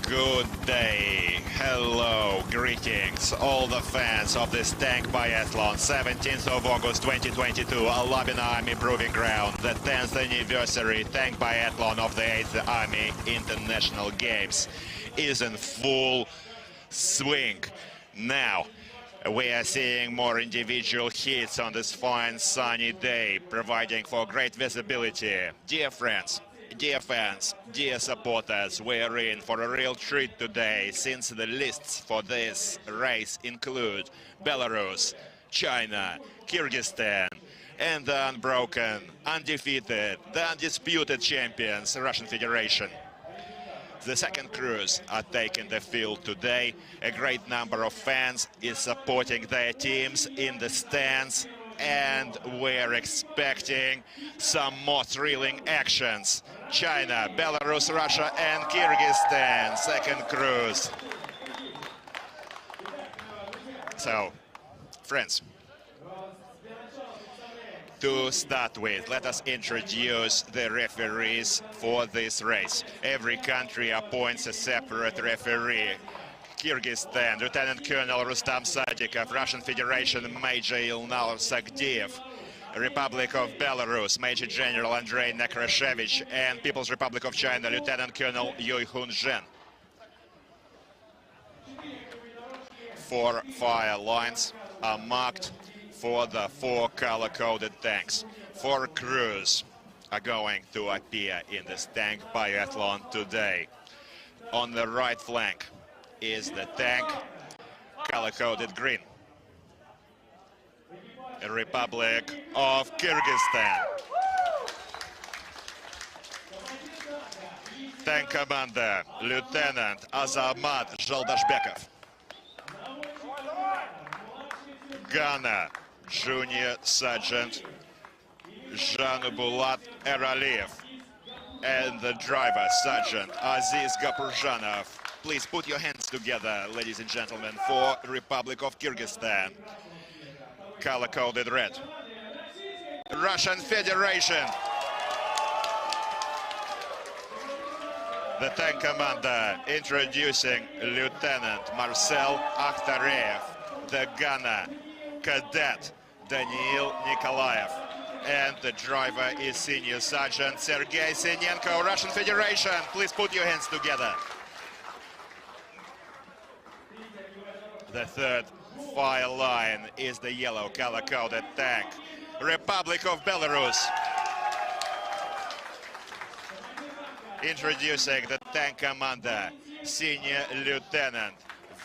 Good day, hello, greetings, all the fans of this tank biathlon, 17th of August 2022, Lào-Armenia Army Proving Ground, the 10th anniversary tank biathlon of the 8th Army International Games is in full swing. Now, we are seeing more individual hits on this fine sunny day, providing for great visibility. Dear friends, dear fans, dear supporters, we are in for a real treat today, since the lists for this race include Belarus, China, Kyrgyzstan, and the unbroken, undefeated, the undisputed champions, Russian Federation. The second crews are taking the field today. A great number of fans is supporting their teams in the stands, and we're expecting some more thrilling actions. China, Belarus, Russia, and Kyrgyzstan, second cruise. So, friends, to start with, let us introduce the referees for this race. Every country appoints a separate referee. Kyrgyzstan, Lieutenant Colonel Rustam Sadikov, Russian Federation, Major Ilnur Sagdiev. Republic of Belarus, Major General Andrei Nekrashevich, and People's Republic of China, Lieutenant Colonel Yui Hun Zhen. 4 fire lines are marked for the 4 color-coded tanks. 4 crews are going to appear in this tank biathlon today. On the right flank is the tank color-coded green, the Republic of Kyrgyzstan. Tank commander, Lieutenant Azamat Zhaldashbekov. Ghana, Junior Sergeant Janubulat Eraliyev, and the driver, Sergeant Aziz Gapurjanov. Please put your hands together, ladies and gentlemen, for Republic of Kyrgyzstan. Color-coded red, Russian Federation. The tank commander introducing Lieutenant Marcel Akhtareyev, the gunner Cadet Daniil Nikolaev, and the driver is Senior Sergeant Sergei Sinenko, Russian Federation. Please put your hands together. The third fire line is the yellow color-coded tank, Republic of Belarus. Introducing the tank commander, Senior Lieutenant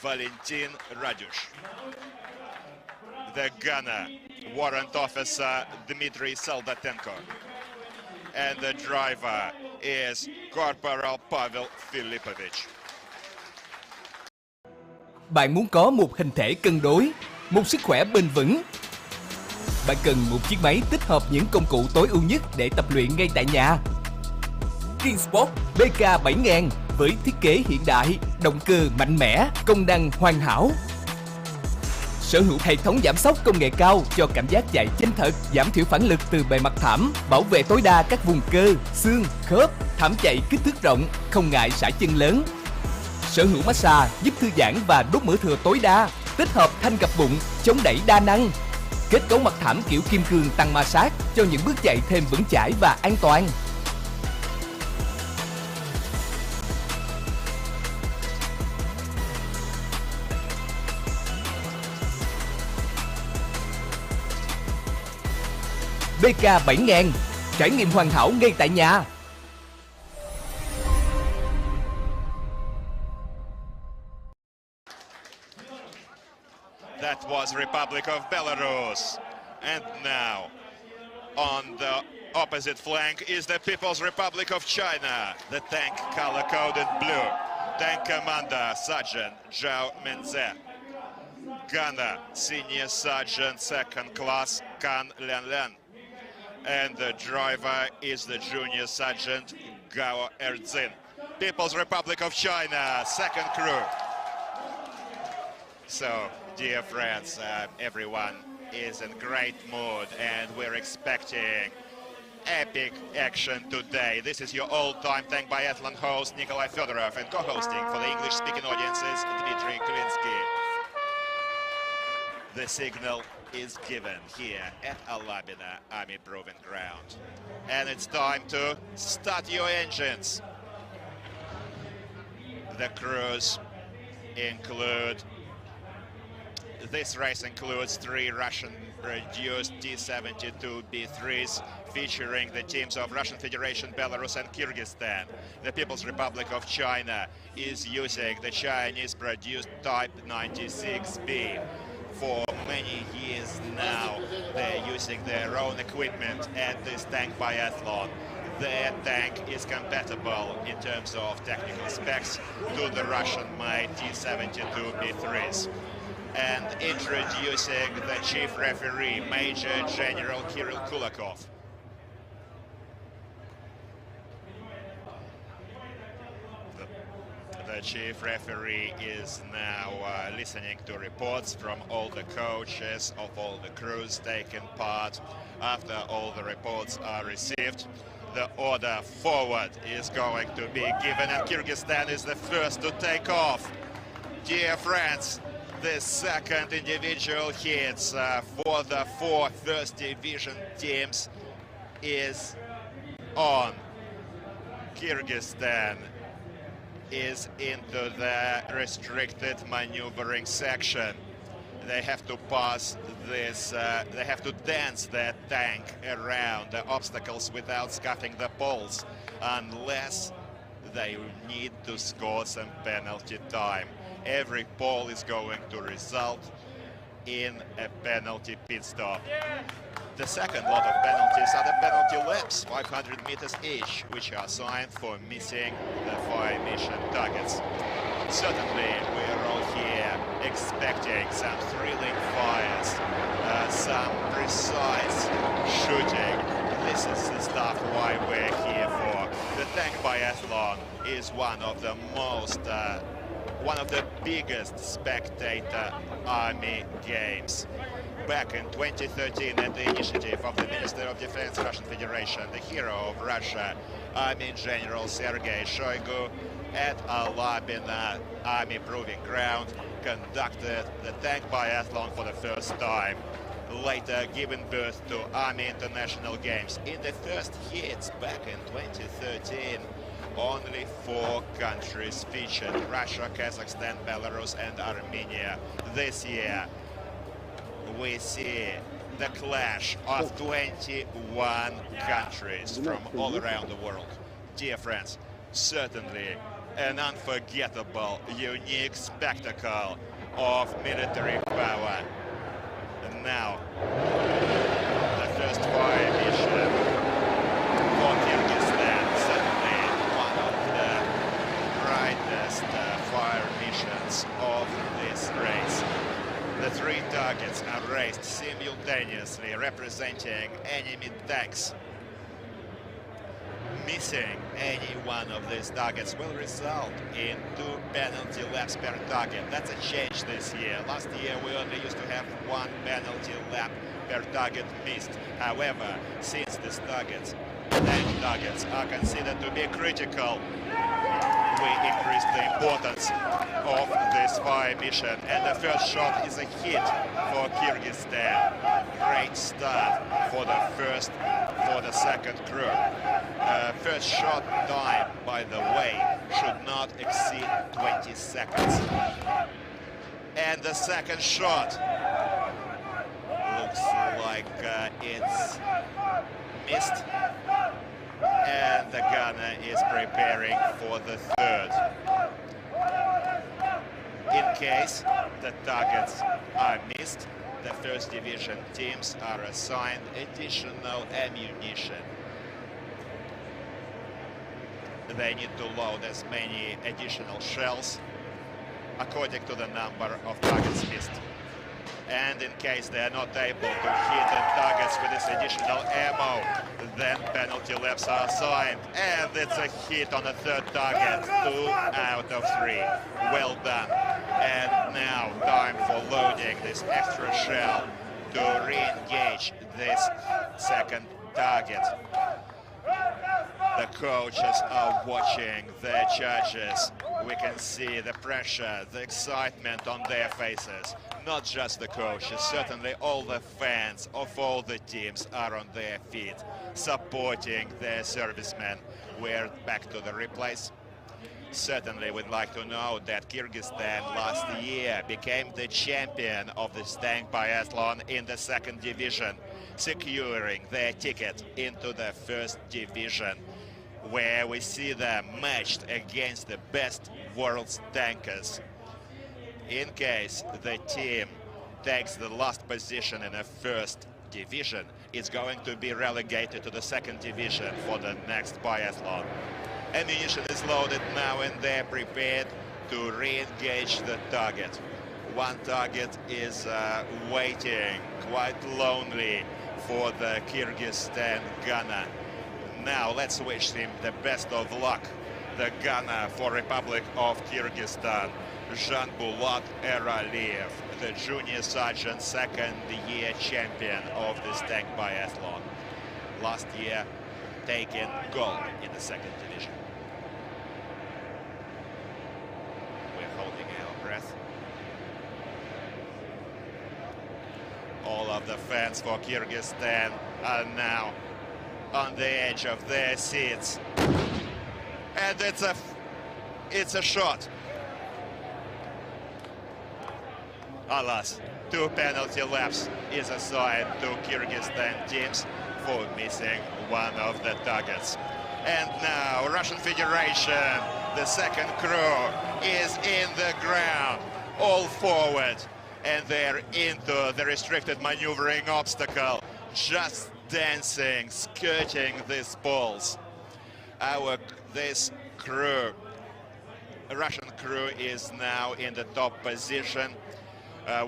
Valentin Radyush. The gunner, Warrant Officer Dmitry Soldatenko. And the driver is Corporal Pavel Filipovich. Bạn muốn có một hình thể cân đối, một sức khỏe bền vững. Bạn cần một chiếc máy tích hợp những công cụ tối ưu nhất để tập luyện ngay tại nhà. Sport BK 7000 với thiết kế hiện đại, động cơ mạnh mẽ, công năng hoàn hảo. Sở hữu hệ thống giảm xóc công nghệ cao cho cảm giác chạy chân thật, giảm thiểu phản lực từ bề mặt thảm, bảo vệ tối đa các vùng cơ, xương, khớp, thảm chạy kích thước rộng, không ngại sải chân lớn. Sở hữu massage giúp thư giãn và đốt mỡ thừa tối đa, tích hợp thanh gập bụng, chống đẩy đa năng. Kết cấu mặt thảm kiểu kim cương tăng ma sát cho những bước chạy thêm vững chãi và an toàn. BK 7000, trải nghiệm hoàn hảo ngay tại nhà. That was Republic of Belarus. And now, on the opposite flank is the People's Republic of China, the tank color-coded blue. Tank commander, Sergeant Zhao Menze. Gunner, Senior Sergeant, Second Class, Kan Lianlian. And the driver is the Junior Sergeant Gao Erzin. People's Republic of China, second crew. So, dear friends, everyone is in great mood, and we're expecting epic action today. This is your all-time tank biathlon host Nikolai Fedorov, and co-hosting for the English-speaking audiences Dmitry Kulinsky. The signal is given here at Alabina Army Proving Ground. And it's time to start your engines. The crews include, this race includes 3 Russian-produced T-72B3s featuring the teams of Russian Federation, Belarus and Kyrgyzstan. The People's Republic of China is using the Chinese-produced Type 96B. For many years now, they're using their own equipment at this tank biathlon. Their tank is compatible in terms of technical specs to the Russian-made T-72B3s. And introducing the chief referee, Major General Kirill Kulakov. The chief referee is now listening to reports from all the coaches of all the crews taking part. After all the reports are received, the order forward is going to be given, and Kyrgyzstan is the first to take off. Dear friends, the second individual hits for the 4 first division teams is on. Kyrgyzstan is into the restricted maneuvering section. They have to pass this, they have to dance their tank around the obstacles without scuffing the poles, unless they need to score some penalty time. Every pole is going to result in a penalty pit stop. The second lot of penalties are the penalty laps, 500 meters each, which are assigned for missing the 5 mission targets. Certainly, we are all here expecting some thrilling fires, some precise shooting. This is the stuff why we're here for. The tank biathlon is one of the most, one of the biggest spectator army games. Back in 2013, at the initiative of the Minister of Defense, Russian Federation, the hero of Russia, Army General Sergei Shoigu, at Alabina Army Proving Ground, conducted the tank biathlon for the first time, later giving birth to Army International Games. In the first hits back in 2013, only 4 countries featured: Russia, Kazakhstan, Belarus and Armenia. This year, we see the clash of 21 countries from all around the world. Dear friends, certainly an unforgettable, unique spectacle of military power. And now, the first fire mission for Kyrgyzstan, certainly one of the brightest fire missions of this race. The 3 targets are raised simultaneously, representing enemy tanks. Missing any one of these targets will result in 2 penalty laps per target. That's a change this year. Last year we only used to have 1 penalty lap per target missed. However, since these targets, tank targets, are considered to be critical, we increased the importance of this fire mission, and the first shot is a hit for Kyrgyzstan. Great start for the second crew. First shot time, by the way, should not exceed 20 seconds. And the second shot looks like it's missed. And the gunner is preparing for the third. In case the targets are missed, the first division teams are assigned additional ammunition. They need to load as many additional shells according to the number of targets missed. And in case they are not able to hit the targets with this additional ammo, then penalty laps are assigned, and it's a hit on the third target, 2 out of 3. Well done. And now time for loading this extra shell to re-engage this second target. The coaches are watching the judges. We can see the pressure, the excitement on their faces. Not just the coaches, certainly all the fans of all the teams are on their feet, supporting their servicemen. We're back to the replays. Certainly we'd like to know that Kyrgyzstan last year became the champion of the tank biathlon in the 2nd division, securing their ticket into the 1st division, where we see them matched against the best world's tankers. In case the team takes the last position in the 1st division, it's going to be relegated to the 2nd division for the next biathlon. Ammunition is loaded now and they're prepared to re-engage the target. One target is waiting quite lonely for the Kyrgyzstan gunner. Now let's wish him the best of luck. The gunner for Republic of Kyrgyzstan, Janbulat Eraliyev, the junior sergeant, 2nd year champion of this tank biathlon. Last year taking gold in the 2nd division. We're holding our breath. All of the fans for Kyrgyzstan are now on the edge of their seats. And it's a shot. Alas, 2 penalty laps is assigned to Kyrgyzstan teams for missing one of the targets. And now Russian Federation, the 2nd crew, is in the ground, all forward, and they're into the restricted maneuvering obstacle, just dancing, skirting these balls. This crew, Russian crew, is now in the top position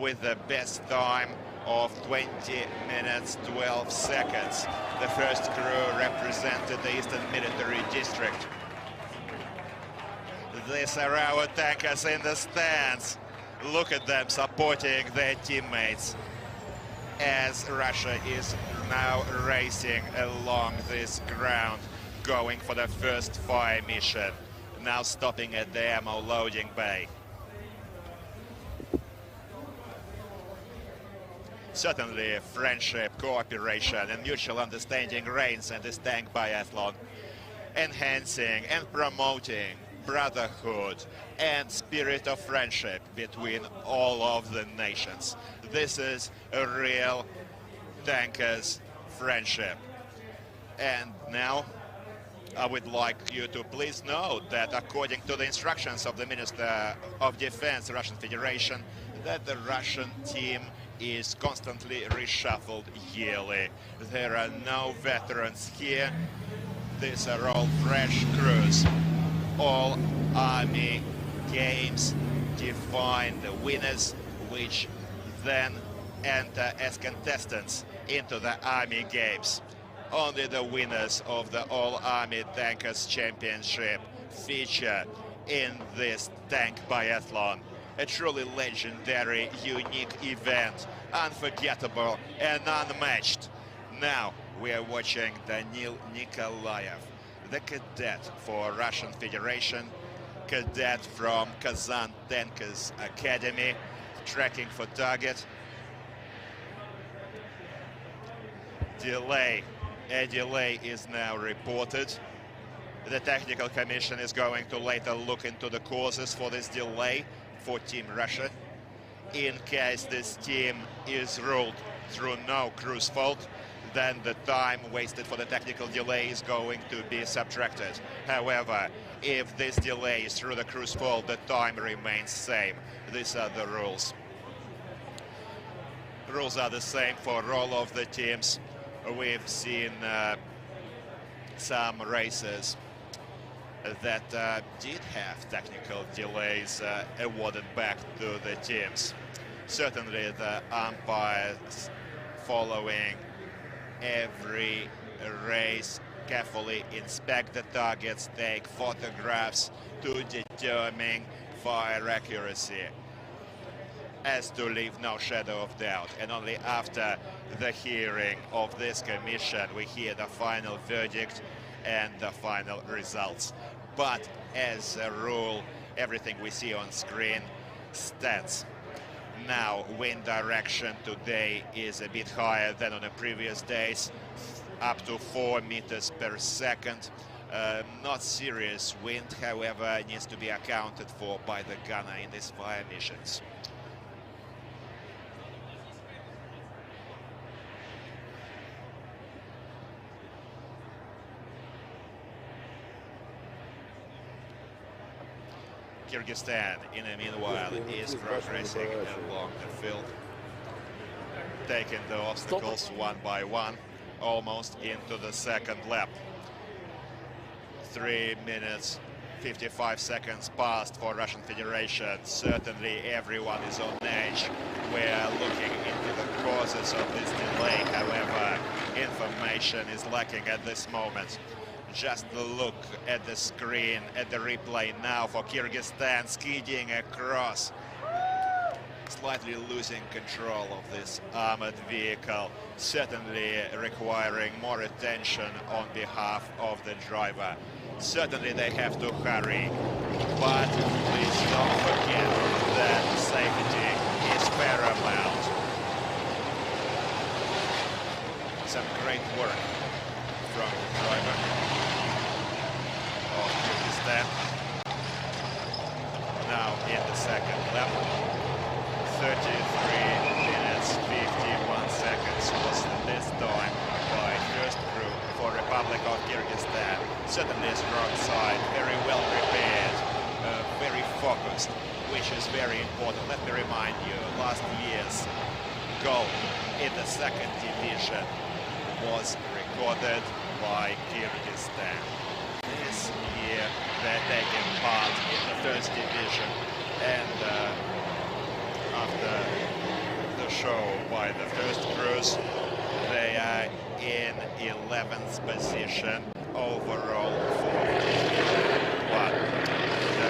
with the best time of 20 minutes 12 seconds. The 1st crew represented the Eastern Military District. These are our tankers in the stands. Look at them supporting their teammates as Russia is now racing along this ground, going for the first fire mission, now stopping at the ammo loading bay. Certainly friendship, cooperation and mutual understanding reigns in this tank biathlon, enhancing and promoting brotherhood and spirit of friendship between all of the nations. This is a real tankers friendship. And now I would like you to please note that according to the instructions of the Minister of Defense, Russian Federation, that the Russian team is constantly reshuffled yearly. There are no veterans here. These are all fresh crews. All Army games define the winners, which then enter as contestants into the Army games. Only the winners of the All Army Tankers Championship feature in this tank biathlon. A truly legendary, unique event, unforgettable and unmatched. Now we are watching Danil Nikolaev, the cadet for Russian Federation, cadet from Kazan Tankers Academy, tracking for target. A delay is now reported. The technical commission is going to later look into the causes for this delay for Team Russia. In case this team is ruled through no crew's fault, then the time wasted for the technical delay is going to be subtracted. However, if this delay is through the crew's fault, the time remains same. These are the rules. Rules are the same for all of the teams. We've seen some races that did have technical delays awarded back to the teams. Certainly the umpires following every race carefully inspect the targets, take photographs to determine fire accuracy, as to leave no shadow of doubt. And only after the hearing of this commission we hear the final verdict and the final results. But as a rule, everything we see on screen stands. Now, wind direction today is a bit higher than on the previous days, up to 4 meters per second. Not serious wind, however, needs to be accounted for by the gunner in these fire missions. Kyrgyzstan, in the meanwhile, is progressing along the field, taking the obstacles one by one, almost into the second lap. 3 minutes, 55 seconds passed for Russian Federation. Certainly everyone is on edge. We're looking into the causes of this delay, however, information is lacking at this moment. Just look at the screen, at the replay now for Kyrgyzstan skidding across. Slightly losing control of this armored vehicle, certainly requiring more attention on behalf of the driver. Certainly they have to hurry, but please don't forget that safety is paramount. Some great work from the driver of Kyrgyzstan. Now in the second lap, 33 minutes 51 seconds was this time by first crew for Republic of Kyrgyzstan. Certainly a strong side, very well prepared, very focused, which is very important. Let me remind you, last year's goal in the second division was recorded by Kyrgyzstan. This year they're taking part in the first division, and after the show by the first crews, they are in 11th position overall for but the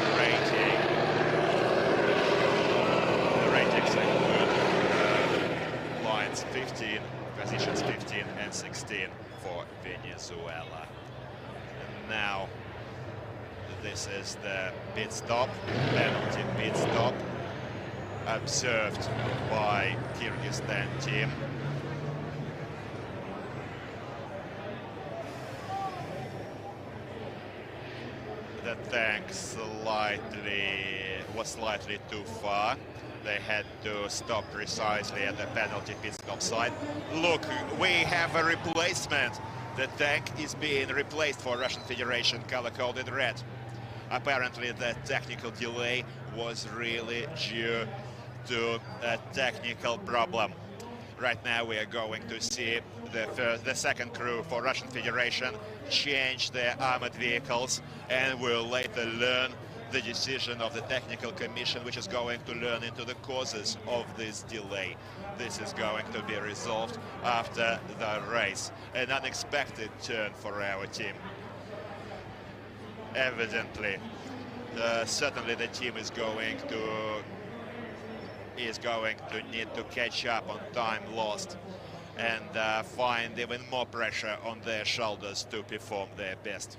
ratings include lines 15, positions 15 and 16 for Venezuela. And now this is the pit stop, penalty pit stop, observed by Kyrgyzstan team. The tank was slightly too far. They had to stop precisely at the penalty pit stop side. Look, we have a replacement. The tank is being replaced for Russian Federation, color-coded red. Apparently the technical delay was really due to a technical problem. Right now we are going to see the second crew for Russian Federation change their armored vehicles, and we'll later learn the decision of the technical commission, which is going to learn into the causes of this delay. This is going to be resolved after the race. An unexpected turn for our team. Evidently, certainly the team is going to need to catch up on time lost and find even more pressure on their shoulders to perform their best.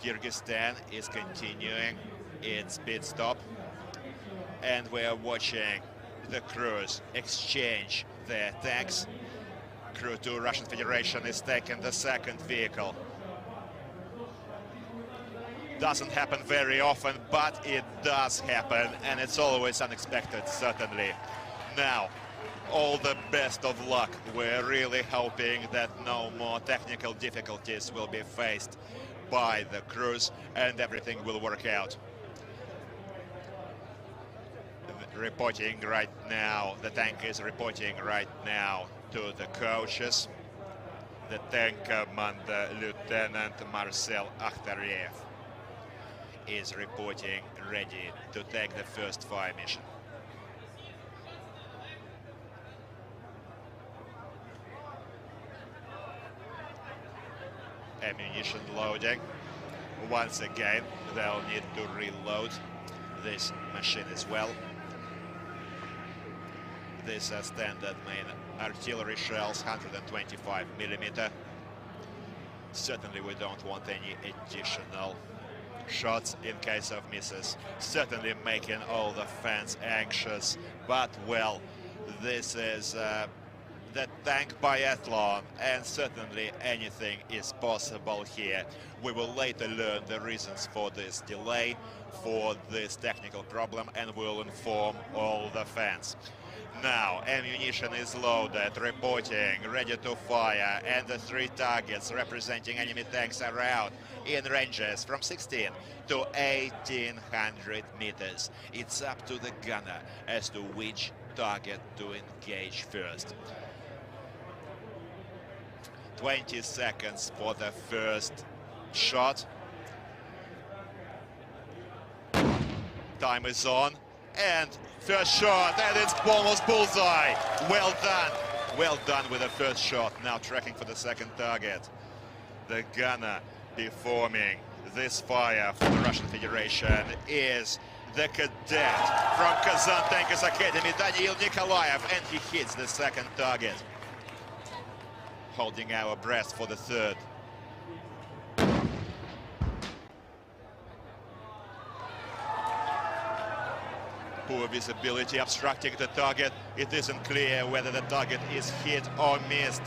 Kyrgyzstan is continuing its pit stop, and we are watching the crews exchange their tanks. Crew 2 Russian Federation is taking the second vehicle. Doesn't happen very often, but it does happen, and it's always unexpected, certainly. Now, all the best of luck. We're really hoping that no more technical difficulties will be faced by the crews and everything will work out. Reporting right now, the tank is reporting right now to the coaches. The tank commander, Lieutenant Marcel Akhtariev, is reporting ready to take the first fire mission. Ammunition loading. Once again, they'll need to reload this machine as well. These are standard main artillery shells, 125mm. Certainly we don't want any additional shots in case of misses. Certainly making all the fans anxious, but well, this is the tank biathlon, and certainly anything is possible here. We will later learn the reasons for this delay, for this technical problem, and we'll inform all the fans. Now, ammunition is loaded, reporting, ready to fire, and the 3 targets representing enemy tanks are out in ranges from 16 to 1800 meters. It's up to the gunner as to which target to engage first. 20 seconds for the first shot. Time is on, and first shot, and it's almost bullseye. Well done with the first shot. Now tracking for the second target. The gunner performing this fire for the Russian Federation is the cadet from Kazan Tankers Academy, Daniil Nikolaev, and he hits the second target. Holding our breath for the third. Poor visibility obstructing the target. It isn't clear whether the target is hit or missed.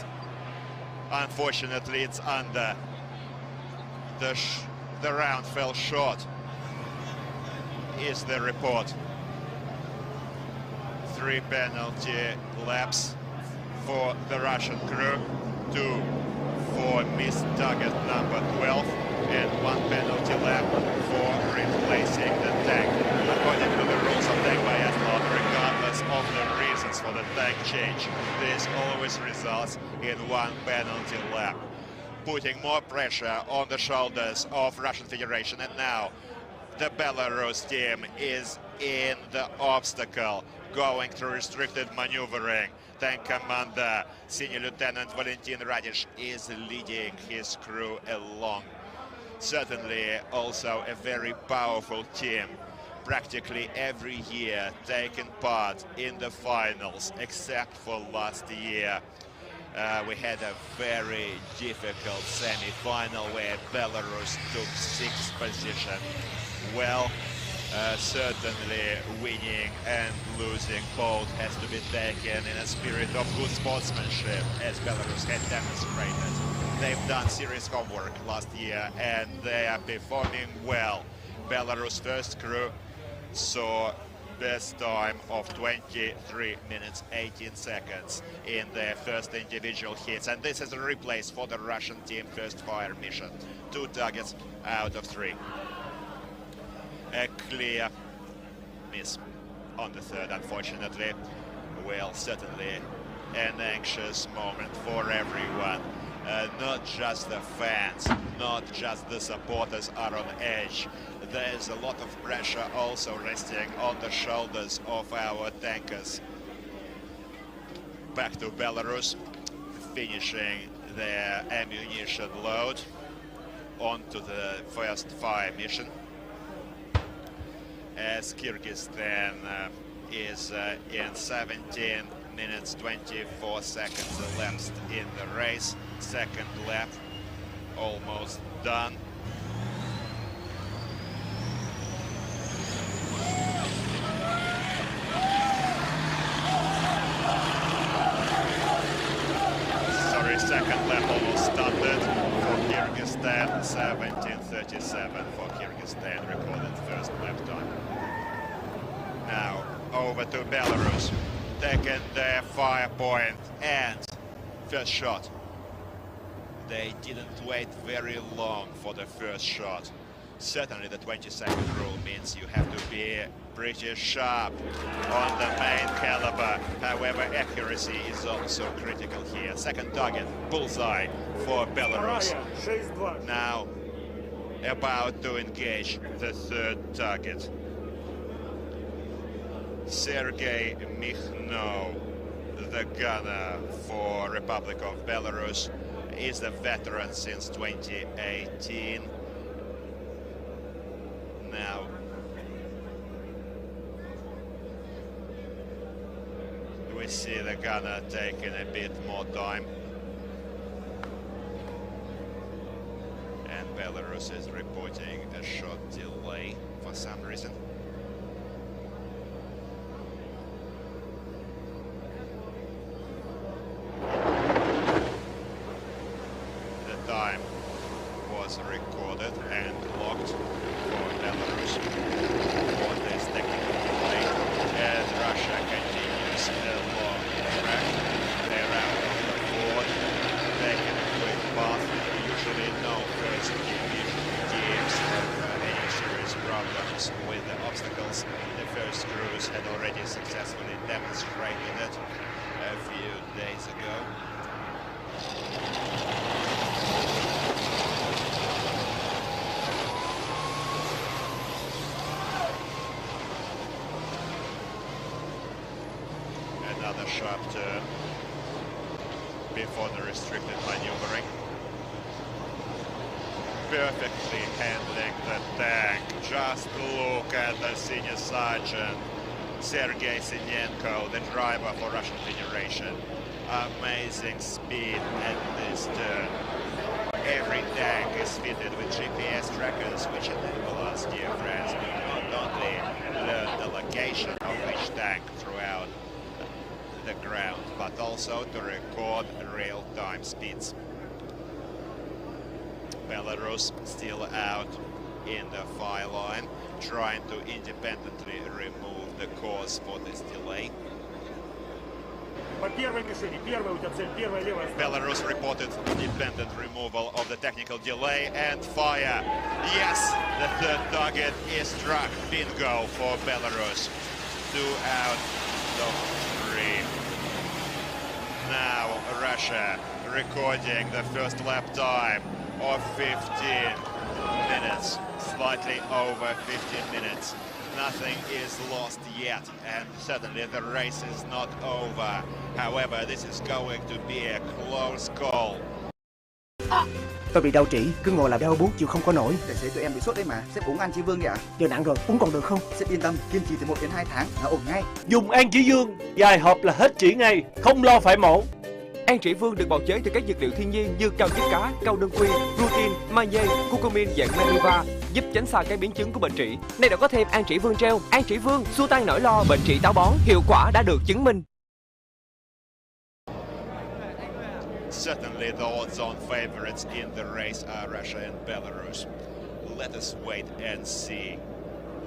Unfortunately, it's under. The round fell short, is the report. 3 penalty laps for the Russian crew, 2 for missed target number 12, and 1 penalty lap for replacing the tank. According to the rules of tank biathlon, regardless of the reasons for the tank change, this always results in 1 penalty lap, putting more pressure on the shoulders of Russian Federation. And now the Belarus team is in the obstacle, going through restricted maneuvering. Tank commander, Senior Lieutenant Valentin Radish, is leading his crew along. Certainly also a very powerful team, practically every year taking part in the finals, except for last year. We had a very difficult semi-final where Belarus took 6th position. Well, certainly winning and losing both has to be taken in a spirit of good sportsmanship, as Belarus had demonstrated. They've done serious homework last year and they are performing well. Belarus first crew saw best time of 23 minutes 18 seconds in their first individual hits, and this is a replace for the Russian team first fire mission. 2 targets out of 3. A clear miss on the third, unfortunately. Well, certainly an anxious moment for everyone. Not just the fans, not just the supporters are on edge. There's a lot of pressure also resting on the shoulders of our tankers. Back to Belarus, finishing their ammunition load onto the first fire mission, as Kyrgyzstan is in 17 minutes 24 seconds elapsed in the race. Second lap almost done. Sorry, second lap almost started for Kyrgyzstan. 17:37 for Kyrgyzstan recorded first lap time. Now over to Belarus, taking their fire point and first shot. They didn't wait very long for the first shot. Certainly the 20-second rule means you have to be pretty sharp on the main caliber. However, accuracy is also critical here. Second target, bullseye for Belarus. Now about to engage the third target. Sergei Mikhno, the gunner for Republic of Belarus, is a veteran since 2018. Now we see the gunner taking a bit more time. Belarus is reporting a short delay for some reason. The time was recorded and logged for Belarus for this technical delay, as Russia continues along track. They're out of the board, taking a quick path. Usually no first division teams have any serious problems with the obstacles. The first crews had already successfully demonstrated it a few days ago. Another sharp turn before the restricted maneuvering. Perfectly handling the tank. Just look at the senior sergeant Sergei Sinenko, the driver for Russian Federation. Amazing speed at this turn. Every tank is fitted with GPS trackers, which enable us, dear friends, to not only learn the location of each tank throughout the ground, but also to record real-time speeds. Belarus still out in the fire line, trying to independently remove the cause for this delay. Belarus reported independent removal of the technical delay and fire. Yes, the third target is struck. Bingo for Belarus. 2 out of 3. Now Russia recording the first lap time of 15 minutes, slightly over 15 minutes. Nothing is lost yet, and certainly the race is not over. However, this is going to be a close call. Tôi bị đau trĩ, cứ ngồi là đau buốt chịu không có nổi. Tài xế tụi em bị sốt đấy mà, sếp uống An Chỉ Vương vậy ạ? Giờ nặng rồi, uống còn được không? Sếp yên tâm, kiên trì từ 1 đến 2 tháng là ổn ngay. Dùng An Chỉ Vương, vài hộp là hết trĩ ngay, không lo phải mổ. An Chỉ Vương được bào chế từ các dược liệu thiên nhiên như cao tiết cá, cao đơn quy, rutin, magie, curcumin dạng Mediva, giúp tránh xa các biến chứng của bệnh trĩ. Nay đã có thêm An Chỉ Vương treo, An Chỉ Vương xua tan nỗi lo bệnh trĩ táo bón, hiệu quả đã được chứng minh. Certainly the odds-on favorites in the race are Russia and Belarus. Let us wait and see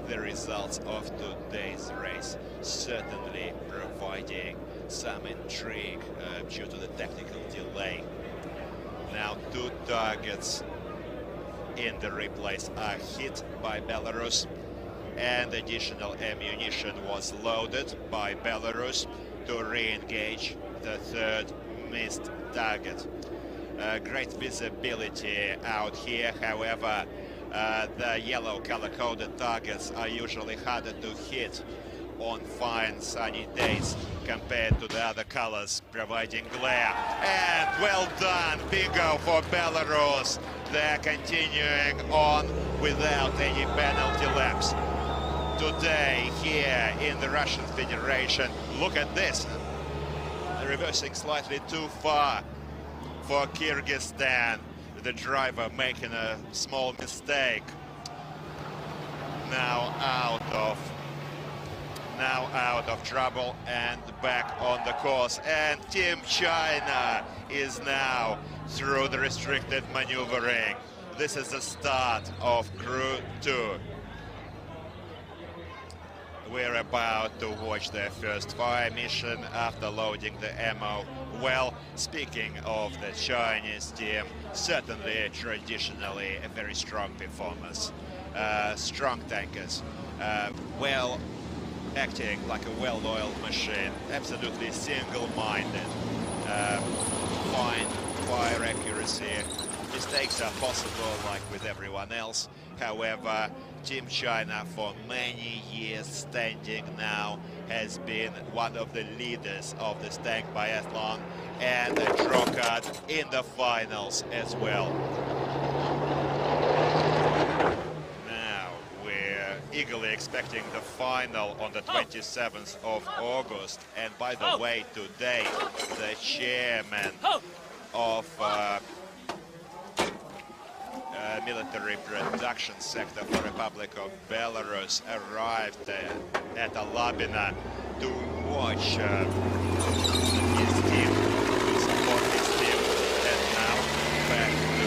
the results of today's race, certainly providing some intrigue due to the technical delay. Now 2 targets in the replays are hit by Belarus, and additional ammunition was loaded by Belarus to re-engage the third missed target. Great visibility out here, however, the yellow color-coded targets are usually harder to hit on fine sunny days compared to the other colors, providing glare. And well done, bingo for Belarus. They're continuing on without any penalty laps. Today, here in the Russian Federation, look at this. Reversing slightly too far for Kyrgyzstan. The driver making a small mistake. Now out of trouble and back on the course. And Team China is now through the restricted maneuvering. This is the start of Crew 2. We're about to watch their first fire mission after loading the ammo. Well, speaking of the Chinese team, certainly traditionally a very strong performance. Strong tankers, well, acting like a well-oiled machine, absolutely single-minded, fine fire accuracy. Mistakes are possible like with everyone else. However, Team China for many years standing now has been one of the leaders of this tank biathlon and a draw card in the finals as well. Now we're eagerly expecting the final on the 27th of August, and by the way, today the chairman of military production sector for Republic of Belarus arrived at Alabina to watch his team, to support his team, and now back to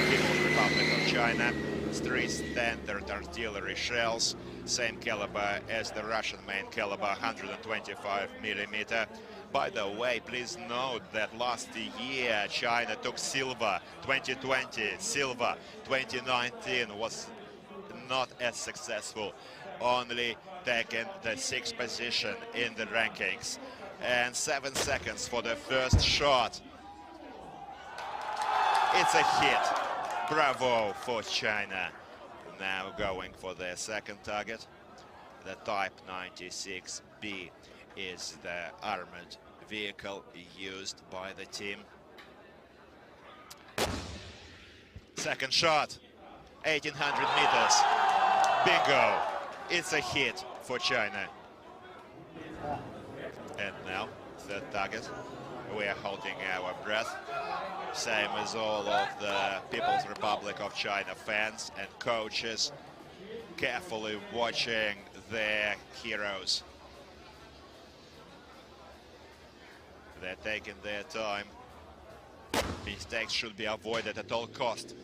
People's Republic of China. 3 standard artillery shells, same caliber as the Russian main caliber, 125 millimeter. By the way, please note that last year China took silver, 2020 silver, 2019 was not as successful, only taking the 6th position in the rankings. And 7 seconds for the first shot. It's a hit. Bravo for China. Now going for their second target. The Type 96B is the armored vehicle used by the team. Second shot, 1800 meters. Bingo! It's a hit for China. And now, third target. We are holding our breath. Same as all of the People's Republic of China fans and coaches, carefully watching their heroes. They're taking their time. Mistakes should be avoided at all cost.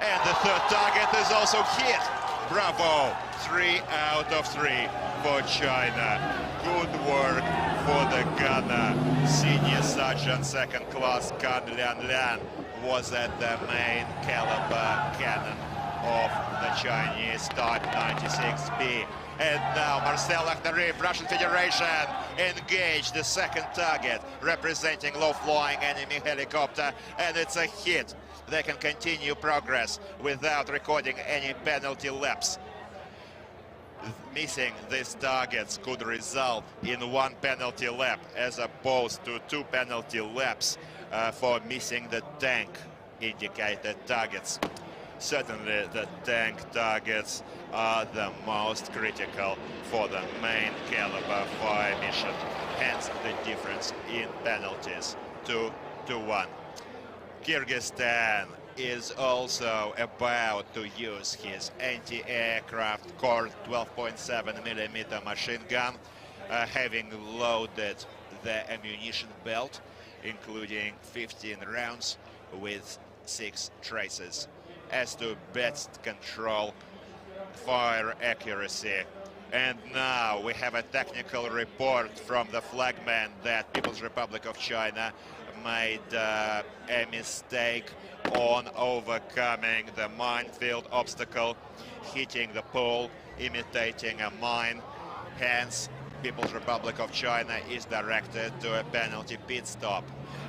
And the third target is also hit. Bravo! 3 out of 3 for China. Good work for the gunner. Senior Sergeant Second Class Kan Lian was at the main caliber cannon of the Chinese Type 96B. And now Marcel Akhtariev, Russian Federation, engaged the second target, representing low-flying enemy helicopter, and it's a hit. They can continue progress without recording any penalty laps. Missing these targets could result in 1 penalty lap, as opposed to 2 penalty laps for missing the tank indicated targets. Certainly the tank targets are the most critical for the main caliber fire mission, hence the difference in penalties, 2-1. Kyrgyzstan is also about to use his anti-aircraft Core 12.7mm machine gun, having loaded the ammunition belt, including 15 rounds with 6 traces. As to best control fire accuracy. And now we have a technical report from the flagman that People's Republic of China made a mistake on overcoming the minefield obstacle, hitting the pole, imitating a mine. Hence, People's Republic of China is directed to a penalty pit stop.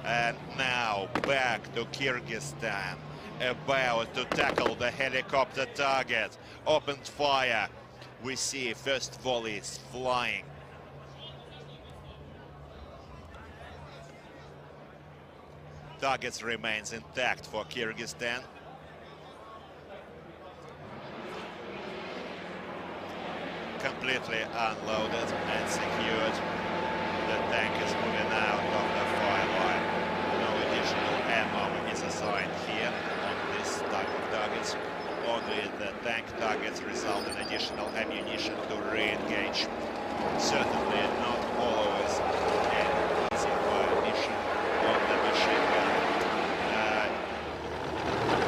And now back to Kyrgyzstan, about to tackle the helicopter target. Opened fire. We see first volleys flying. Targets remains intact for Kyrgyzstan. Completely unloaded and secured. The tank is moving out of the fire line. No additional ammo is assigned here on this type of targets. Only the tank targets result in additional ammunition to re-engage. Certainly not always an easy fire mission on the machine gun.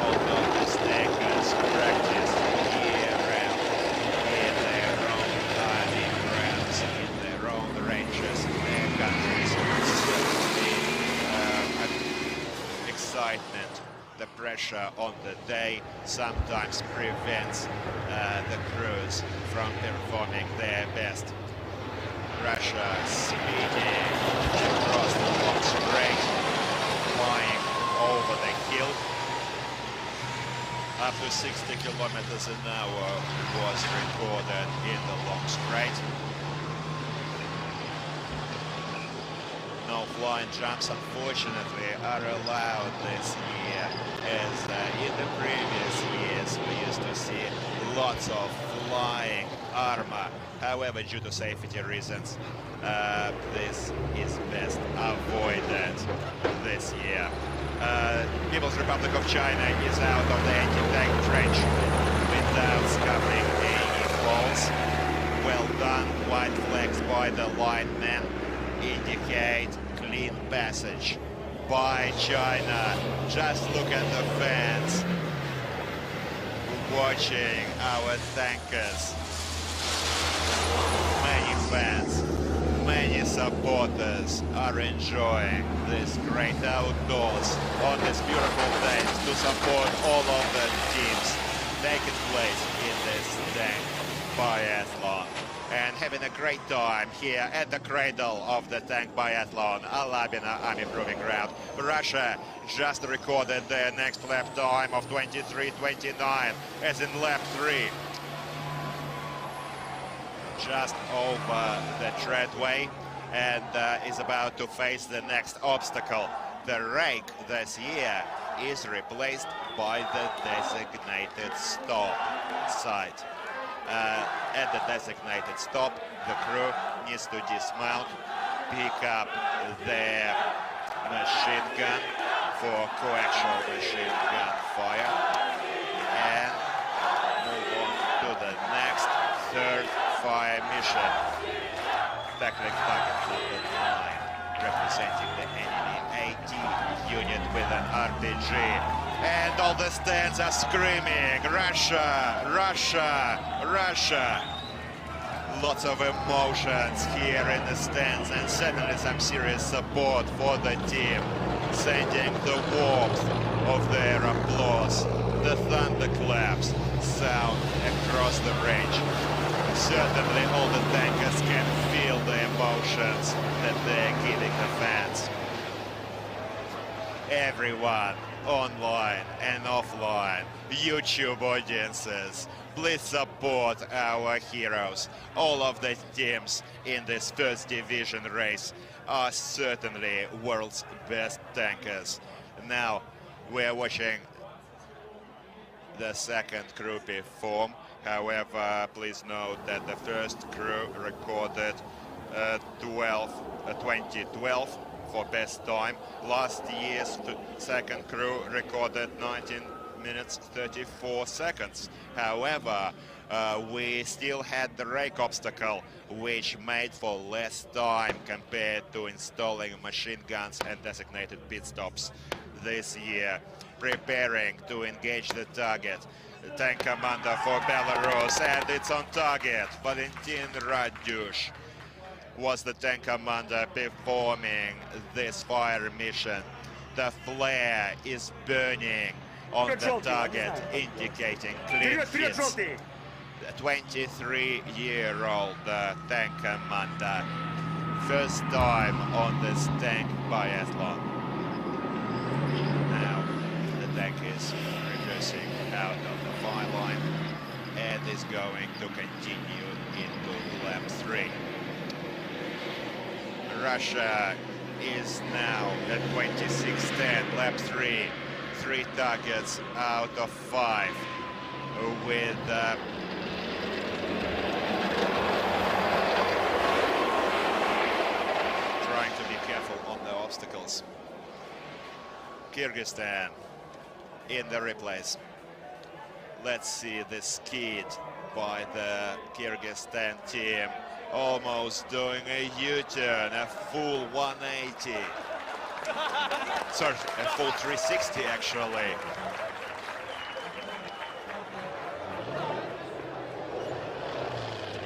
Although the takers practice year-round in their own timing grounds, in their own ranges, in their countries, certainly excitement, the pressure on the day sometimes prevents the crews from performing their best. Russia speeding across the long straight, flying over the hill. Up to 60 kilometers an hour was recorded in the long straight. No flying jumps, unfortunately, are allowed this year, as in the previous years we used to see lots of flying armor. However, due to safety reasons, this is best avoided this year. People's Republic of China is out of the anti-tank trench without scuffing any falls. Well done. White flags by the linemen indicate clean passage by China. Just look at the fans watching our tankers. Many fans, many supporters are enjoying this great outdoors on this beautiful day to support all of the teams taking place in this tank biathlon and having a great time here at the cradle of the tank biathlon, Lào-Armenia Army Proving Ground. Russia just recorded their next lap time of 23:29, as in lap 3. Just over the treadway and is about to face the next obstacle. The rake this year is replaced by the designated stop site. At the designated stop, the crew needs to dismount, pick up their machine gun for coaxial machine gun fire, and move on to the next third fire mission. Tackling target number 9, representing the enemy AT unit with an RPG. And all the stands are screaming, Russia, Russia, Russia. Lots of emotions here in the stands and certainly some serious support for the team, sending the warmth of their applause. The thunderclaps sound across the range. Certainly all the tankers can feel the emotions that they're giving the fans. Everyone, online and offline, YouTube audiences, please support our heroes. All of the teams in this first division race are certainly world's best tankers. Now we're watching the second crew perform. However, please note that the first crew recorded 2012 for best time. Last year's second crew recorded 19 minutes 34 seconds. However, we still had the rake obstacle, which made for less time compared to installing machine guns and designated pit stops this year. Preparing to engage the target. The tank commander for Belarus, and it's on target. Valentin Radush was the tank commander performing this fire mission. The flare is burning on the target, indicating clean hits. The 23-year-old tank commander, first time on this tank biathlon. Now the tank is reversing out of the fire line and is going to continue into lap 3. Russia is now at 26:10, lap 3. 3 targets out of 5 with trying to be careful on the obstacles. Kyrgyzstan in the replays. Let's see this skid by the Kyrgyzstan team, almost doing a U-turn, a full 180. Sorry, a full 360 actually.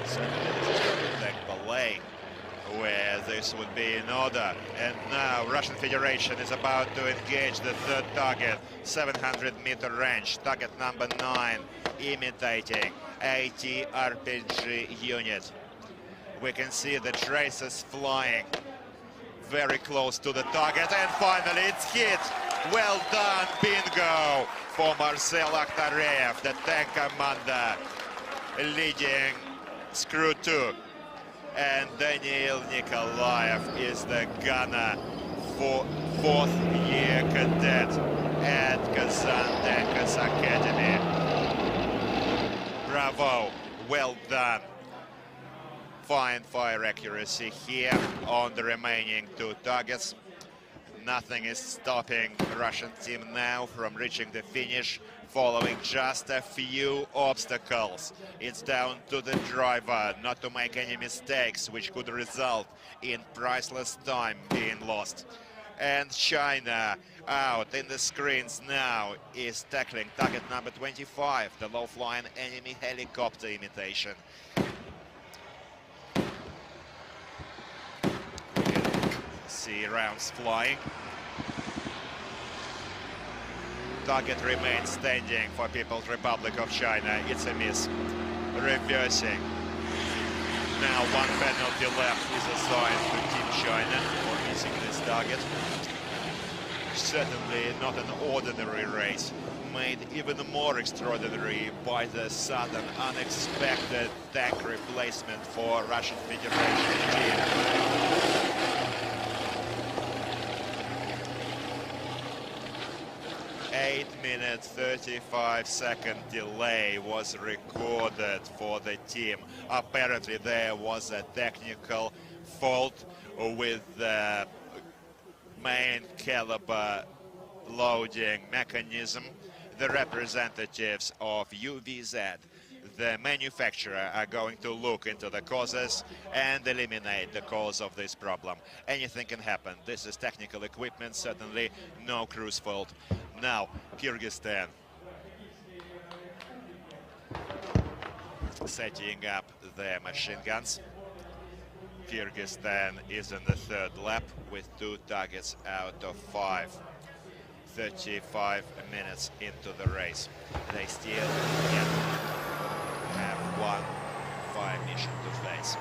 Certainly this is going to take ballet, where this would be in order. And now Russian Federation is about to engage the third target, 700-meter range, target number 9, imitating AT RPG unit. We can see the traces flying very close to the target, and finally it's hit. Well done, bingo, for Marcel Akhtareyev, the tank commander, leading Screw 2. And Daniil Nikolaev is the gunner, for 4th-year cadet at Kazan Tankers Academy. Bravo, well done. Fine fire accuracy here on the remaining 2 targets. Nothing is stopping the Russian team now from reaching the finish, following just a few obstacles. It's down to the driver not to make any mistakes, which could result in priceless time being lost. And China, out in the screens now, is tackling target number 25, the low-flying enemy helicopter imitation. We can see rounds flying. Target remains standing for People's Republic of China. It's a miss. Reversing. Now one penalty left is assigned to Team China for missing this target. Certainly not an ordinary race, made even more extraordinary by the sudden unexpected tank replacement for Russian Federation team. 8-minute 35-second delay was recorded for the team. Apparently there was a technical fault with the main caliber loading mechanism. The representatives of UVZ, the manufacturer, are going to look into the causes and eliminate the cause of this problem. Anything can happen. This is technical equipment, certainly no crew's fault. Now, Kyrgyzstan setting up their machine guns. Kyrgyzstan is in the third lap with 2 targets out of 5. 35 minutes into the race. They still have one fire mission to face.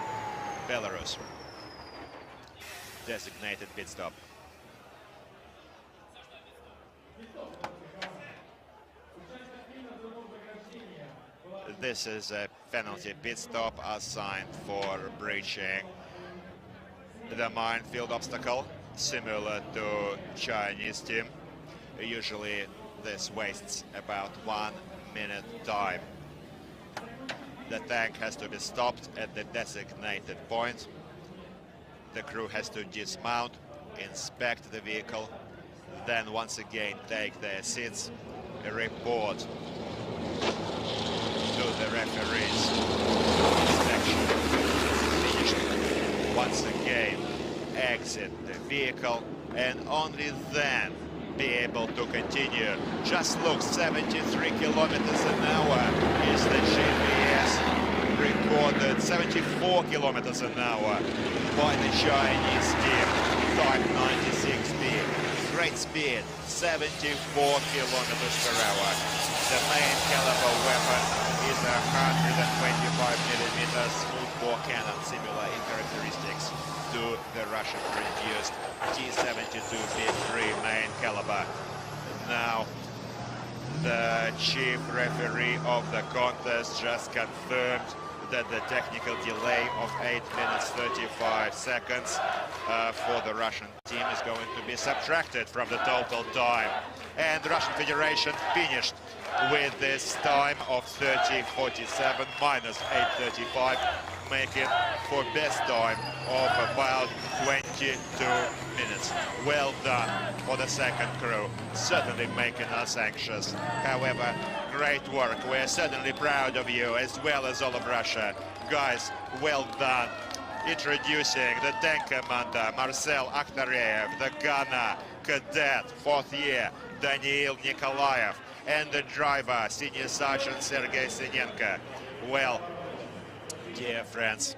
Belarus, designated pit stop. This is a penalty pit stop assigned for breaching the minefield obstacle, similar to Chinese team. Usually this wastes about 1 minute time. The tank has to be stopped at the designated point. The crew has to dismount, inspect the vehicle, then once again take their seats, report to the referees. Inspection is finished. Once again, exit the vehicle, and only then be able to continue. Just look, 73 kilometers an hour is the GPS recorded. 74 kilometers an hour by the Chinese team. Type 96 speed. Great speed, 74 kilometers per hour. The main caliber weapon is a 125mm smoothbore cannon, similar in characteristics to the Russian-produced T-72B3 main caliber. Now, the chief referee of the contest just confirmed that the technical delay of 8 minutes 35 seconds for the Russian team is going to be subtracted from the total time. And the Russian Federation finished with this time of 30:47 minus 8:35, making for best time of about 22 minutes. Well done for the second crew, certainly making us anxious. However, great work. We're certainly proud of you, as well as all of Russia. Guys, well done. Introducing the tank commander, Marcel Akhtareyev, the gunner, cadet, 4th year, Daniil Nikolaev, and the driver, Senior Sergeant Sergei Sinenko. Well, dear friends,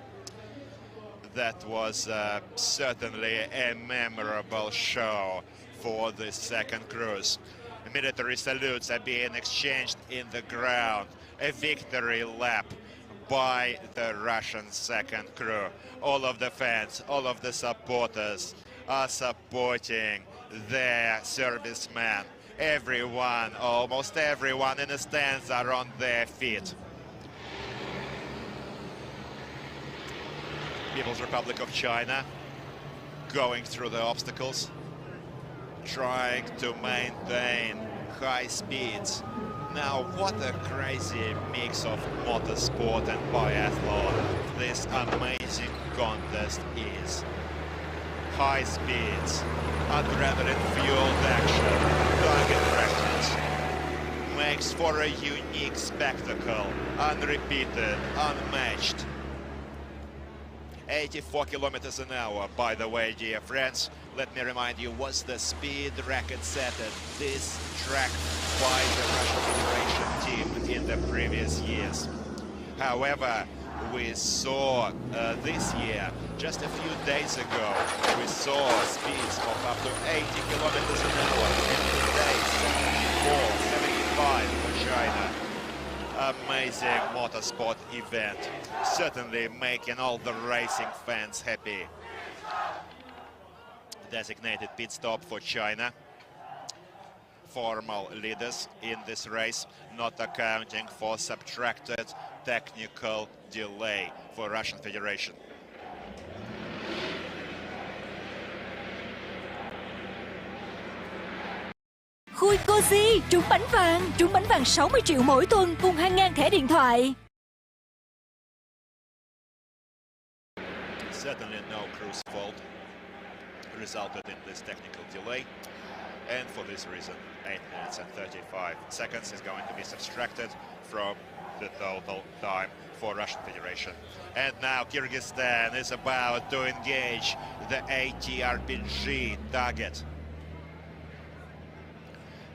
that was certainly a memorable show for the second cruise. Military salutes are being exchanged in the ground. A victory lap by the Russian second crew. All of the fans, all of the supporters are supporting their servicemen. Everyone, almost everyone in the stands are on their feet. People's Republic of China going through the obstacles, trying to maintain high speeds. Now, what a crazy mix of motorsport and biathlon this amazing contest is. high speeds, adrenaline-fueled action, target practice. Makes for a unique spectacle, unrepeated, unmatched. 84 kilometers an hour, by the way, dear friends. Let me remind you, was the speed record set at this track by the Russian Federation team in the previous years. However, we saw this year, just a few days ago, we saw speeds of up to 80 kilometers an hour, and today 74, 75 for China. Amazing motorsport event, certainly making all the racing fans happy. Designated pit stop for China. Formal leaders in this race, not accounting for subtracted technical delay for Russian Federation. Khui Cozy, trúng bánh vàng 60 triệu mỗi tuần cùng hàng ngàn thẻ điện thoại. Certainly no crew's fault resulted in this technical delay, and for this reason 8 minutes and 35 seconds is going to be subtracted from the total time for Russian Federation. And now Kyrgyzstan is about to engage the TRqədC target.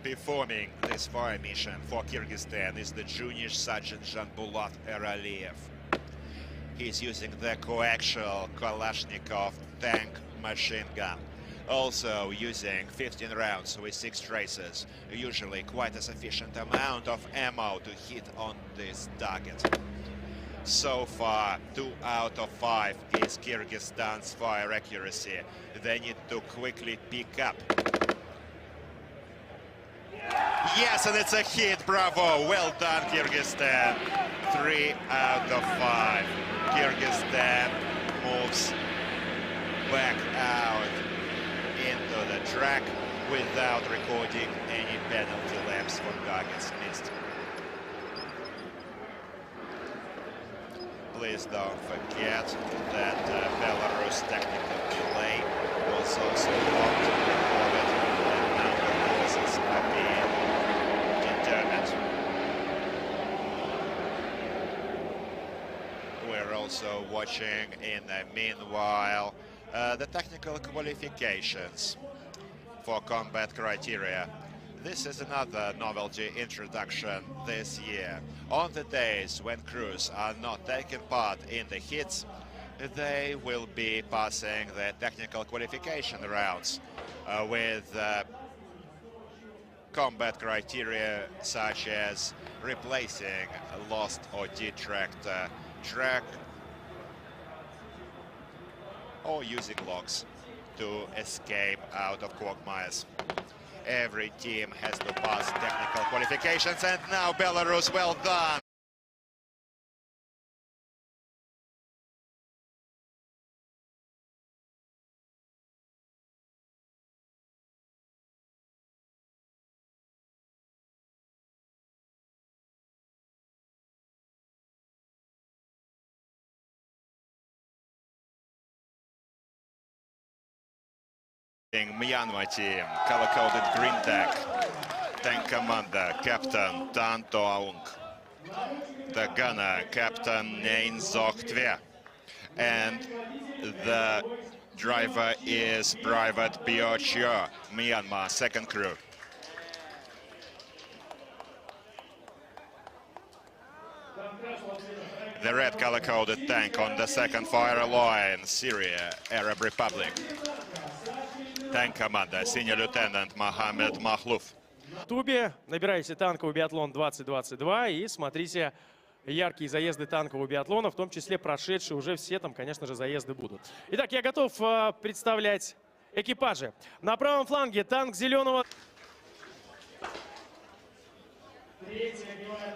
Performing this fire mission for Kyrgyzstan is the junior sergeant Janbulat Eraliyev. He's using the coaxial Kalashnikov tank machine gun, also using 15 rounds with 6 traces, usually quite a sufficient amount of ammo to hit on this target. So far, 2 out of 5 is Kyrgyzstan's fire accuracy. They need to quickly pick up. Yes, and it's a hit, bravo, well done Kyrgyzstan. 3 out of 5. Kyrgyzstan moves back out into the track without recording any penalty laps for targets missed. Please don't forget that Belarus technical delay was also not recorded, and now the causes are being determined. We're also watching in the meanwhile the technical qualifications for combat criteria. This is another novelty introduction this year. On the days when crews are not taking part in the hits, they will be passing the technical qualification rounds with combat criteria such as replacing lost or detracked track or using logs to escape out of quagmires. Every team has to pass technical qualifications, and now Belarus, well done. Myanmar team, color-coded green tag, tank commander, Captain Tan Toaung. The gunner, Captain Nein Zok Tve. And the driver is Private Pyo Chio, Myanmar, second crew. The red color-coded tank on the second fire line, Syria, Arab Republic. Tank commander, senior lieutenant Mohammed Mahluf. В Тубе набирайте танковый биатлон 2022 и смотрите яркие заезды танкового биатлона, в том числе прошедшие уже все там, конечно же, заезды будут. Итак, я готов представлять экипажи. На правом фланге танк зеленого.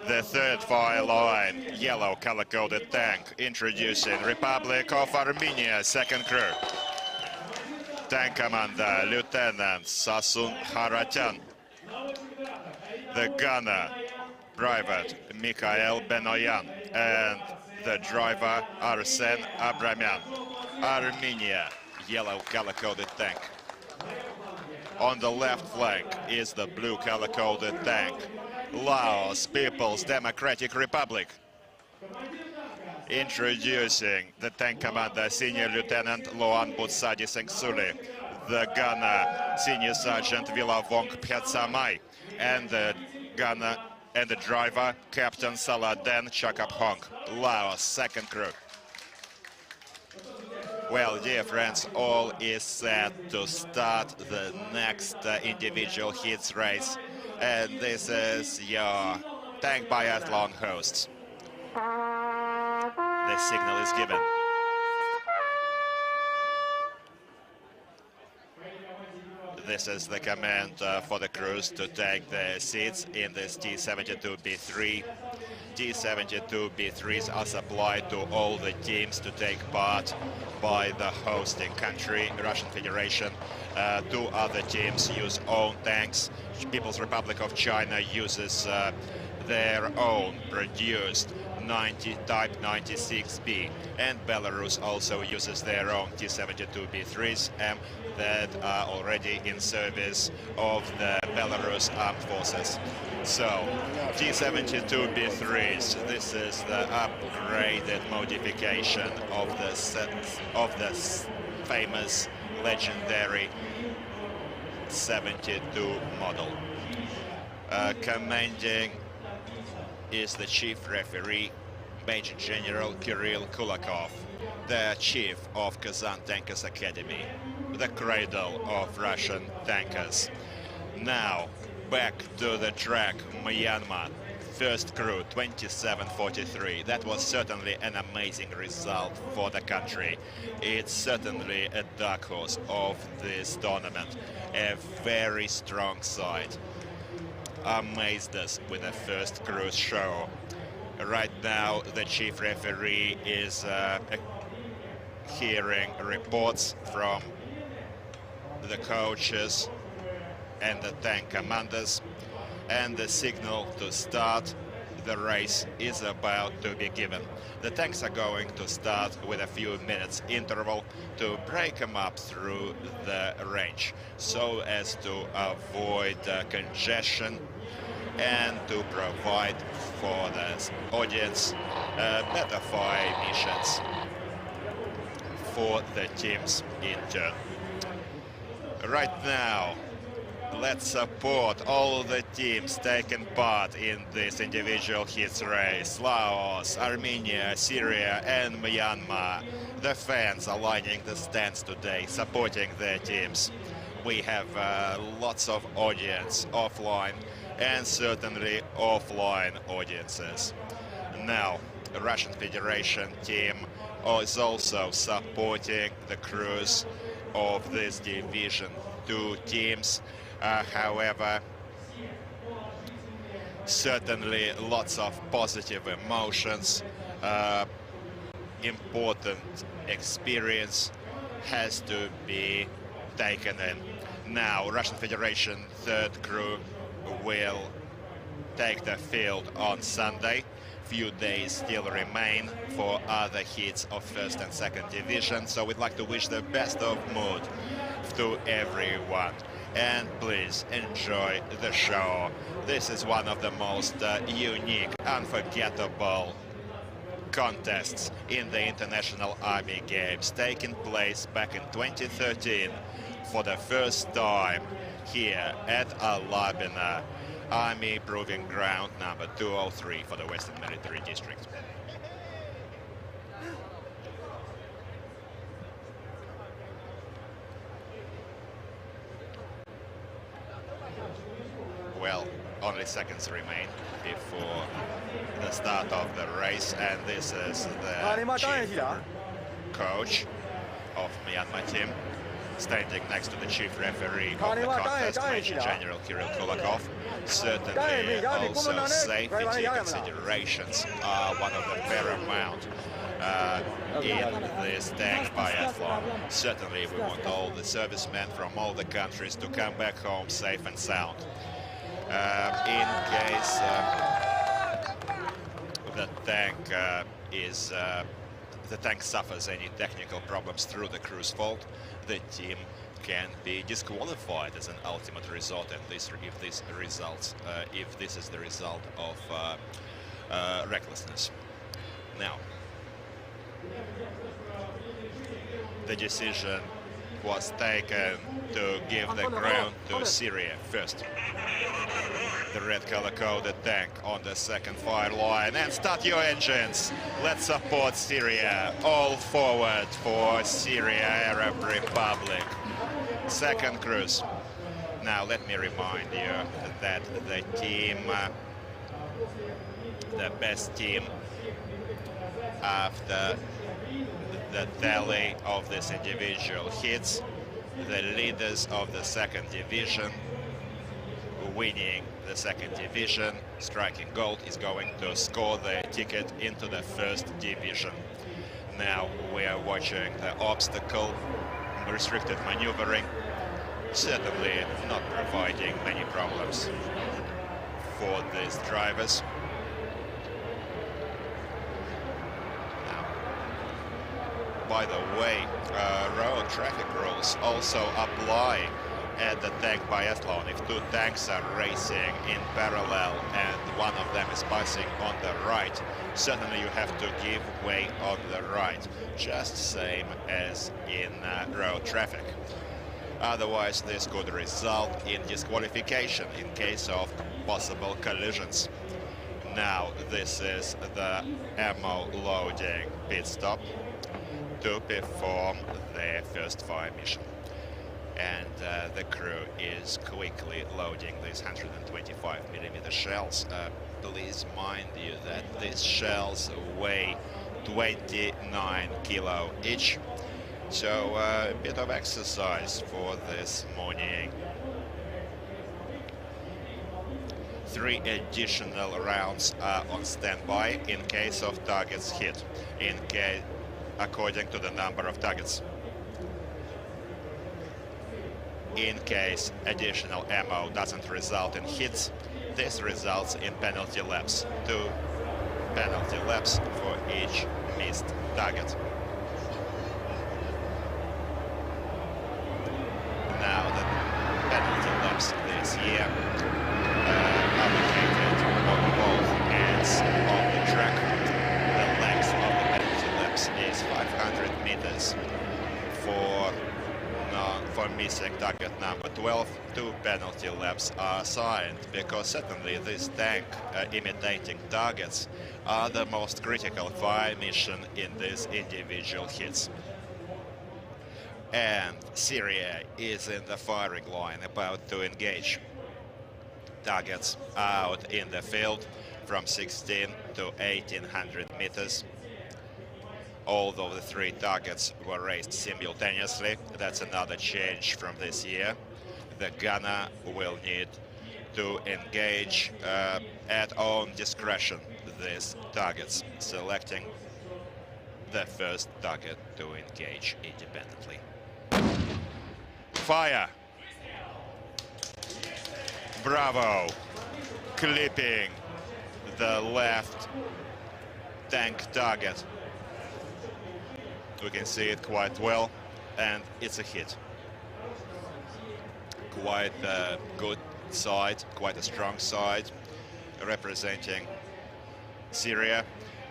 The third fire line, yellow color-coded tank, introducing Republic of Armenia, second crew. Tank commander, Lieutenant Sasun Haratyan. The gunner, Private Mikhail Benoyan. And the driver, Arsen Abramyan. Armenia, yellow color-coded tank. On the left flank is the blue color-coded tank, Laos People's Democratic Republic. Introducing the tank commander, Senior Lieutenant Loan Butsadi Sengsuli, the gunner, Senior Sergeant Vong Phetsamai, and the gunner and the driver, Captain Saladen Chakaphong, Laos second crew. Well, dear friends, all is set to start the next individual hits race, and this is your tank biathlon hosts. The signal is given. This is the command for the crews to take the seats in this T-72B3. T-72B3s are supplied to all the teams to take part by the hosting country, Russian Federation. Two other teams use own tanks. People's Republic of China uses their own produced Type 96B, and Belarus also uses their own T-72B3s that are already in service of the Belarus Armed Forces. So, T-72B3s, this is the upgraded modification of the famous, legendary 72 model. Commanding is the chief referee, Major General Kirill Kulakov, the chief of Kazan Tankers Academy, the cradle of Russian tankers. Now, back to the track, Myanmar. First crew, 27:43. That was certainly an amazing result for the country. It's certainly a dark horse of this tournament. A very strong side. Amazed us with the first crew show. Right now, the chief referee is hearing reports from the coaches and the tank commanders, and the signal to start the race is about to be given. The tanks are going to start with a few minutes interval to break them up through the range so as to avoid congestion and to provide for the audience better fire emissions for the teams in turn. Right now, let's support all the teams taking part in this individual hits race. Laos, Armenia, Syria and Myanmar. The fans are lining the stands today, supporting their teams. We have lots of audience offline and certainly offline audiences. Now, the Russian Federation team is also supporting the crews of this Division 2 teams. However, certainly lots of positive emotions, important experience has to be taken in. Now, Russian Federation third crew will take the field on Sunday. Few days still remain for other hits of first and second division, so we'd like to wish the best of mood to everyone. And please enjoy the show. This is one of the most unique, unforgettable contests in the International Army Games, taking place back in 2013 for the first time here at Al-Labina Army Proving Ground number 203 for the Western Military District. Well, only seconds remain before the start of the race, and this is the chief coach of Myanmar team, standing next to the chief referee of the contest, Major General Kirill Kulakov. Certainly also safety considerations are one of the paramount in this tank biathlon. Certainly we want all the servicemen from all the countries to come back home safe and sound. In case the tank is the tank suffers any technical problems through the crew's fault, the team can be disqualified as an ultimate result, and if this is the result of recklessness. Now, the decision was taken to give the ground to Syria first. The red color-coded tank on the second fire line, and start your engines. Let's support Syria. All forward for Syria Arab Republic. Second cruise. Now let me remind you that the team, the best team after the tally of this individual hits, the leaders of the second division winning the second division, striking gold, is going to score the ticket into the first division. Now we are watching the obstacle, restricted maneuvering, certainly not providing many problems for these drivers. By the way, road traffic rules also apply at the tank biathlon. If two tanks are racing in parallel and one of them is passing on the right, certainly you have to give way on the right, just same as in road traffic. Otherwise, this could result in disqualification in case of possible collisions. Now, this is the ammo loading pit stop to perform their first fire mission. And the crew is quickly loading these 125mm shells. Please mind you that these shells weigh 29 kilo each. So a bit of exercise for this morning. 3 additional rounds are on standby in case of targets hit, according to the number of targets. In case additional ammo doesn't result in hits, this results in penalty laps. 2 penalty laps for each missed target. Now the penalty laps this year are located on both ends of the track. The length of the penalty laps is 500 meters. For missing target number 12, 2 penalty laps are assigned, because certainly this tank imitating targets are the most critical fire mission in these individual hits. And Syria is in the firing line, about to engage. Targets out in the field from 16 to 1800 meters. All of the 3 targets were raised simultaneously. That's another change from this year. The gunner will need to engage at own discretion these targets, selecting the first target to engage independently. Fire! Bravo! Clipping the left tank target. We can see it quite well, and it's a hit. Quite a good side, quite a strong side, representing Syria.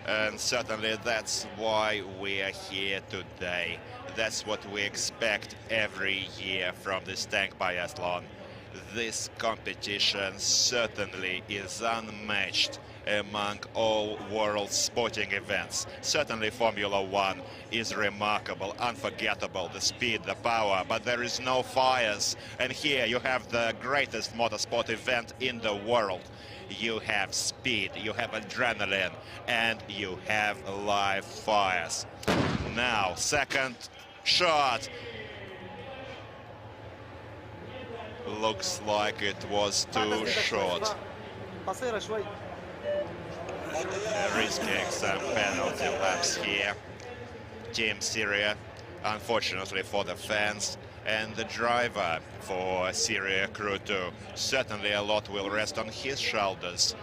And certainly that's why we are here today. That's what we expect every year from this tank biathlon. This competition certainly is unmatched among all world sporting events. Certainly Formula One is remarkable, unforgettable, the speed, the power, but there is no fires. And here you have the greatest motorsport event in the world. You have speed, you have adrenaline, and you have live fires. Now, second shot. Looks like it was too short. Risking some penalty laps here. Team Syria, unfortunately for the fans and the driver for Syria Crew 2, certainly a lot will rest on his shoulders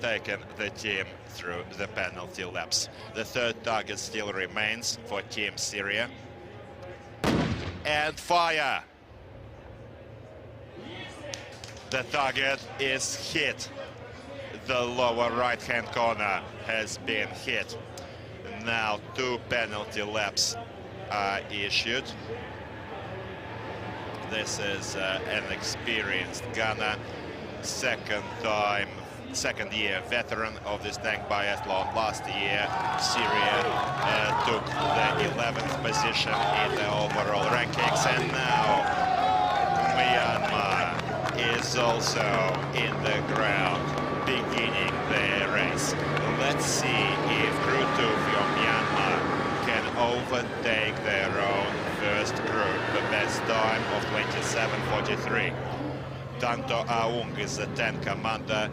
taken the team through the penalty laps. The third target still remains for Team Syria. And fire! The target is hit. The lower right-hand corner has been hit. Now 2 penalty laps are issued. This is an experienced gunner, second year veteran of this tank biathlon. Last year, Syria took the 11th position in the overall rankings, and now Myanmar is also in the ground, beginning their race. Let's see if crew 2 from Myanmar can overtake their own first group, the best time of 27:43. Tanto Aung is the tank commander.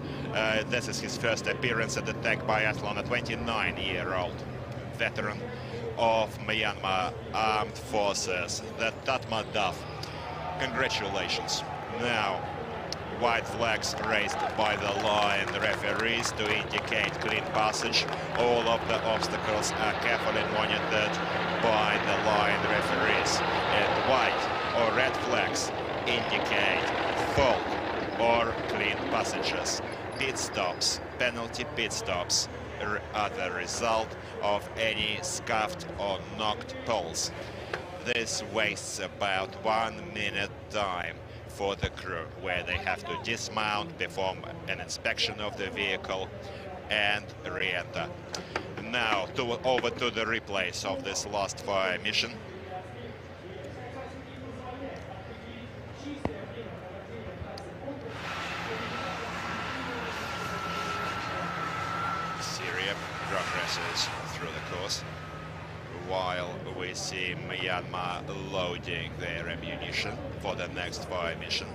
This is his first appearance at the tank biathlon, a 29-year-old veteran of Myanmar Armed Forces, the Tatma Daf. Congratulations. Now, white flags raised by the line referees to indicate clean passage. All of the obstacles are carefully monitored by the line referees. And white or red flags indicate fault or clean passages. Pit stops, penalty pit stops, are the result of any scuffed or knocked poles. This wastes about 1 minute time for the crew, where they have to dismount, perform an inspection of the vehicle, and re-enter. Now, over to the replays of this last fire mission. Syria progresses through the course, while we see Myanmar loading their ammunition for the next fire mission.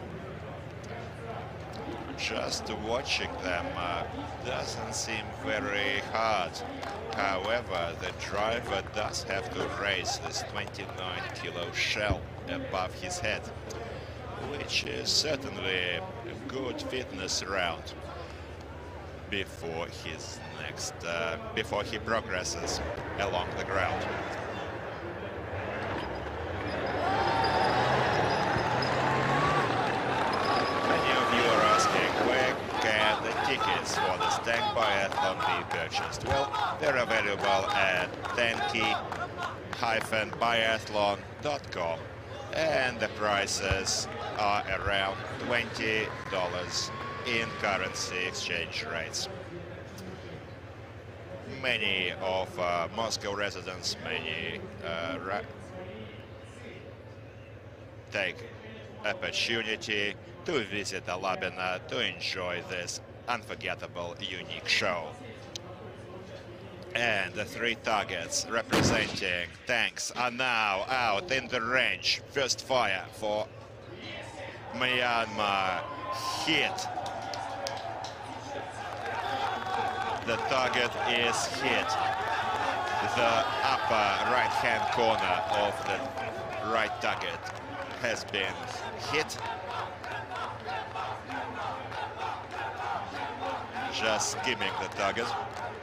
Just watching them doesn't seem very hard. However, the driver does have to raise this 29-kilo shell above his head, which is certainly a good fitness round before his next, before he progresses along the ground. Many of you are asking, where can the tickets for this tank biathlon be purchased? Well, they're available at tanky-biathlon.com, and the prices are around $20 in currency exchange rates. Many of Moscow residents, many take opportunity to visit Lào-Armenia to enjoy this unforgettable, unique show. And the 3 targets representing tanks are now out in the range. First fire for Myanmar hit. The target is hit. The upper right-hand corner of the right target has been hit. Just skimming the target,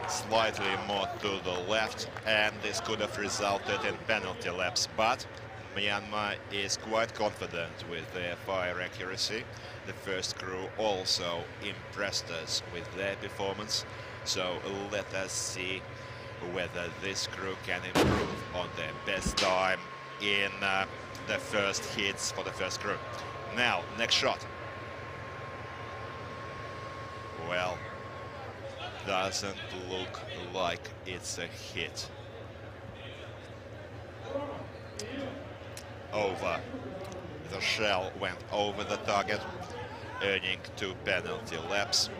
slightly more to the left, and this could have resulted in penalty laps, but Myanmar is quite confident with their fire accuracy. The first crew also impressed us with their performance, so let us see whether this crew can improve on their best time in the first hits for the first crew. Now, next shot. Well, doesn't look like it's a hit. Over. The shell went over the target, earning 2 penalty laps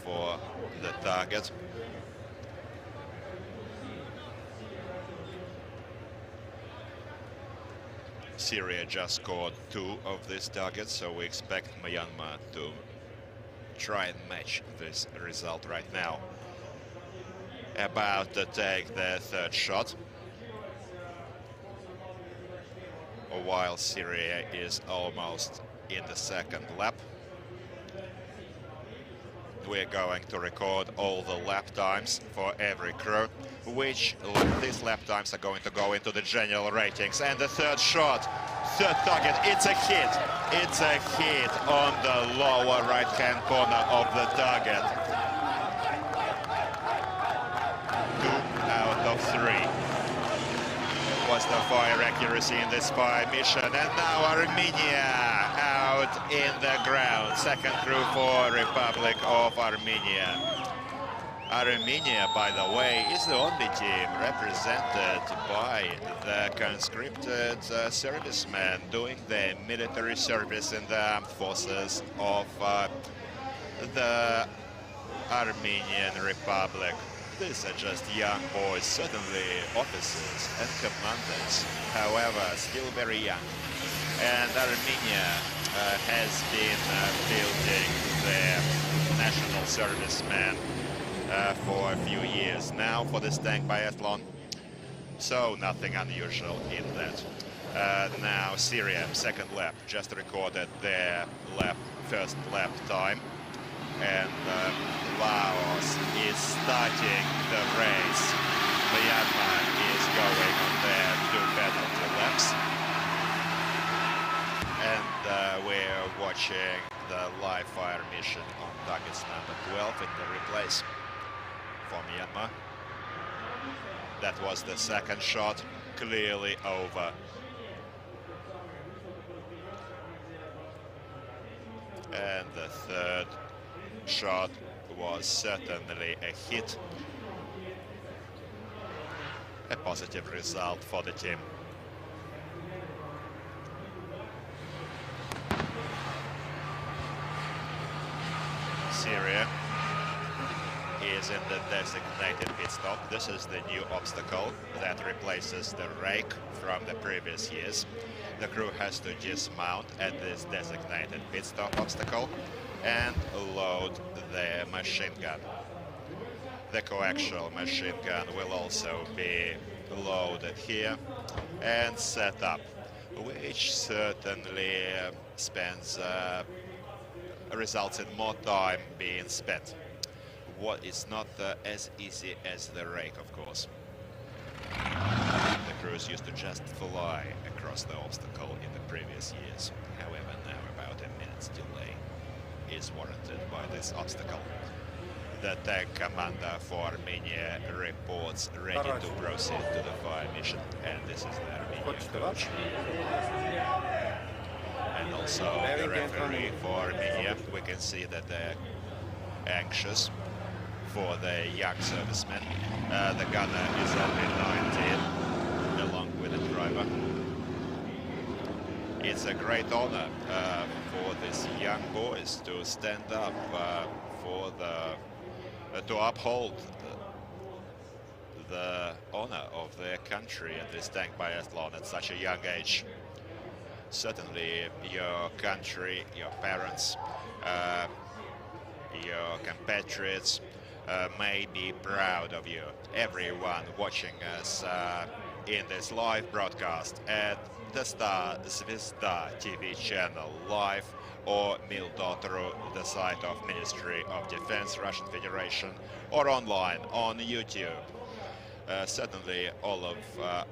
for the target. Syria just scored 2 of these targets, so we expect Myanmar to try and match this result right now. About to take their 3rd shot, while Syria is almost in the 2nd lap. we're going to record all the lap times for every crew, which these lap times are going to go into the general ratings. And the third shot, third target, it's a hit. It's a hit on the lower right-hand corner of the target. 2 out of 3 was the fire accuracy in this fire mission. And now Armenia out in the ground. Second crew for Republic of Armenia. Armenia, by the way, is the only team represented by the conscripted servicemen doing their military service in the armed forces of the Armenian Republic. These are just young boys, certainly officers and commanders, however, still very young. And Armenia has been building their national servicemen for a few years now for this tank biathlon, so nothing unusual in that. Now Syria, second lap, just recorded their first lap time, and Laos is starting the race. Myanmar is going on their 2 penalty laps, and we're watching the live fire mission on targets number 12 in the replays for Myanmar. That was the second shot, clearly over. And the third shot was certainly a hit. A positive result for the team. Syria is in the designated pit stop. This is the new obstacle that replaces the rake from the previous years. The crew has to dismount at this designated pit stop obstacle and load their machine gun. The coaxial machine gun will also be loaded here and set up, which certainly results in more time being spent. What is not as easy as the rake, of course. The crews used to just fly across the obstacle in the previous years. However, now about a minute's delay is warranted by this obstacle. The tank commander for Armenia reports ready to proceed to the fire mission, and this is the Armenian coach. And also the referee for Armenia. We can see that they're anxious for the young servicemen. The gunner is only 19, along with the driver. It's a great honor for these young boys to stand up to uphold the honor of their country at this tank biathlon at such a young age. Certainly your country, your parents, your compatriots may be proud of you. Everyone watching us in this live broadcast at the TRtrebuC TV channel live, or Mil.ru, the site of Ministry of Defense, Russian Federation, or online on YouTube. Certainly all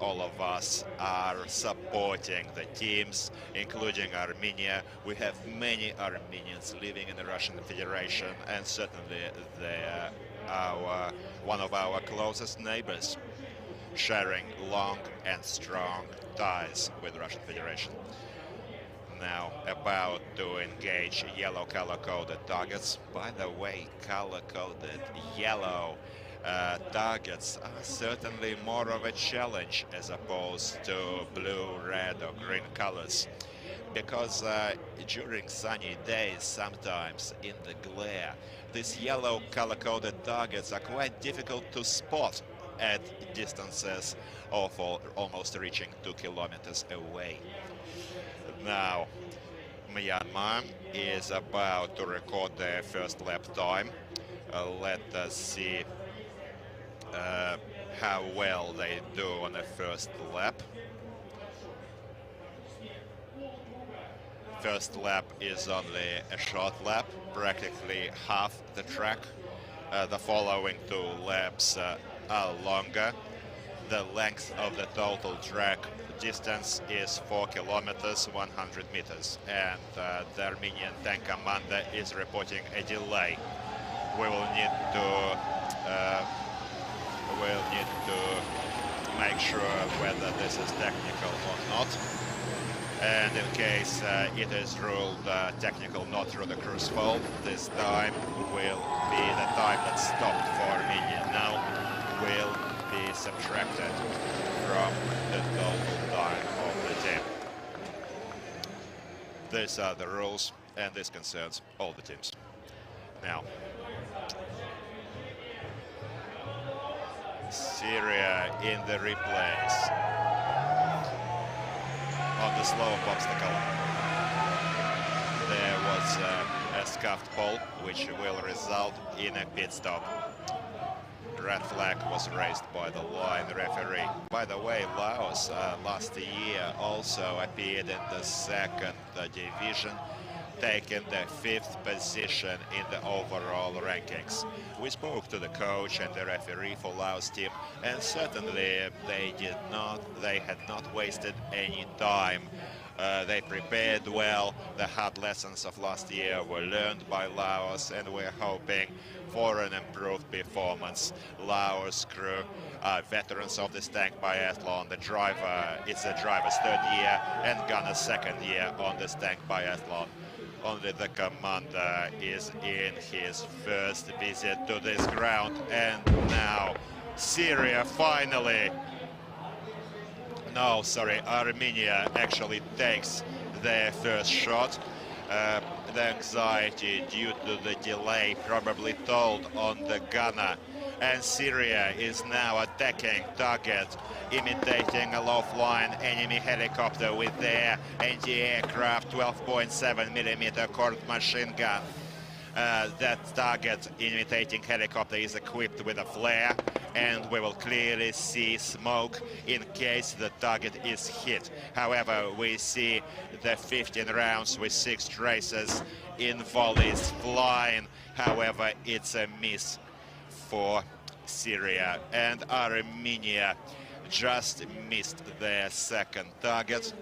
of us are supporting the teams, including Armenia. We have many Armenians living in the Russian Federation, and certainly they're one of our closest neighbors, sharing long and strong ties with the Russian Federation. Now about to engage yellow color-coded targets. By the way, color-coded yellow targets are certainly more of a challenge as opposed to blue, red or green colors, because during sunny days, sometimes in the glare, these yellow color-coded targets are quite difficult to spot at distances of almost reaching 2 kilometers away. Now Myanmar is about to record their first lap time. Let us see how well they do on the first lap. first lap is only a short lap, practically half the track. The following 2 laps are longer. The length of the total track distance is 4 kilometers, 100 meters, and the Armenian tank commander is reporting a delay. We will need to make sure whether this is technical or not. And in case it is ruled technical not through the cruise fault, this time will be the time that stopped for Armenia now will be subtracted from the total time of the team. These are the rules, and this concerns all the teams. Now, Syria in the replays on the slope obstacle. There was a scuffed pole, which will result in a pit stop. Red flag was raised by the line referee. By the way, Laos last year also appeared in the 2nd division, taking the 5th position in the overall rankings. We spoke to the coach and the referee for Laos team, and certainly they had not wasted any time. They prepared well. The hard lessons of last year were learned by Laos, and we're hoping for an improved performance. Laos crew are veterans of this tank biathlon. The driver, it's the driver's 3rd year and Gunner's 2nd year on this tank biathlon. Only the commander is in his first visit to this ground, and now Syria finally, no, sorry, Armenia actually takes their first shot. The anxiety due to the delay probably told on the gunner, and Syria is now attacking target, imitating a low-flying enemy helicopter with their anti-aircraft 12.7mm Colt machine gun. That target imitating helicopter is equipped with a flare, and we will clearly see smoke in case the target is hit. However, we see the 15 rounds with 6 traces in volleys flying. However, it's a miss for Syria, and Armenia just missed their 2nd target.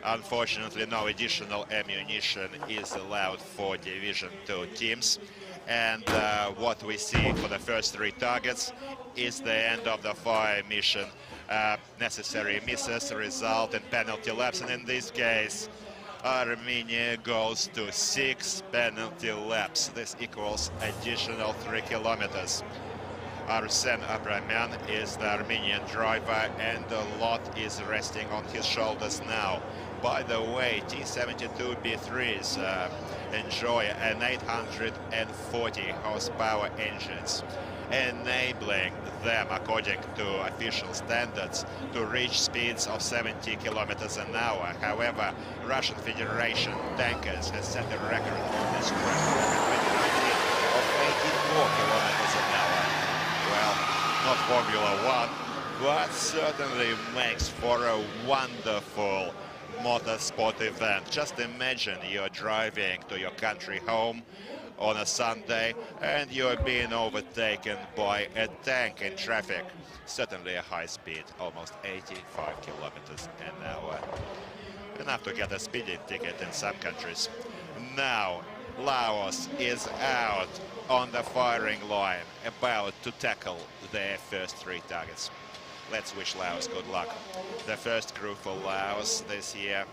Unfortunately, no additional ammunition is allowed for Division 2 teams. And what we see for the first 3 targets is the end of the fire mission. Necessary misses result in penalty laps, and in this case, Armenia goes to 6 penalty laps. This equals additional 3 kilometers. Arsen Abrahamyan is the Armenian driver, and a lot is resting on his shoulders now. By the way, T-72B3s enjoy an 840 horsepower engines, enabling them, according to official standards, to reach speeds of 70 kilometers an hour. However, Russian Federation tankers has set a record on this track in 2019 of 84 kilometers an hour. Well, not Formula One, but certainly makes for a wonderful motorsport event. Just imagine you're driving to your country home on a Sunday and you're being overtaken by a tank in traffic. Certainly a high speed, almost 85 kilometers an hour. Enough to get a speeding ticket in some countries. Now, Laos is out on the firing line, about to tackle their first 3 targets. Let's wish Laos good luck. The first crew for Laos this year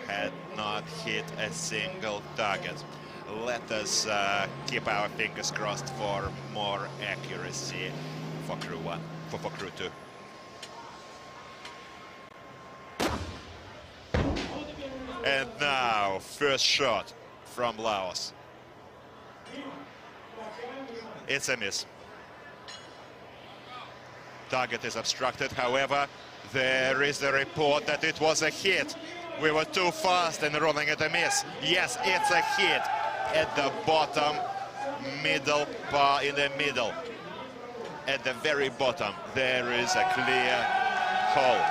had not hit a single target. Let us keep our fingers crossed for more accuracy for crew 1, for crew 2. And now, first shot from Laos. It's a miss. Target is obstructed, however, there is a report that it was a hit. We were too fast in ruling it a miss. Yes, it's a hit at the bottom, middle bar, in the middle. At the very bottom, there is a clear hole.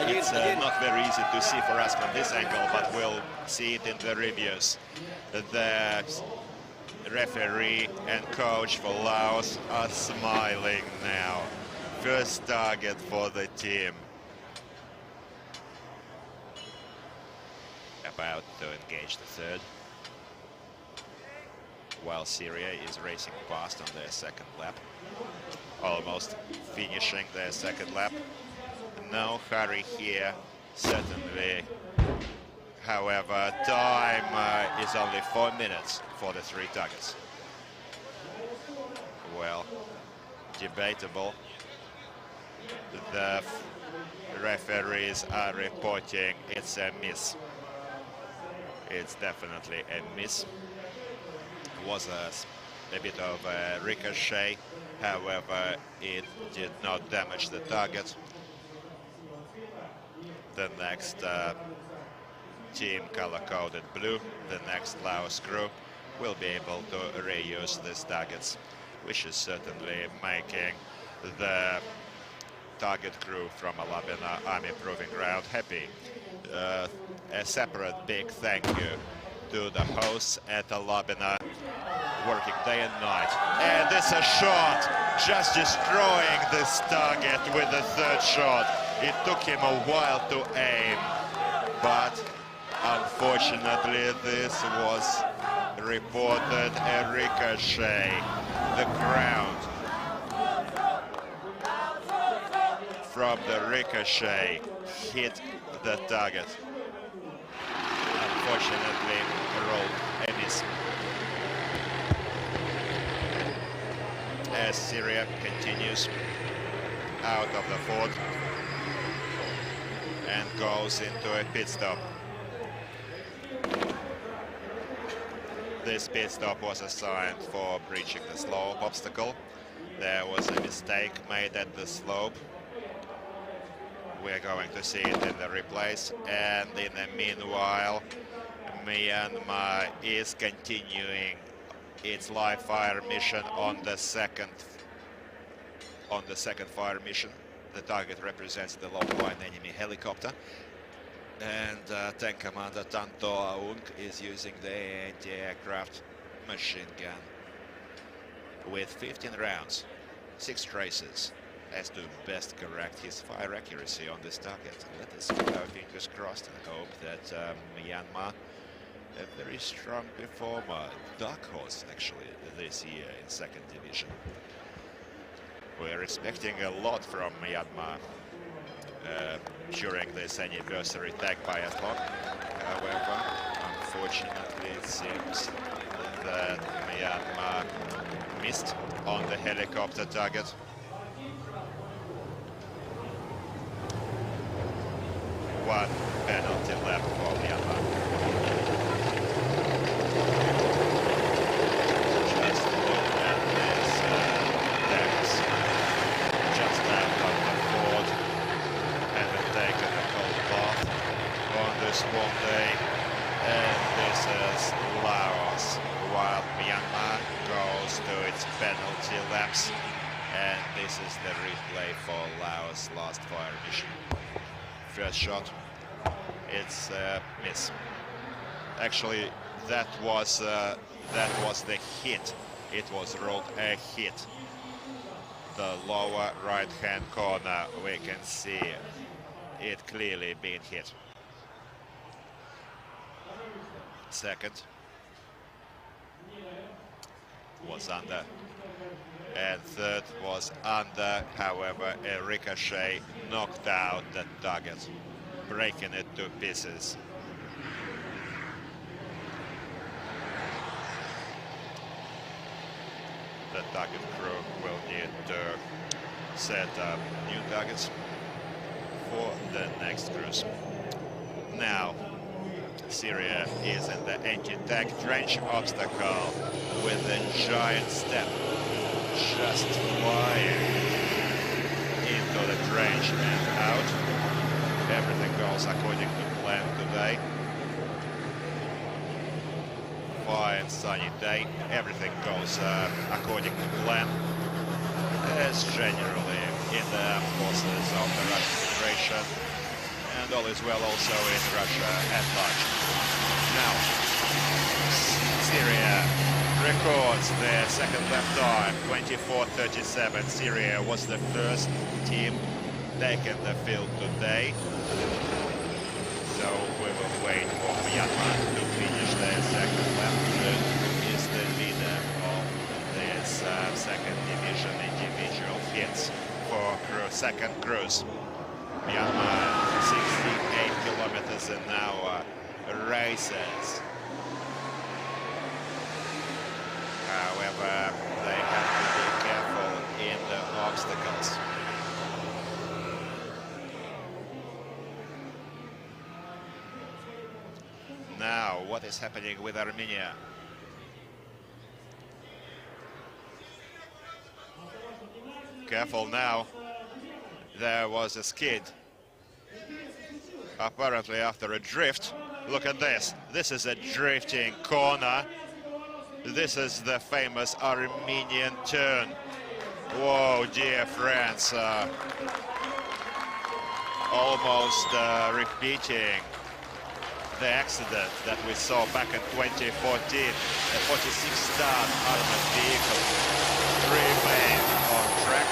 It's not very easy to see for us from this angle, but we'll see it in the reviews. The referee and coach for Laos are smiling now. First target for the team. About to engage the third, while Syria is racing past on their second lap, almost finishing their second lap. No hurry here, certainly. However, time is only 4 minutes for the 3 targets. Well, debatable. The referees are reporting it's a miss. It's definitely a miss. It was a bit of a ricochet, however, it did not damage the target. The next team color-coded blue, the next Laos crew, will be able to reuse these targets, which is certainly making the target crew from Lào-Armenia Army Proving Ground happy. A separate big thank you to the hosts at Lào-Armenia, working day and night. And this a shot, just destroying this target with the third shot. It took him a while to aim, but unfortunately this was reported a ricochet. The ground from the ricochet hit the target. Unfortunately, rolled a miss. As Syria continues out of the fort and goes into a pit stop. This pit stop was assigned for breaching the slope obstacle. There was a mistake made at the slope. We're going to see it in the replays, and in the meanwhile, Myanmar is continuing its live fire mission on the second fire mission. The target represents the low-flying enemy helicopter, and tank commander Tanto Aung is using the anti-aircraft machine gun with 15 rounds, 6 traces, as to best correct his fire accuracy on this target. Let us keep our fingers crossed and hope that Myanmar, a very strong performer, dark horse actually this year in 2nd division. We're expecting a lot from Myanmar during this anniversary tag biathlon. However, unfortunately it seems that Myanmar missed on the helicopter target. One penalty left for Myanmar. Just look at this tanks just out of the fort, having taken a cold bath on this warm day, and this is Laos, while Myanmar goes to its penalty laps, and this is the replay for Laos' last fire mission. First shot, it's a miss. Actually, that was the hit. It was rolled a hit. The lower right-hand corner, we can see it clearly being hit. Second was under, and third was under. However, a ricochet knocked out the target, breaking it to pieces. The target crew will need to set up new targets for the next cruise. Now, Syria is in the anti-tank trench obstacle with a giant step, just flying into the trench and out. Everything goes according to plan today. Fine sunny day, everything goes according to plan, as generally in the forces of the Russian Federation. And all is well also in Russia at large. Now, Syria records their second lap time, 24:37. Syria was the first team taken the field today. So we will wait for Myanmar to finish their second lap. Who is the leader of this second division individual hits for second cruise? Myanmar, 68 kilometers an hour races. However, they have to be careful in the obstacles. Now, what is happening with Armenia? Careful now. There was a skid. Apparently after a drift. Look at this. This is a drifting corner. This is the famous Armenian turn. Whoa, dear friends. Almost repeating the accident that we saw back in 2014. A 46-ton armored vehicle remained on track,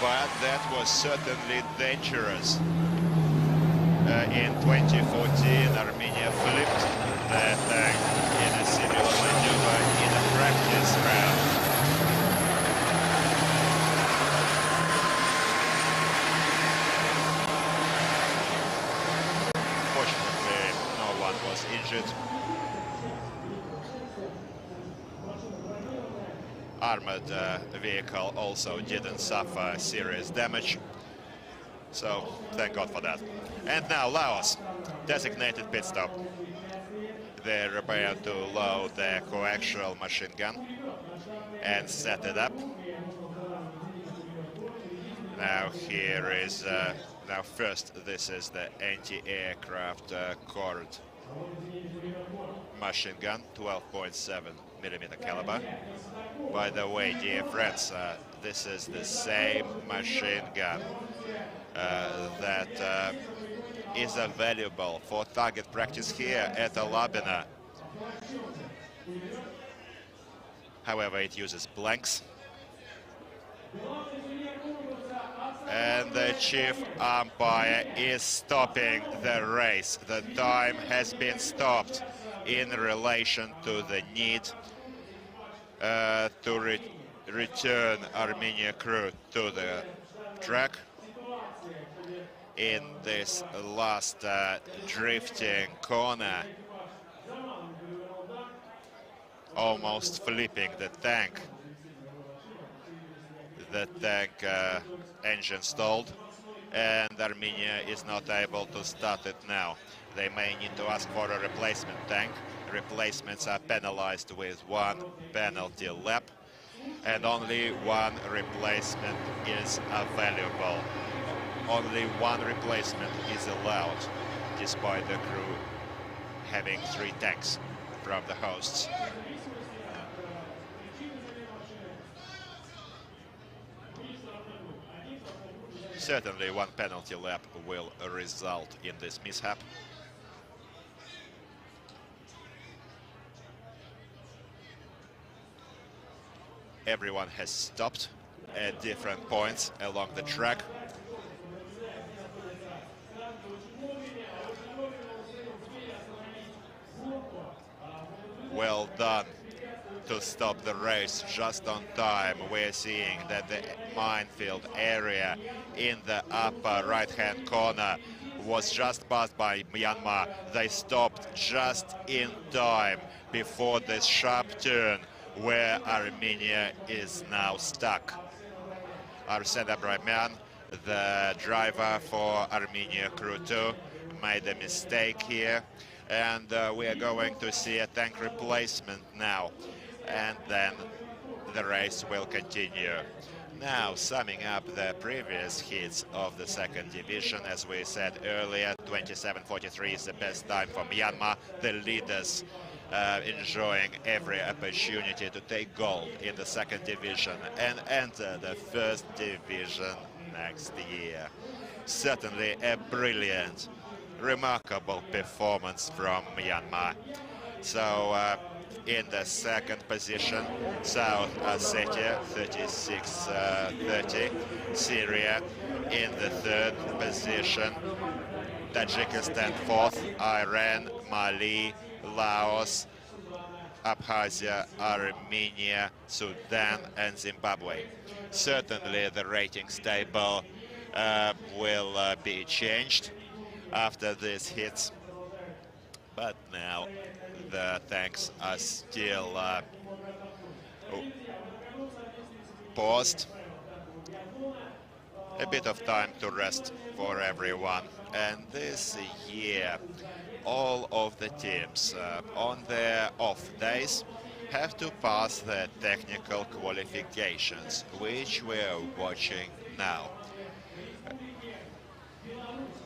but that was certainly dangerous. In 2014, Armenia flipped the tank in a similar maneuver in a practice round. Fortunately, no one was injured. Armored vehicle also didn't suffer serious damage. So, thank God for that. And now Laos, designated pit stop. They're about to load their coaxial machine gun and set it up. Now here is, now first this is the anti-aircraft Cord machine gun, 12.7 millimeter caliber. By the way, dear friends, this is the same machine gun that is available for target practice here at Lào-Armenia. However, it uses blanks. And the chief umpire is stopping the race. The time has been stopped in relation to the need to return Armenia crew to the track in this last drifting corner, almost flipping the tank. The tank engine stalled, and Armenia is not able to start it now. They may need to ask for a replacement tank. Replacements are penalized with 1 penalty lap, and only 1 replacement is available. Only 1 replacement is allowed, despite the crew having 3 tanks from the hosts. Certainly 1 penalty lap will result in this mishap. Everyone has stopped at different points along the track. Well done to stop the race just on time. We're seeing that the minefield area in the upper right-hand corner was just passed by Myanmar. They stopped just in time before this sharp turn where Armenia is now stuck. Arsen Abrahamian, the driver for Armenia Crew 2, made a mistake here, and we are going to see a tank replacement now, and then the race will continue. Now, summing up the previous hits of the second division, as we said earlier, 27:43 is the best time for Myanmar. The leaders enjoying every opportunity to take gold in the second division and enter the first division next year. certainly a brilliant, remarkable performance from Myanmar. So in the second position, South Ossetia 36-30, Syria. In the third position, Tajikistan fourth, Iran, Mali, Laos, Abkhazia, Armenia, Sudan, and Zimbabwe. Certainly the ratings table will be changed after these hits, but now the tanks are still paused. A bit of time to rest for everyone. And this year, all of the teams on their off days have to pass the technical qualifications, which we're watching now.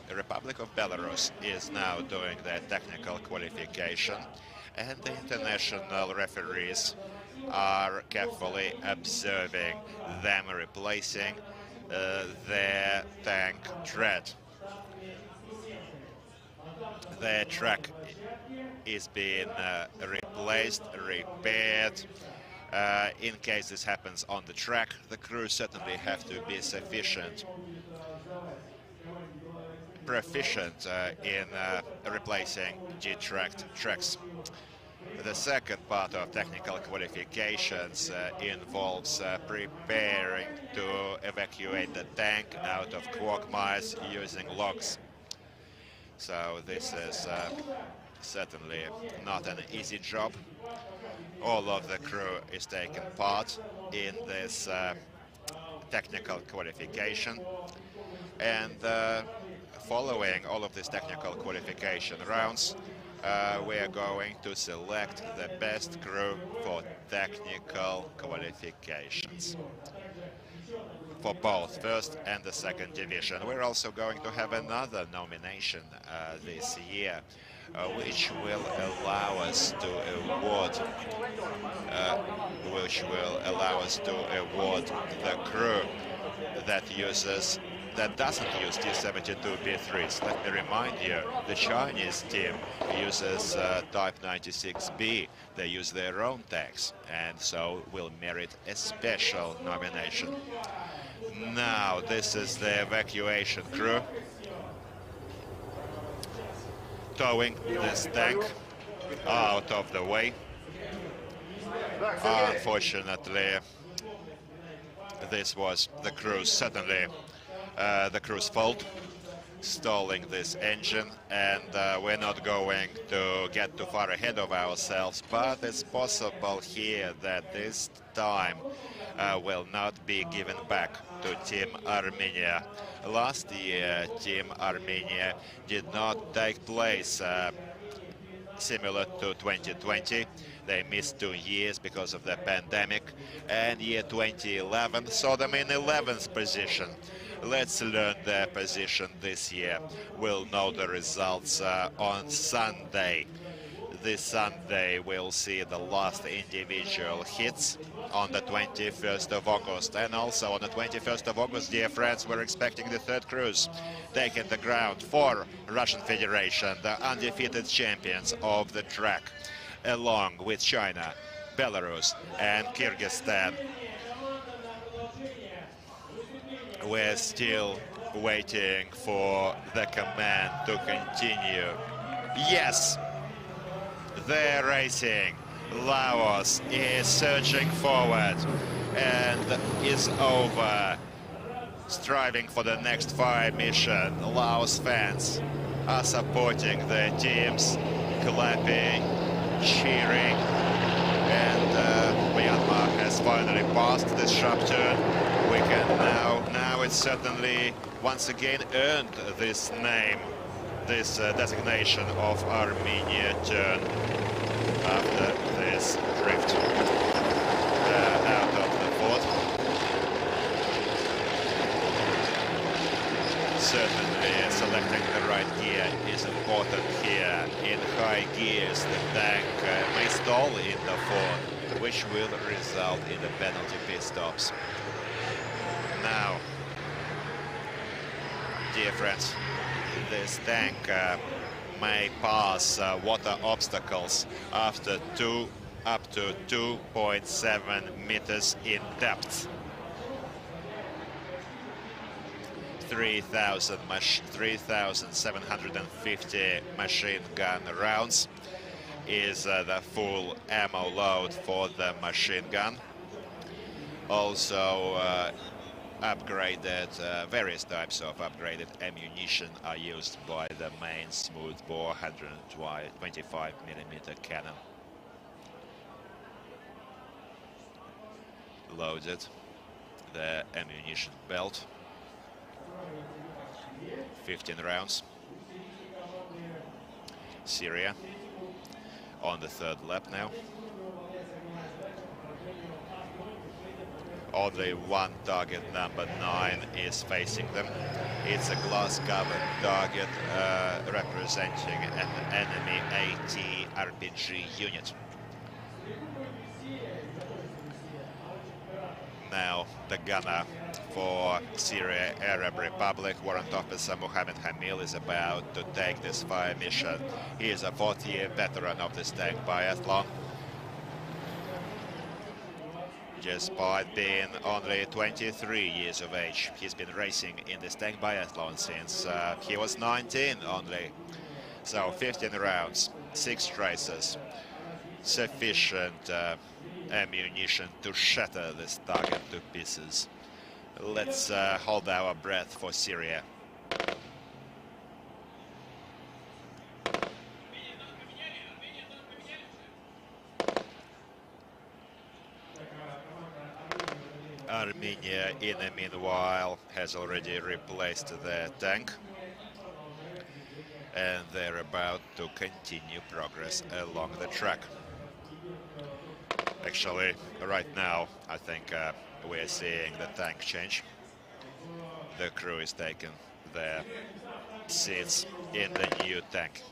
The Republic of Belarus is now doing their technical qualification, and the international referees are carefully observing them replacing their tank tread. The track is being replaced, repaired. In case this happens on the track, the crew certainly have to be proficient in replacing G-tracked tracks. The second part of technical qualifications involves preparing to evacuate the tank out of quagmires using logs. So this is certainly not an easy job. All of the crew is taking part in this technical qualification, and following all of these technical qualification rounds, we are going to select the best crew for technical qualifications for both first and the second division. We're also going to have another nomination this year, which will allow us to award the crew that doesn't use T-72B3s. Let me remind you, the Chinese team uses Type 96B. They use their own tanks, and so will merit a special nomination. Now, this is the evacuation crew towing this tank out of the way. Unfortunately, this was the crew's, certainly the crew's fault, stalling this engine, and we're not going to get too far ahead of ourselves, but it's possible here that this time will not be given back to Team Armenia. Last year, Team Armenia did not take place similar to 2020. They missed 2 years because of the pandemic, and year 2011 saw them in 11th position. Let's learn their position this year. We'll know the results on Sunday. This Sunday we'll see the last individual hits on the 21st of August. And also on the 21st of August, dear friends, we're expecting the third cruise taking the ground for Russian Federation, the undefeated champions of the track, along with China, Belarus and Kyrgyzstan. We're still waiting for the command to continue. Yes, they're racing. Laos is surging forward and is over, striving for the next fire mission. Laos fans are supporting their teams, clapping, cheering, and Myanmar has finally passed this sharp turn. We can now it's certainly once again earned this name, this designation of Armenia turn after this drift out of the fort. Certainly selecting the right gear is important here. In high gears, the tank may stall in the fort, which will result in the penalty pit stops. Now, difference. This tank may pass water obstacles after up to 2.7 meters in depth. 3,750 machine gun rounds is the full ammo load for the machine gun. Also upgraded, various types of upgraded ammunition are used by the main smoothbore 125mm cannon. Loaded the ammunition belt. 15 rounds. Syria on the third lap now. Only one target, number 9, is facing them. It's a glass-covered target representing an enemy TRqədC unit. Now the gunner for Syria Arab Republic, Warrant Officer Mohammed Hamil, is about to take this fire mission. He is a 40-year veteran of this tank biathlon. Despite being only 23 years of age, he's been racing in this tank biathlon since he was 19 only. So 15 rounds, 6 traces, sufficient ammunition to shatter this target to pieces. Let's hold our breath for Syria. Armenia, in the meanwhile, has already replaced the tank, and they're about to continue progress along the track. Actually, right now, I think we're seeing the tank change. The crew is taking their seats in the new tank.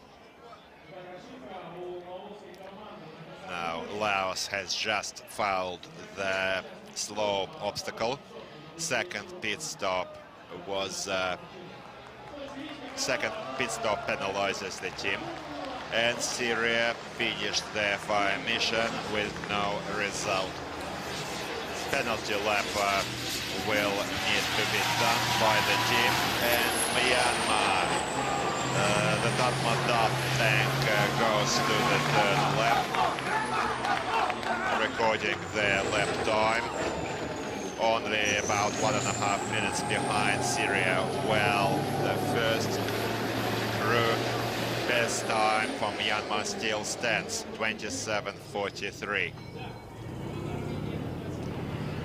Now, Laos has just fouled the slope obstacle. Second pit stop penalizes the team. And Syria finished their fire mission with no result. Penalty lap will need to be done by the team. And Myanmar, the Tatmadaw tank goes to the third lap, recording their lap time. Only about 1.5 minutes behind Syria. Well, the first crew best time for Myanmar still stands, 27:43.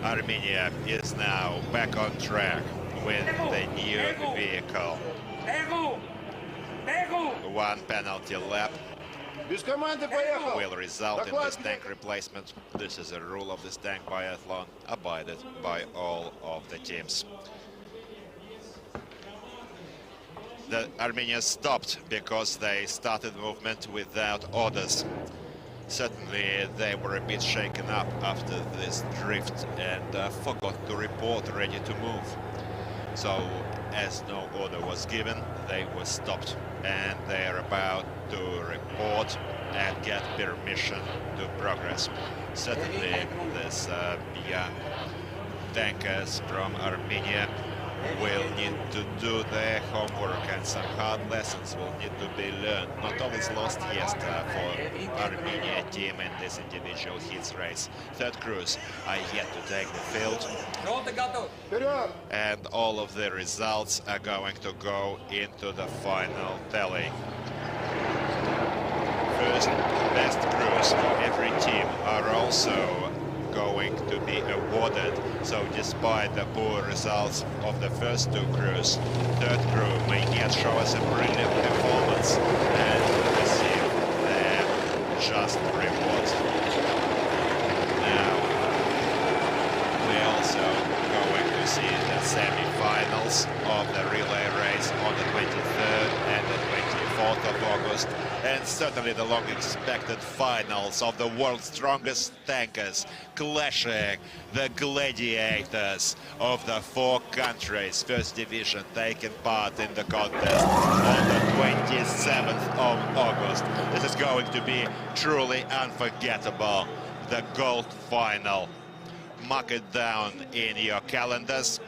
Armenia is now back on track with the new vehicle. One penalty lap will result in this tank replacement. This is a rule of this tank biathlon, abided by all of the teams. The Armenians stopped because they started movement without orders. Certainly they were a bit shaken up after this drift and forgot to report ready to move. So as no order was given, they were stopped, and they're about to report and get permission to progress. Certainly this young tankers from Armenia will need to do their homework, and some hard lessons will need to be learned. Not all is lost yet for Armenia team in this individual heats race. Third crews are yet to take the field, and all of the results are going to go into the final tally. First best crews for every team are also going to be awarded. So despite the poor results of the first two crews, third crew may yet show us a brilliant performance and receive their just reward. Now we're also going to see the semi-finals of the relay race on the 23rd and the 24th of August, and certainly the long-expected finals of the world's strongest tankers clashing, the gladiators of the 4 countries, first division, taking part in the contest on the 27th of August. This is going to be truly unforgettable, the gold final. Mark it down in your calendars.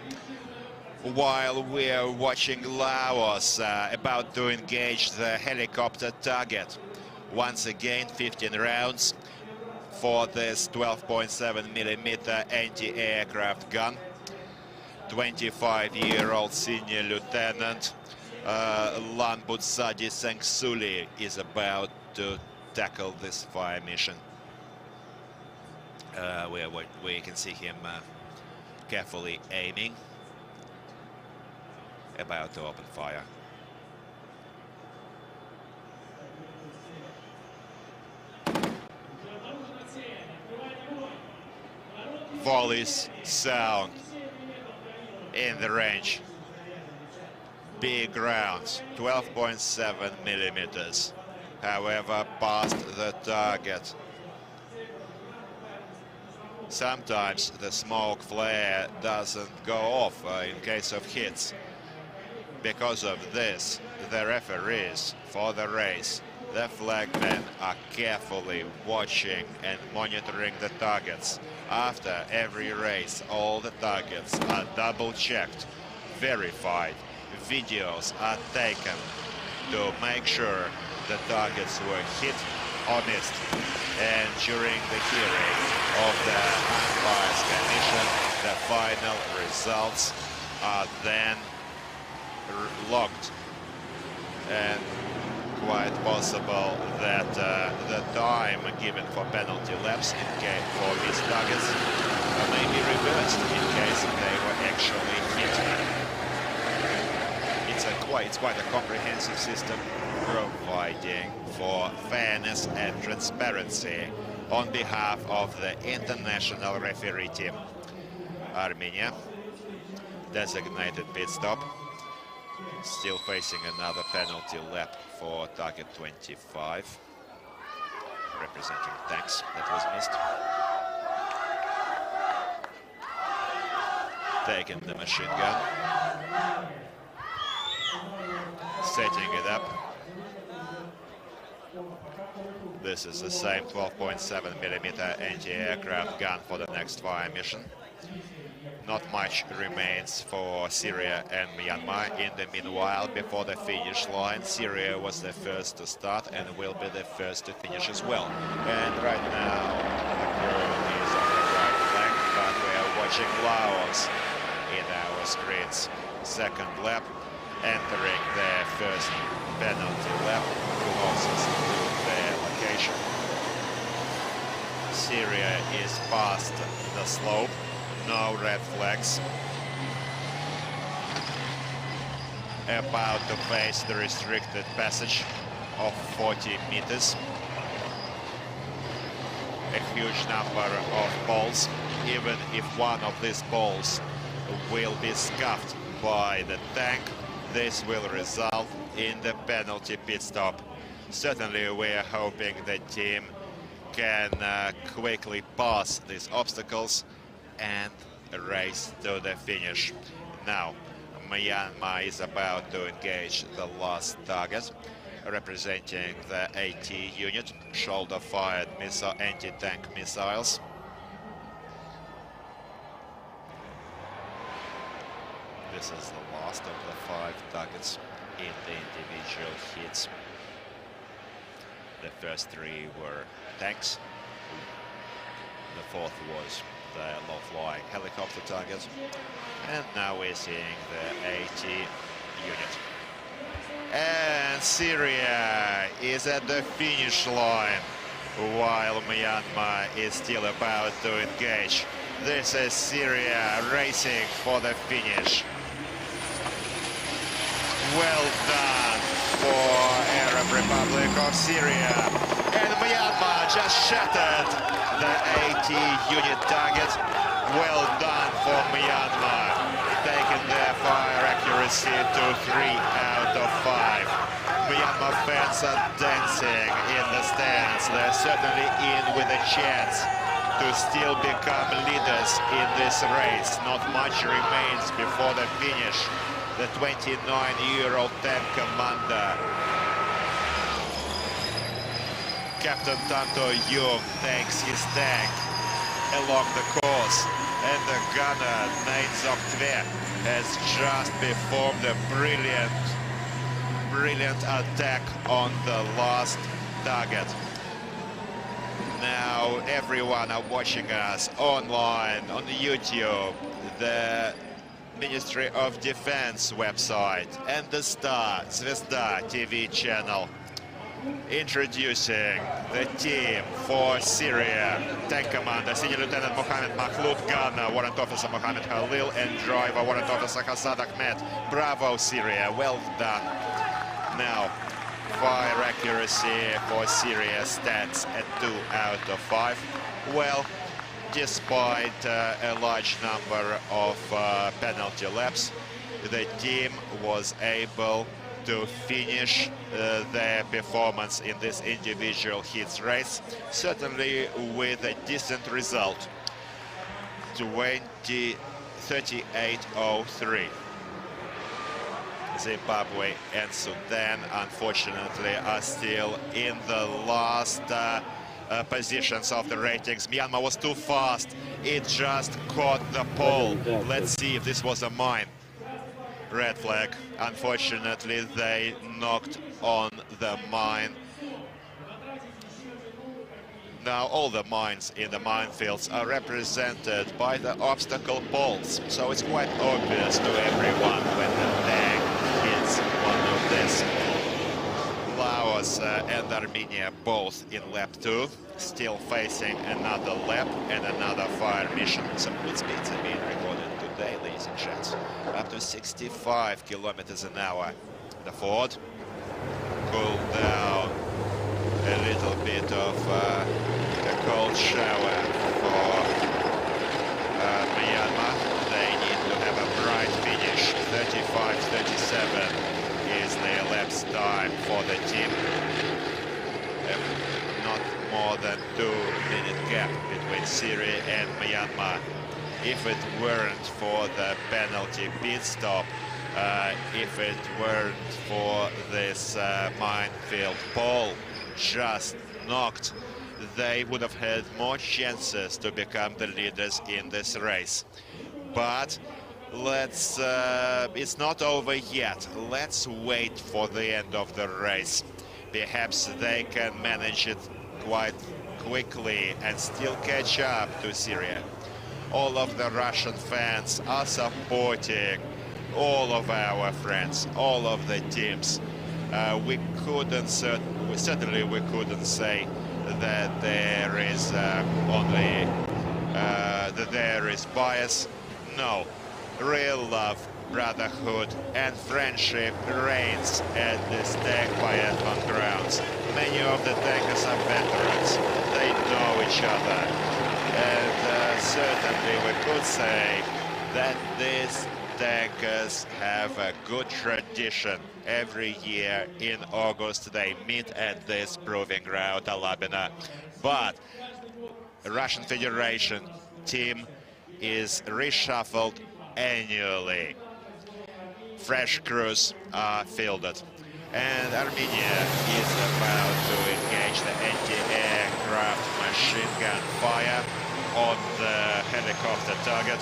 While we're watching Laos about to engage the helicopter target. Once again, 15 rounds for this 12.7mm anti-aircraft gun. 25-year-old senior lieutenant Lanbutsadi Sangsuli is about to tackle this fire mission. We can see him carefully aiming, about to open fire. Volleys sound in the range. Big rounds, 12.7mm. However, past the target. Sometimes the smoke flare doesn't go off in case of hits. Because of this, the referees for the race, the flagmen, are carefully watching and monitoring the targets. After every race, all the targets are double-checked, verified. Videos are taken to make sure the targets were hit or missed. And during the hearing of the Umpires Commission, the final results are then logged, and quite possible that the time given for penalty laps for these targets may be reversed in case they were actually hit. It's quite a comprehensive system, providing for fairness and transparency on behalf of the international referee team. Armenia, designated pit stop. Still facing another penalty lap for target 25, representing tanks that was missed. Taking the machine gun, setting it up. This is the same 12.7mm anti-aircraft gun for the next fire mission. Not much remains for Syria and Myanmar. In the meanwhile, before the finish line, Syria was the first to start and will be the first to finish as well. And right now, the crew is on the right flank, but we are watching Laos in our screens. Second lap, entering their first penalty lap, closest to their location. Syria is past the slope. No red flags. About to face the restricted passage of 40 meters. A huge number of balls. Even if one of these balls will be scuffed by the tank, this will result in the penalty pit stop. Certainly we are hoping the team can quickly pass these obstacles and race to the finish. Now, Myanmar is about to engage the last target, representing the AT unit, shoulder-fired anti-tank missiles. This is the last of the 5 targets in the individual hits. The first 3 were tanks. The 4th was the low-flying helicopter target, and now we're seeing the AT unit. And Syria is at the finish line, while Myanmar is still about to engage. This is Syria racing for the finish. Well done for Arab Republic of Syria. And Myanmar just shattered the AT unit target. Well done for Myanmar, taking their fire accuracy to 3 out of 5. Myanmar of fans are dancing in the stands. They're certainly in with a chance to still become leaders in this race. Not much remains before the finish. The 29-year-old tank commander, Captain Young, takes his tank along the course, and the gunner Ni-giê has just performed a brilliant attack on the last target. Now everyone are watching us online on YouTube, the Ministry of Defense website, and the TRspodCast TV channel. Introducing the team for Syria. Tank commander, Senior Lieutenant Mohammed Makhloud, gunner, Warrant Officer Mohammed Khalil, and driver, Warrant Officer Hassad Ahmed. Bravo, Syria, well done. Now, fire accuracy for Syria stands at 2 out of 5. Well, despite a large number of penalty laps, the team was able to finish their performance in this individual heats race, certainly with a decent result, 38:03. Zimbabwe and Sudan, unfortunately, are still in the last positions of the ratings. Myanmar was too fast. It just caught the pole. Let's see if this was a mine. Red flag. Unfortunately, they knocked on the mine. Now all the mines in the minefields are represented by the obstacle poles, so it's quite obvious to everyone when the tank hits one of these. Laos and Armenia both in lap 2, still facing another lap and another fire mission. Some good speeds are being recorded today, ladies and gents. Up to 65 kilometers an hour. The Ford cooled down a little bit of a cold shower for Myanmar. They need to have a bright finish. 35:37 is the elapsed time for the team. Not more than 2-minute gap between Syria and Myanmar. If it weren't for the penalty pit stop, if it weren't for this minefield pole just knocked, they would have had more chances to become the leaders in this race. But let's it's not over yet. Let's wait for the end of the race. Perhaps they can manage it quite quickly and still catch up to Syria. All of the Russian fans are supporting all of our friends, all of the teams. We certainly couldn't say that there is that there is bias. No, real love, brotherhood and friendship reigns at this tank biathlon grounds. Many of the tankers are veterans. They know each other. And certainly we could say that these tankers have a good tradition. Every year in August they meet at this proving ground, Alabina. But the Russian Federation team is reshuffled annually. Fresh crews are fielded. And Armenia is about to engage the anti-aircraft machine gun fire on the helicopter target.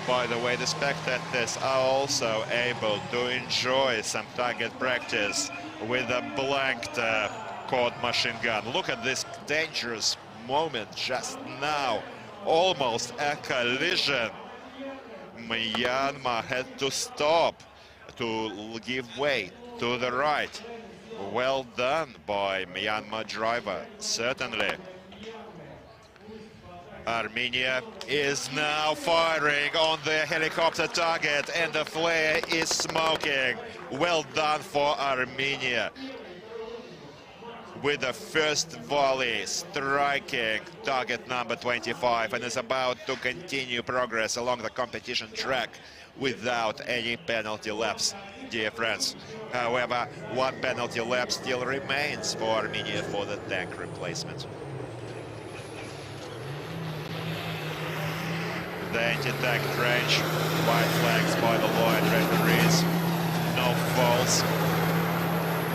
By the way, the spectators are also able to enjoy some target practice with a blanked quad machine gun. Look at this dangerous moment just now. Almost a collision. Myanmar had to stop to give way to the right. Well done by Myanmar driver, certainly. Armenia is now firing on the helicopter target and the flare is smoking. Well done for Armenia. with the first volley, striking target number 25, and is about to continue progress along the competition track without any penalty laps, dear friends. However, one penalty lap still remains for Armenia for the tank replacement. The anti-tank trench, white flags by the law and referees, no faults.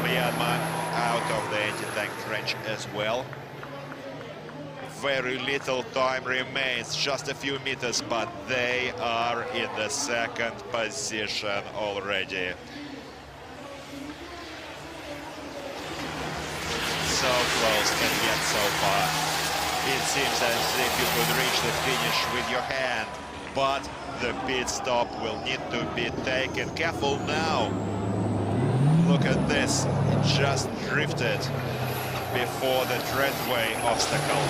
Myanmar out of the anti-tank trench as well. Very little time remains, just a few meters, but they are in the second position already. So close and yet so far. It seems as if you could reach the finish with your hand, but the pit stop will need to be taken. Careful now. Look at this, it just drifted before the treadway obstacle.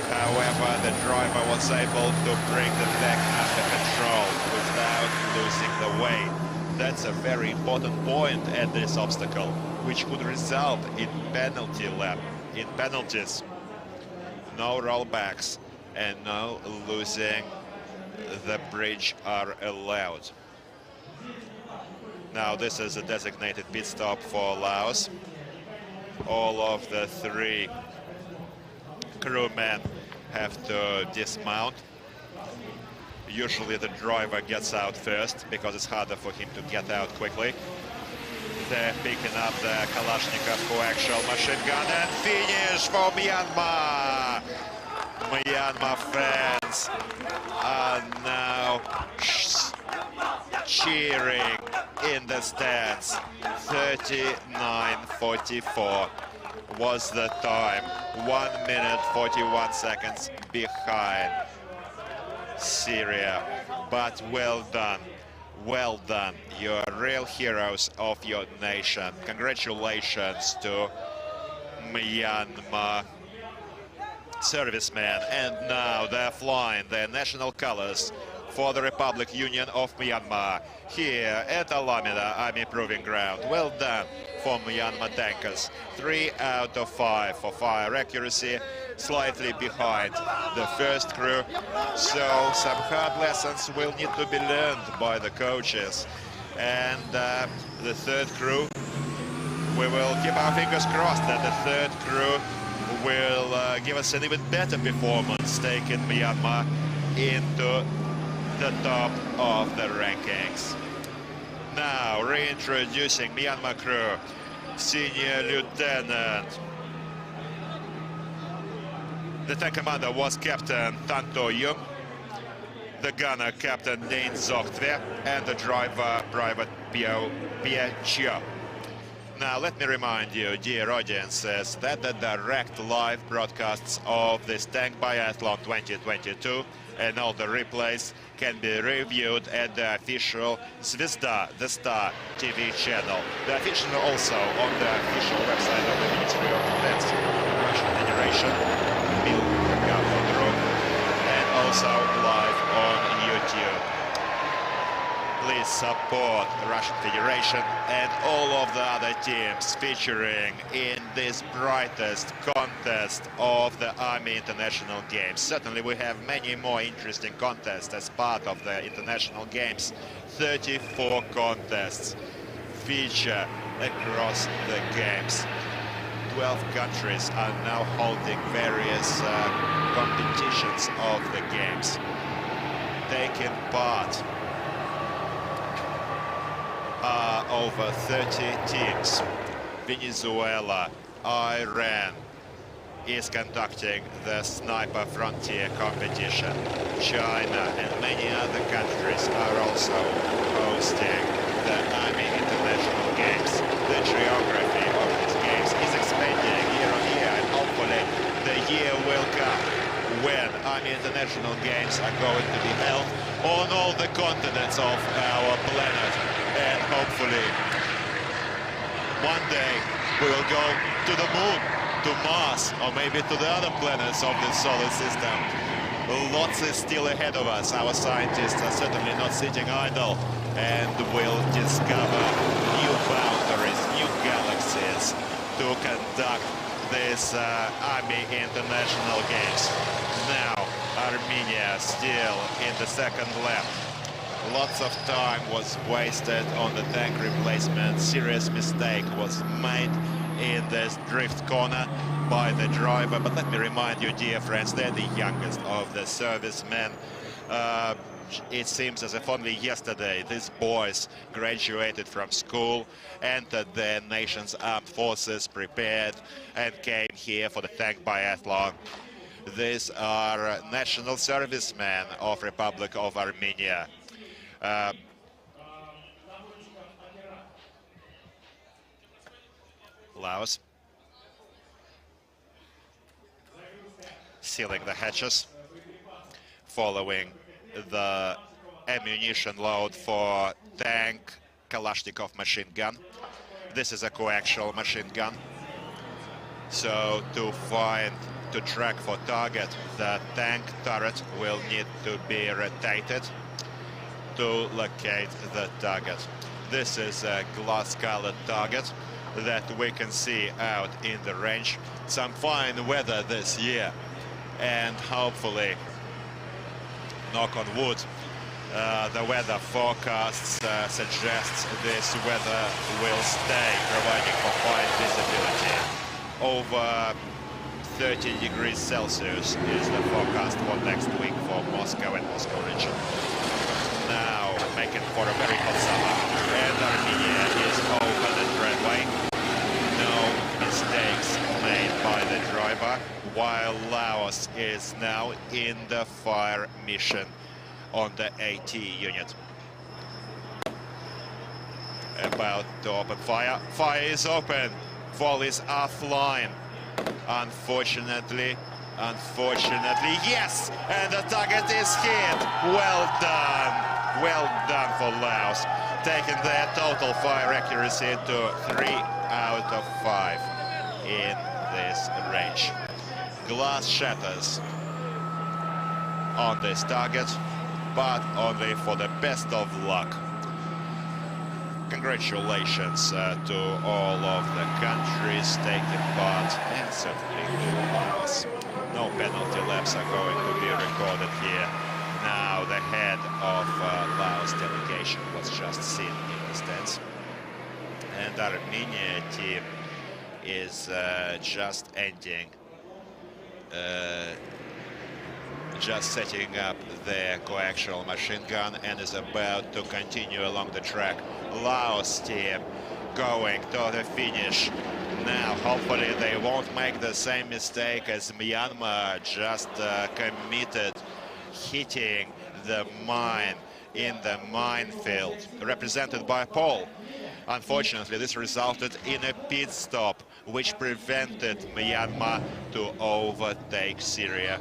However, the driver was able to bring the tank under control without losing the way. That's a very important point at this obstacle, which could result in penalty lap, in penalties. No rollbacks and no losing the bridge are allowed. Now this is a designated pit stop for Laos. All of the three crewmen have to dismount. Usually the driver gets out first because it's harder for him to get out quickly. They're picking up the Kalashnikov coaxial machine gun and finish for Myanmar. Myanmar fans are now cheering in the stands. 39:44 was the time. 1 minute 41 seconds behind Syria. But well done. Well done. You're real heroes of your nation. Congratulations to Myanmar servicemen. And now they're flying their national colors for the Republic Union of Myanmar here at Alameda Army Proving Ground. Well done for Myanmar tankers. 3 out of 5 for fire accuracy, slightly behind the first crew. So some hard lessons will need to be learned by the coaches. And the third crew, we will keep our fingers crossed that the third crew will give us an even better performance, taking Myanmar into the top of the rankings. Now reintroducing Myanmar crew, Senior Lieutenant. The tank commander was Captain Tan To-young, the gunner Captain Dane Zoktve, and the driver Private Pio Chio. Now let me remind you, dear audiences, that the direct live broadcasts of this Tank Biathlon 2022 and all the replays can be reviewed at the official Zvezda, the Star TV channel. The official also on the official website of the Ministry of Defense, Russian Federation, and also live on YouTube. Please support the Russian Federation and all of the other teams featuring in this brightest contest of the Army International Games. Certainly we have many more interesting contests as part of the International Games. 34 contests feature across the games. 12 countries are now holding various competitions of the games. Taking part over 30 teams. Venezuela, Iran is conducting the Sniper Frontier competition. China and many other countries are also hosting the Army International Games. The geography of these games is expanding year on year, and hopefully the year will come when Army International Games are going to be held on all the continents of our planet. And hopefully one day we will go to the moon, to Mars, or maybe to the other planets of the solar system. Lots is still ahead of us. Our scientists are certainly not sitting idle, and will discover new boundaries, new galaxies to to conduct this Army International Games. Now Armenia still in the second lap. Lots of time was wasted on the tank replacement. Serious mistake was made in this drift corner by the driver. But let me remind you, dear friends, they're the youngest of the servicemen. It seems as if only yesterday these boys graduated from school, entered the nation's armed forces, prepared, and came here for the tank biathlon. These are national servicemen of Republic of Armenia. Laos sealing the hatches, following the ammunition load for tank Kalashnikov machine gun. This is a coaxial machine gun. So to track for target, the tank turret will need to be rotated to locate the target. This is a glass-colored target that we can see out in the range. Some fine weather this year, and hopefully, knock on wood, the weather forecasts suggests this weather will stay, providing for fine visibility. Over 30 degrees Celsius is the forecast for next week for Moscow and Moscow region. Now making for a very hot summer, and Armenia is over the treadway. No mistakes made by the driver, while Laos is now in the fire mission on the AT unit. About to open fire. Fire is open. Vol is offline. Unfortunately, yes! And the target is hit. Well done. Well done for Laos. Taking their total fire accuracy to 3 out of 5 in this range. Glass shatters on this target, but only for the best of luck. Congratulations to all of the countries taking part, and certainly to Laos. No penalty laps are going to be recorded here. Now the head of Laos delegation was just seen in the stands. And Armenia team is just ending, just setting up their coaxial machine gun and is about to continue along the track. Laos team going to the finish. Now hopefully they won't make the same mistake as Myanmar just committed, hitting the mine in the minefield represented by Paul. Unfortunately, this resulted in a pit stop which prevented Myanmar to overtake Syria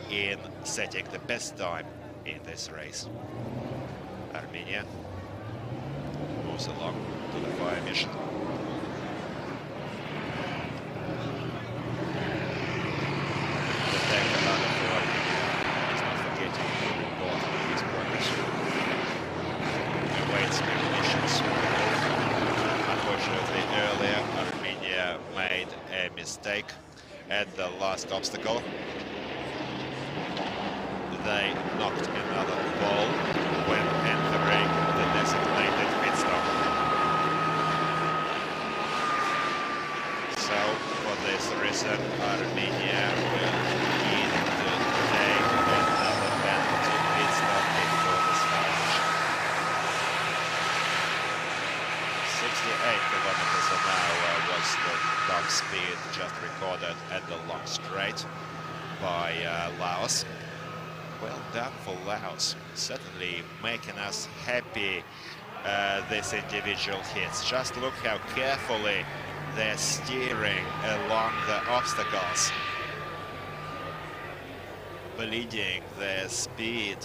in setting the best time in this race. Armenia moves along to the fire mission. The tank commander for Armenia is not forgetting to report his progress. Awaits recognitions. Unfortunately, earlier Armenia made a mistake at the last obstacle. They knocked another ball when entering the designated pit stop. So, for this reason, Armenia will need to take another penalty pit stop before this finish. 68 kilometers an hour was the top speed just recorded at the long straight by Laos. Well done for Laos, certainly making us happy, these individual hits. Just look how carefully they're steering along the obstacles, bleeding their speed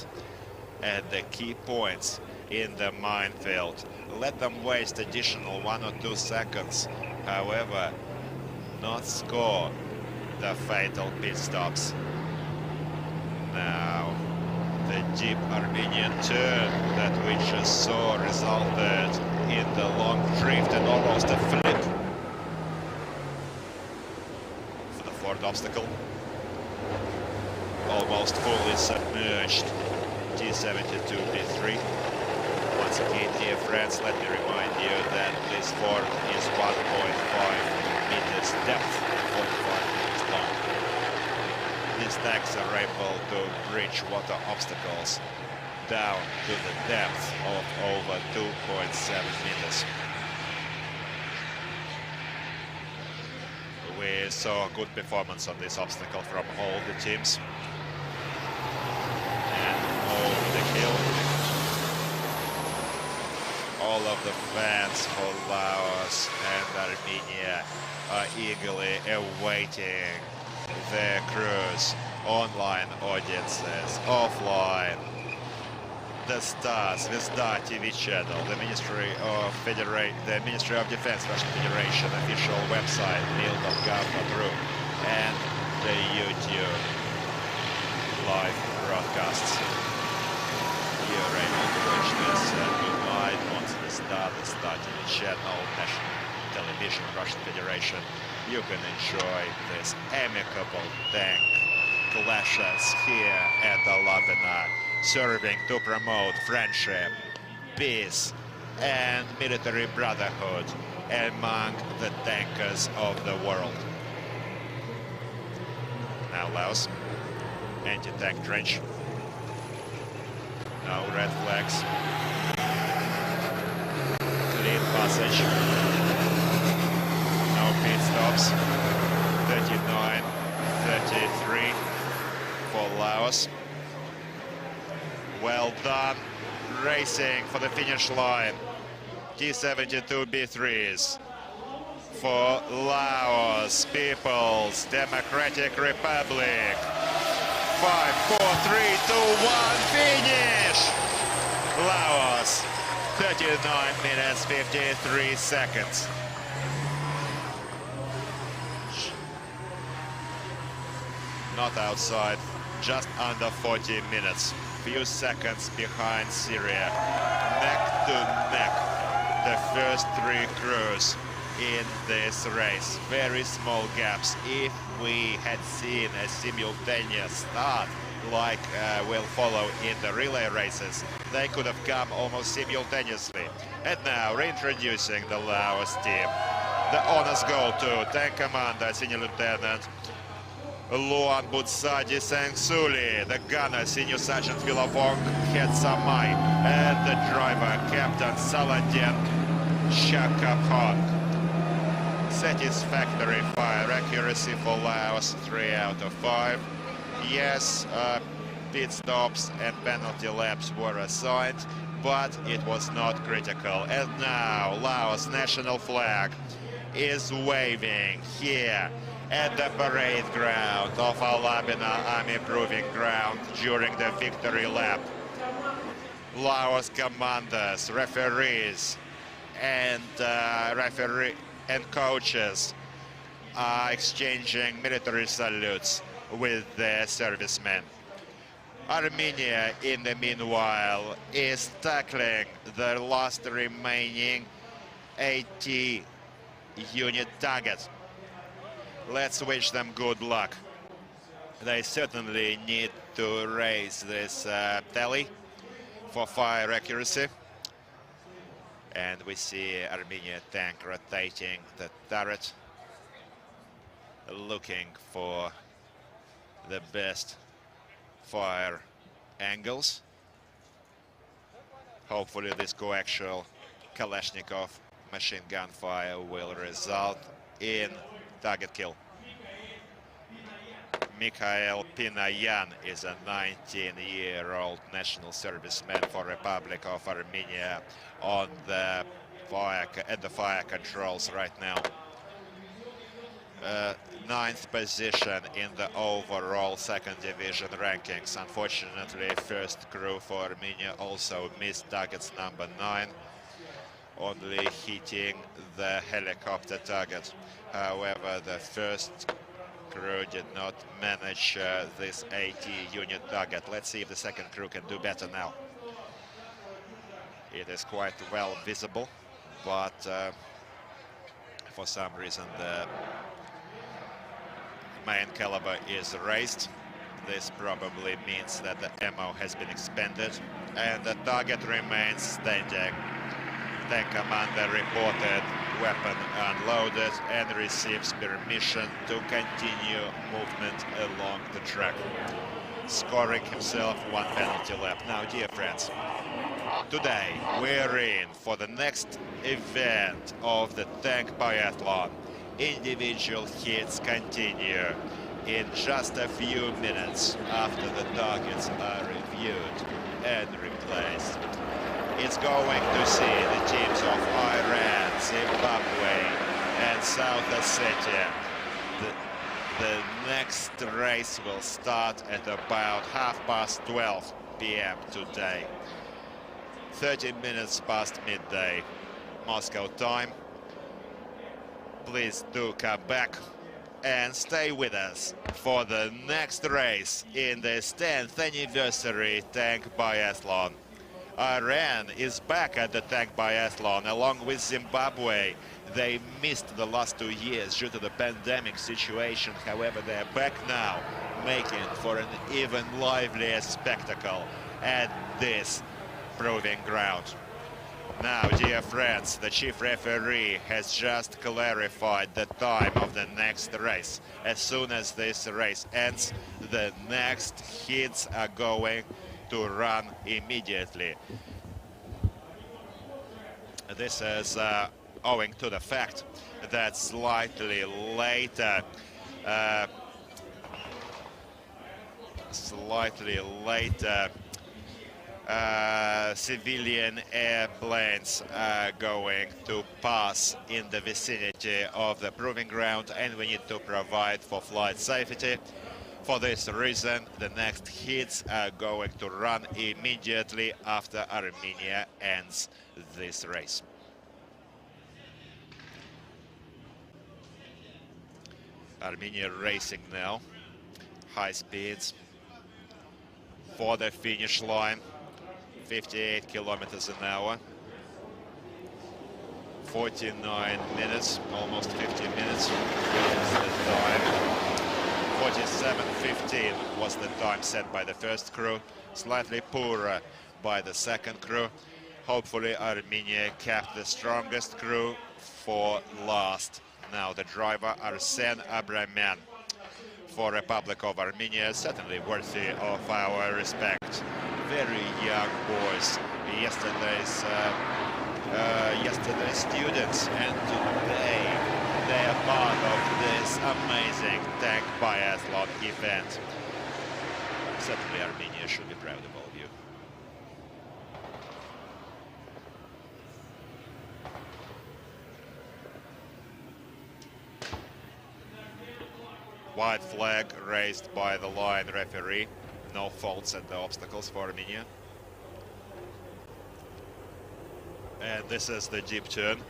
at the key points in the minefield. Let them waste additional 1 or 2 seconds, however, not score the fatal pit stops. Now, the deep Armenian turn that we just saw resulted in the long drift and almost a flip. short obstacle. Almost fully submerged T-72B3. Once again, dear friends, let me remind you that this form is 1.5 meters depth, 45 meters long. These tanks are able to bridge water obstacles down to the depth of over 2.7 meters. We saw good performance on this obstacle from all the teams. And over the hill, all of the fans for Laos and Armenia are eagerly awaiting their crews, online audiences, offline. The Stars, Zvezda TV channel, the Ministry of Defense Russian Federation official website, mil.gov.ru, and the YouTube live broadcasts. You're able to watch this tonight on the Star TV channel, National Television, Russian Federation. You can enjoy this amicable tank clashes here at Lào-Armenia, serving to promote friendship, peace, and military brotherhood among the tankers of the world. Now Laos, anti-tank trench. No red flags. Clean passage. No pit stops. 39-33 for Laos. Well done, racing for the finish line. T-72B3s for Laos People's Democratic Republic. 5, 4, 3, 2, 1, finish! Laos, 39 minutes, 53 seconds. Not outside, just under 40 minutes. Few seconds behind Syria, neck to neck, the first three crews in this race. Very small gaps. If we had seen a simultaneous start like will follow in the relay races, they could have come almost simultaneously. And now reintroducing the Laos team. The honors go to Tank Commander, Senior Lieutenant Luan Butsadi Sangsuli, the gunner, Senior Sergeant Vilavong Hetsamai, and the driver, Captain Saladin Shakapong. Satisfactory fire accuracy for Laos, 3 out of 5. Yes, pit stops and penalty laps were assigned, but it was not critical. And now Laos national flag is waving here at the parade ground of Lào-Armenia Army Proving Ground during the victory lap. Laos commanders, referees, and coaches are exchanging military salutes with their servicemen. Armenia, in the meanwhile, is tackling the last remaining 80 unit target. Let's wish them good luck. They certainly need to raise this tally for fire accuracy. And we see Armenia tank rotating the turret, looking for the best fire angles. Hopefully this coaxial Kalashnikov machine gun fire will result in target kill. Mikhail Pinayan is a 19-year-old national serviceman for Republic of Armenia on the fire controls right now. 9th position in the overall 2nd division rankings. Unfortunately, first crew for Armenia also missed targets number 9, only hitting the helicopter target. However, the first crew did not manage this 80 unit target. Let's see if the second crew can do better now. It is quite well visible, but for some reason the main caliber is raised. This probably means that the ammo has been expended and the target remains standing. Tank commander reported weapon unloaded and receives permission to continue movement along the track, scoring himself 1 penalty lap. Now, dear friends, today we're in for the next event of the tank biathlon. Individual hits continue in just a few minutes after the targets are reviewed and replaced. It's going to see the teams of Iran, Zimbabwe and South Ossetia. The next race will start at about 12:30 p.m. today. 30 minutes past midday Moscow time. Please do come back and stay with us for the next race in this 10th anniversary tank biathlon. Iran is back at the tank biathlon along with Zimbabwe. They missed the last 2 years due to the pandemic situation. However, they are back now, making for an even livelier spectacle at this proving ground. Now, dear friends, the chief referee has just clarified the time of the next race. As soon as this race ends, the next hits are going to run immediately. This is owing to the fact that slightly later civilian airplanes are going to pass in the vicinity of the proving ground, and we need to provide for flight safety. For this reason, the next hits are going to run immediately after Armenia ends this race. Armenia racing now, high speeds for the finish line, 58 kilometers an hour, 49 minutes, almost 50 minutes was the time. 47:15 was the time set by the first crew, slightly poorer by the second crew. Hopefully Armenia kept the strongest crew for last. Now the driver Arsen Abrahamyan for Republic of Armenia, certainly worthy of our respect. Very young boys, yesterday's students, and today they are part of this amazing tank biathlon event. Certainly Armenia should be proud of all of you. White flag raised by the line referee. No faults and no obstacles for Armenia. And this is the deep turn,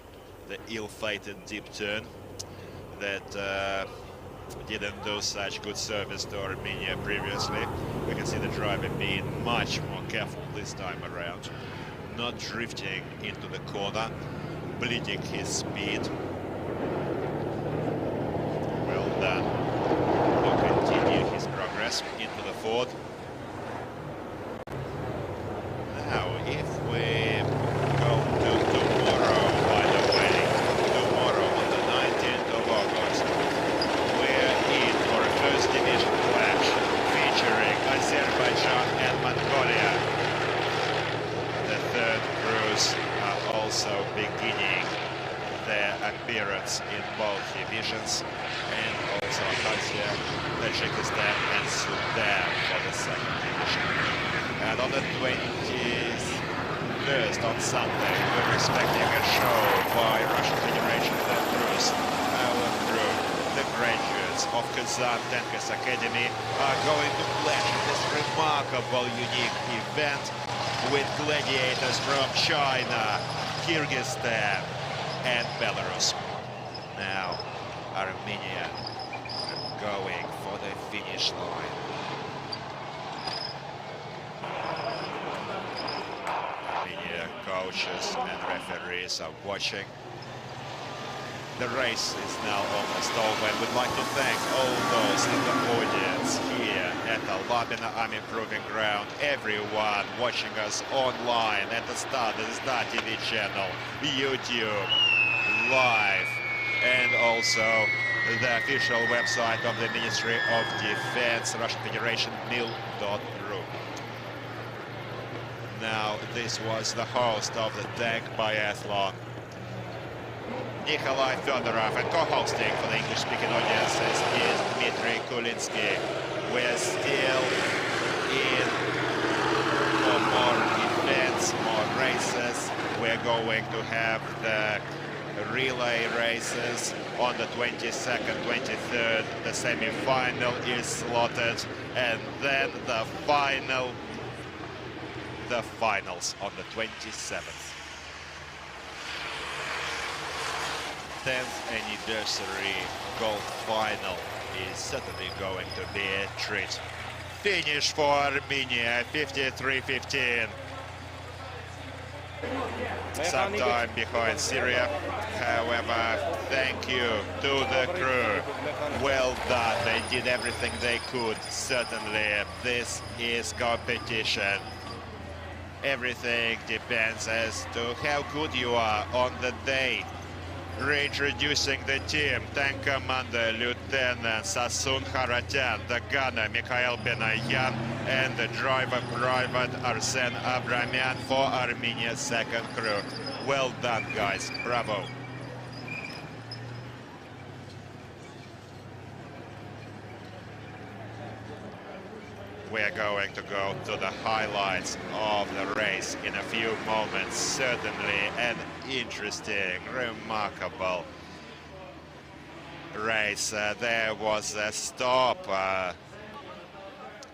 the ill-fated deep turn that didn't do such good service to Armenia previously. We can see the driver being much more careful this time around, not drifting into the corner, bleeding his speed. Well done. He'll continue his progress into the Ford. Now, if we go to tomorrow, by the way, tomorrow on the 19th of August, we're in for a first division clash featuring Azerbaijan and Mongolia. The third crews are also beginning their appearance in both divisions, and also Abkhazia, Tajikistan and Sudan for the second division. And on the 21st, on Sunday, we're expecting a show by Russian Federation of crews. Our crew, the graduates of Kazan Tankers Academy, are going to clash in this remarkable, unique event with gladiators from China, Kyrgyzstan and Belarus. Now, Armenia going for the finish line. Armenia coaches and referees are watching. The race is now almost over, and we'd like to thank all those in the audience here at the Lào-Armenia-Syria-Myanmar Proving Ground, everyone watching us online at the TRspodcast.tv channel, YouTube, live, and also the official website of the Ministry of Defense, Russian Federation, mil.ru. Now, this was the host of the tank biathlon, Nikolai Fedorov, and co-hosting for the English-speaking audiences is Dmitry Kulinsky. We're still in for more events, more races. We're going to have the relay races on the 22nd, 23rd. The semi-final is slotted, and then the finals on the 27th. 10th anniversary golf final is certainly going to be a treat. Finish for Armenia, 53-15. Some time behind Syria. However, thank you to the crew. Well done. They did everything they could. Certainly, this is competition. Everything depends as to how good you are on the day. Reintroducing the team, Tank Commander Lieutenant Sasun Haratyan, the gunner Mikhail Benayan, and the driver Private Arsen Abramian for Armenia's second crew. Well done, guys. Bravo. We're going to go to the highlights of the race in a few moments. Certainly an interesting, remarkable race. There was a stop.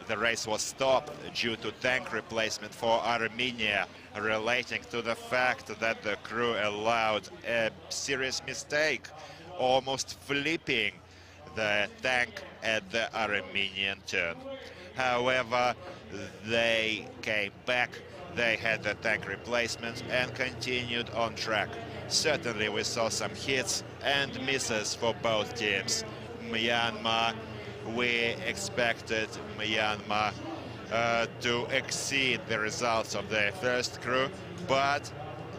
The race was stopped due to tank replacement for Armenia, relating to the fact that the crew allowed a serious mistake, almost flipping the tank at the Armenian turn. However, they came back, they had the tank replacement and continued on track. Certainly we saw some hits and misses for both teams. Myanmar, we expected Myanmar to exceed the results of their first crew, but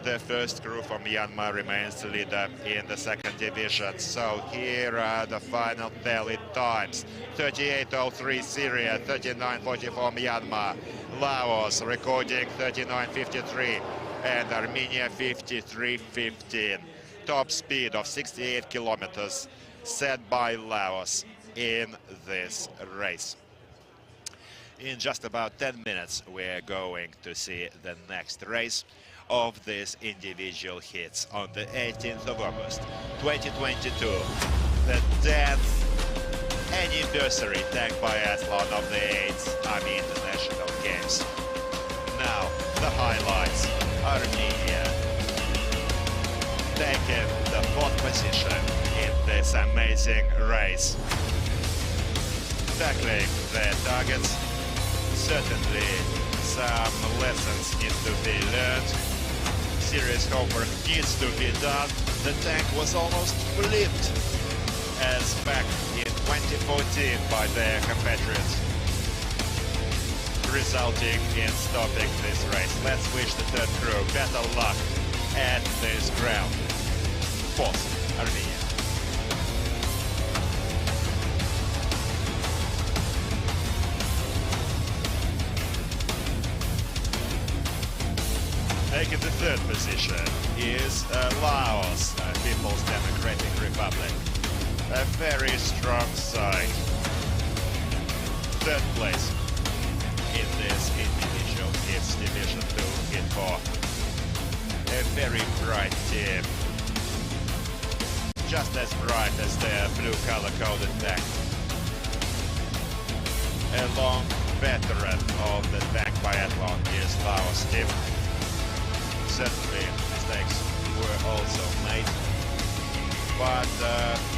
the first crew from Myanmar remains the leader in the second division. So here are the final tally times. 38.03 Syria, 39.44 Myanmar. Laos recording 39.53 and Armenia 53.15. Top speed of 68 kilometers set by Laos in this race. In just about 10 minutes, we're going to see the next race of these individual hits on the 18th of August 2022, the 10th anniversary tank biathlon of the 8th Army International Games. Now, the highlights. Armenia taking the 4th position in this amazing race. Tackling their targets, certainly some lessons need to be learned. Serious homework needs to be done. The tank was almost flipped as back in 2014 by their compatriots, resulting in stopping this race. Let's wish the third crew better luck at this ground. 4th, Armenia. Taking the 3rd position is Laos, People's Democratic Republic. A very strong side. 3rd place in this individual hits Division 2 hit 4. A very bright team. Just as bright as their blue color-coded tank. A long veteran of the tank biathlon is Laos team. Certainly mistakes were also made, but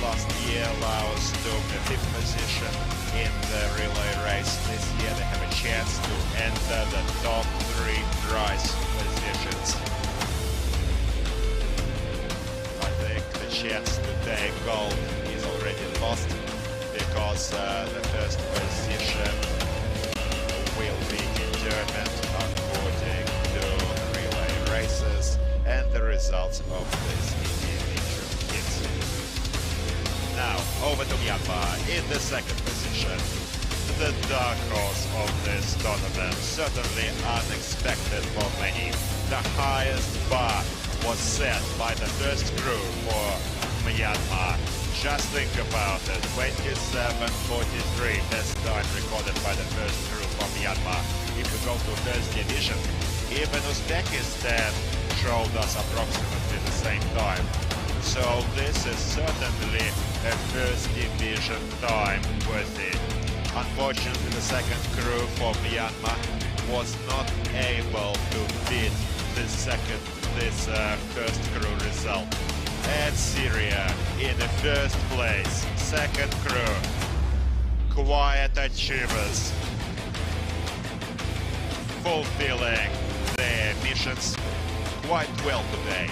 last year Laos took the 5th position in the relay race. This year they have a chance to enter the top 3 prize positions. I think the chance to take gold is already lost, because the first position will be determined according to relay races and the results of this individual hits. Now, over to Myanmar in the second position. The dark horse of this tournament, certainly unexpected for many. The highest bar was set by the first crew for Myanmar. Just think about it, 27:43 best time recorded by the first crew for Myanmar. If we go to first division, even Uzbekistan showed us approximately the same time. So this is certainly a first division time worthy. Unfortunately, the second crew for Myanmar was not able to beat this first crew result. And Syria in the first place, second crew, quiet achievers, fulfilling their missions quite well today,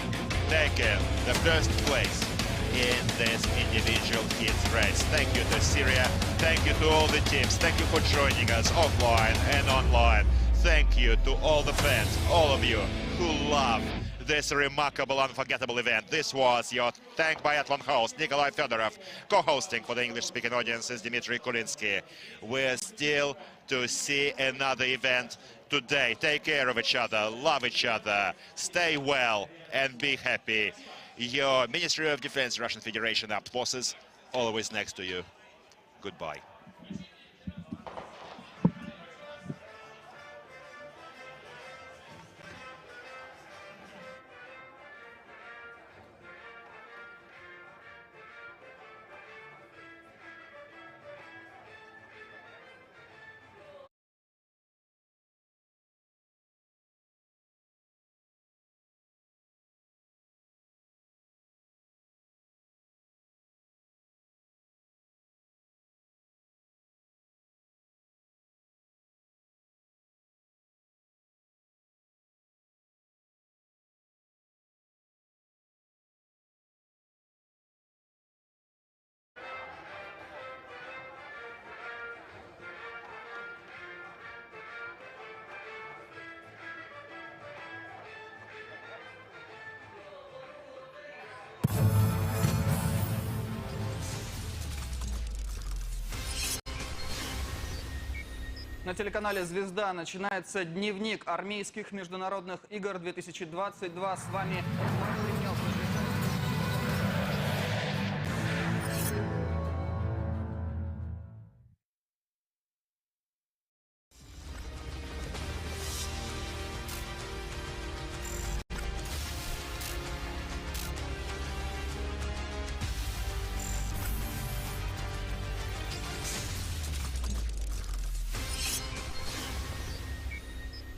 taking the first place in this individual hit race. Thank you to Syria, thank you to all the teams, thank you for joining us offline and online. Thank you to all the fans, all of you who love this remarkable, unforgettable event. This was your Tank Biathlon host, Nikolai Fedorov, co-hosting for the English-speaking audiences, Dmitry Kulinsky. We're still to see another event today. Take care of each other, love each other, stay well and be happy. Your Ministry of Defense, Russian Federation Armed Forces, always next to you. Goodbye. На телеканале «Звезда» начинается дневник армейских международных игр 2022. С вами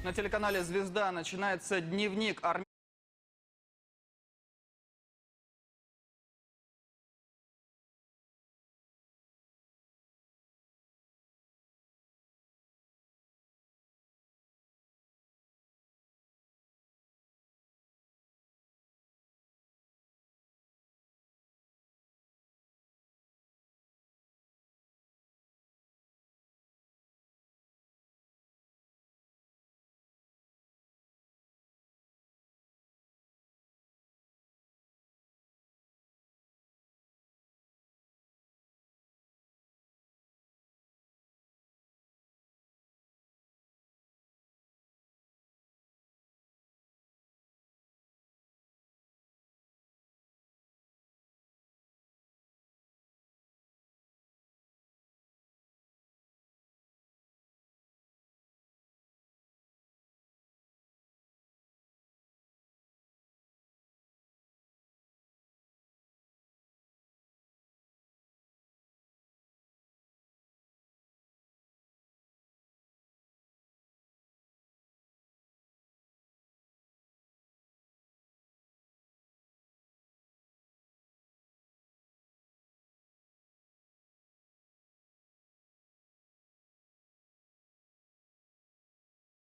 На телеканале «Звезда» начинается дневник армейских.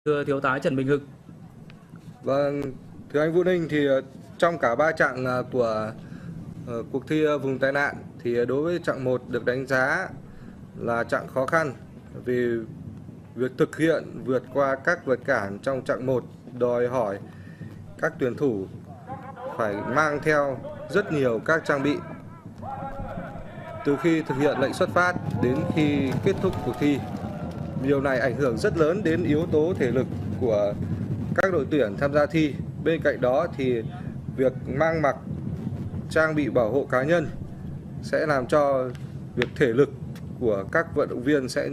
Thưa Thiếu tá Trần Bình Hưng. Vâng, thưa anh Vũ Ninh, thì trong cả 3 chặng của Ở cuộc thi vùng tai nạn thì đối với chặng 1 được đánh giá là chặng khó khăn vì việc thực hiện vượt qua các vật cản trong chặng 1 đòi hỏi các tuyển thủ phải mang theo rất nhiều các trang bị. Từ khi thực hiện lệnh xuất phát đến khi kết thúc cuộc thi, điều này ảnh hưởng rất lớn đến yếu tố thể lực của các đội tuyển tham gia thi. Bên cạnh đó thì việc mang mặc trang bị bảo hộ cá nhân sẽ làm cho việc thể lực của các vận động viên sẽ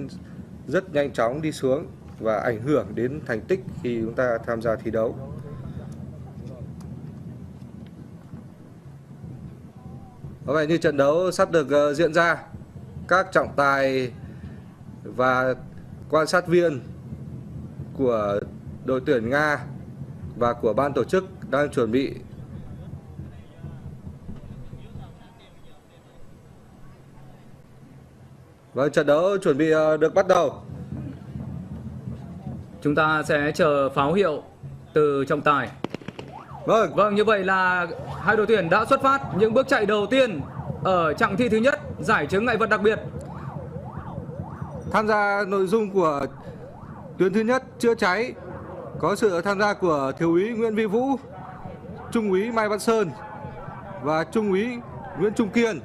rất nhanh chóng đi xuống và ảnh hưởng đến thành tích khi chúng ta tham gia thi đấu. Có vẻ như trận đấu sắp được diễn ra. Các trọng tài và quan sát viên của đội tuyển Nga và của ban tổ chức đang chuẩn bị. Và trận đấu chuẩn bị được bắt đầu. Chúng ta sẽ chờ pháo hiệu từ trọng tài. Vâng, như vậy là hai đội tuyển đã xuất phát những bước chạy đầu tiên ở chặng thi thứ nhất, giải chướng ngại vật đặc biệt. Tham gia nội dung của tuyến thứ nhất chữa cháy có sự tham gia của Thiếu úy Nguyễn Vĩ Vũ, Trung úy Mai Văn Sơn và Trung úy Nguyễn Trung Kiên.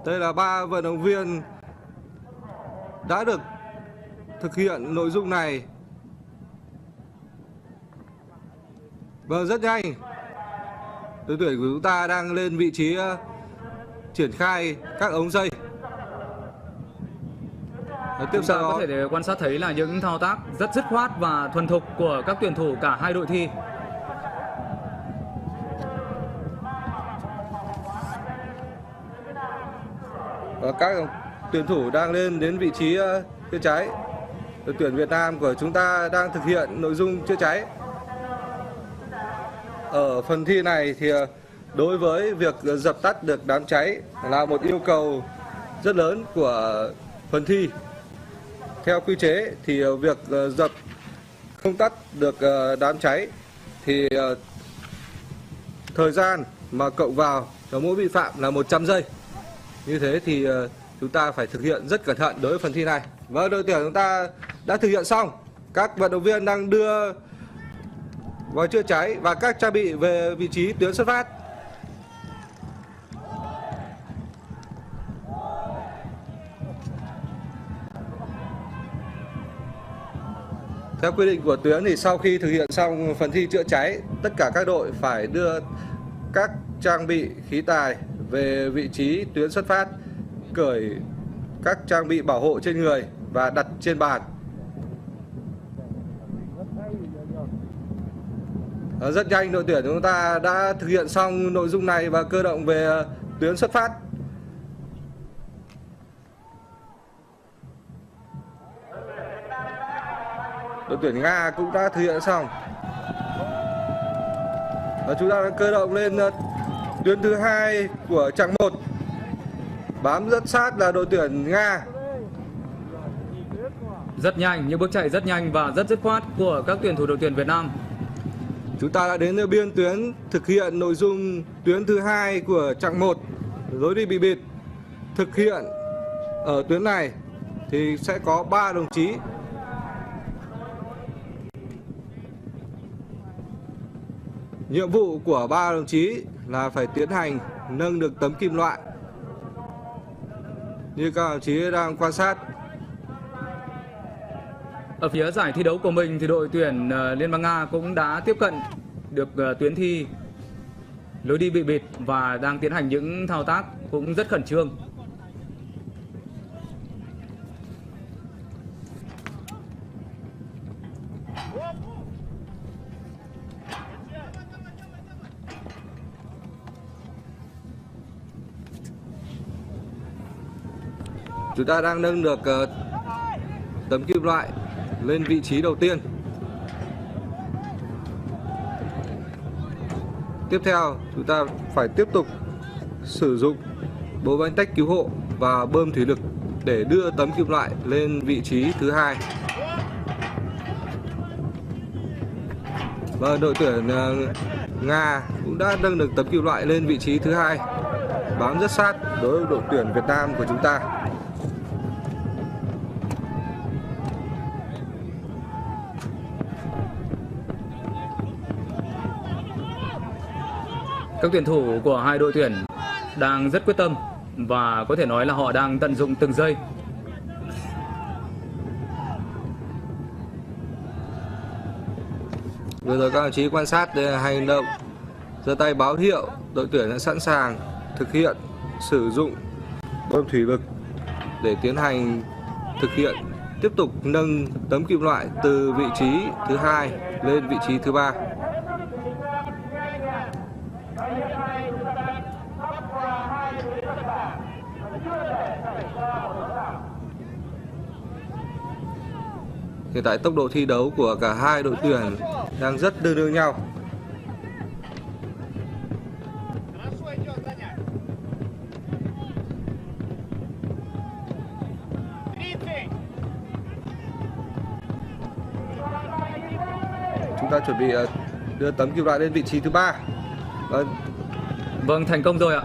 Đây là 3 vận động viên đã được thực hiện nội dung này. Vâng, rất nhanh. Đội tuyển của chúng ta đang lên vị trí triển khai các ống dây. Tiếp sau đó có thể quan sát thấy là những thao tác rất dứt khoát và thuần thục của các tuyển thủ cả hai đội thi. Và các tuyển thủ đang lên đến vị trí chữa cháy. Đội tuyển Việt Nam của chúng ta đang thực hiện nội dung chữa cháy. Ở phần thi này thì đối với việc dập tắt được đám cháy là một yêu cầu rất lớn của phần thi. Theo quy chế thì việc dập không tắt được đám cháy thì thời gian mà cộng vào cho mỗi vi phạm là 100 giây. Như thế thì chúng ta phải thực hiện rất cẩn thận đối với phần thi này. Và đội tuyển chúng ta đã thực hiện xong. Các vận động viên đang đưa vòi chữa cháy và các trang bị về vị trí tuyến xuất phát. Theo quy định của tuyến thì sau khi thực hiện xong phần thi chữa cháy, tất cả các đội phải đưa các trang bị khí tài về vị trí tuyến xuất phát, cởi các trang bị bảo hộ trên người và đặt trên bàn. Rất nhanh đội tuyển chúng ta đã thực hiện xong nội dung này và cơ động về tuyến xuất phát. Đội tuyển Nga cũng đã thực hiện xong. Và chúng ta đã cơ động lên tuyến thứ 2 của chặng 1. Bám rất sát là đội tuyển Nga. Rất nhanh, những bước chạy rất nhanh và rất dứt khoát của các tuyển thủ đội tuyển Việt Nam. Chúng ta đã đến biên tuyến thực hiện nội dung tuyến thứ 2 của chặng 1, lối đi bị bịt. Thực hiện ở tuyến này thì sẽ có 3 đồng chí. Nhiệm vụ của 3 đồng chí là phải tiến hành nâng được tấm kim loại. Như các đồng chí đang quan sát. Ở phía giải thi đấu của mình thì đội tuyển Liên bang Nga cũng đã tiếp cận được tuyến thi lối đi bị bịt và đang tiến hành những thao tác cũng rất khẩn trương. Chúng ta đang nâng được tấm kim loại lên vị trí đầu tiên. Tiếp theo, chúng ta phải tiếp tục sử dụng bố bánh tách cứu hộ và bơm thủy lực để đưa tấm kim loại lên vị trí thứ 2. Và đội tuyển Nga cũng đã nâng được tấm kim loại lên vị trí thứ 2. bám rất sát đối với đội tuyển Việt Nam của chúng ta. Các tuyển thủ của hai đội tuyển đang rất quyết tâm và có thể nói là họ đang tận dụng từng giây. Vừa rồi các đồng chí quan sát hành động giơ tay báo hiệu đội tuyển đã sẵn sàng thực hiện sử dụng bơm thủy lực để tiến hành thực hiện tiếp tục nâng tấm kim loại từ vị trí thứ 2 lên vị trí thứ 3. Hiện tại tốc độ thi đấu của cả hai đội tuyển đang rất tương đương nhau. Chúng ta chuẩn bị đưa tấm kim loại lên vị trí thứ 3. Vâng, thành công rồi ạ.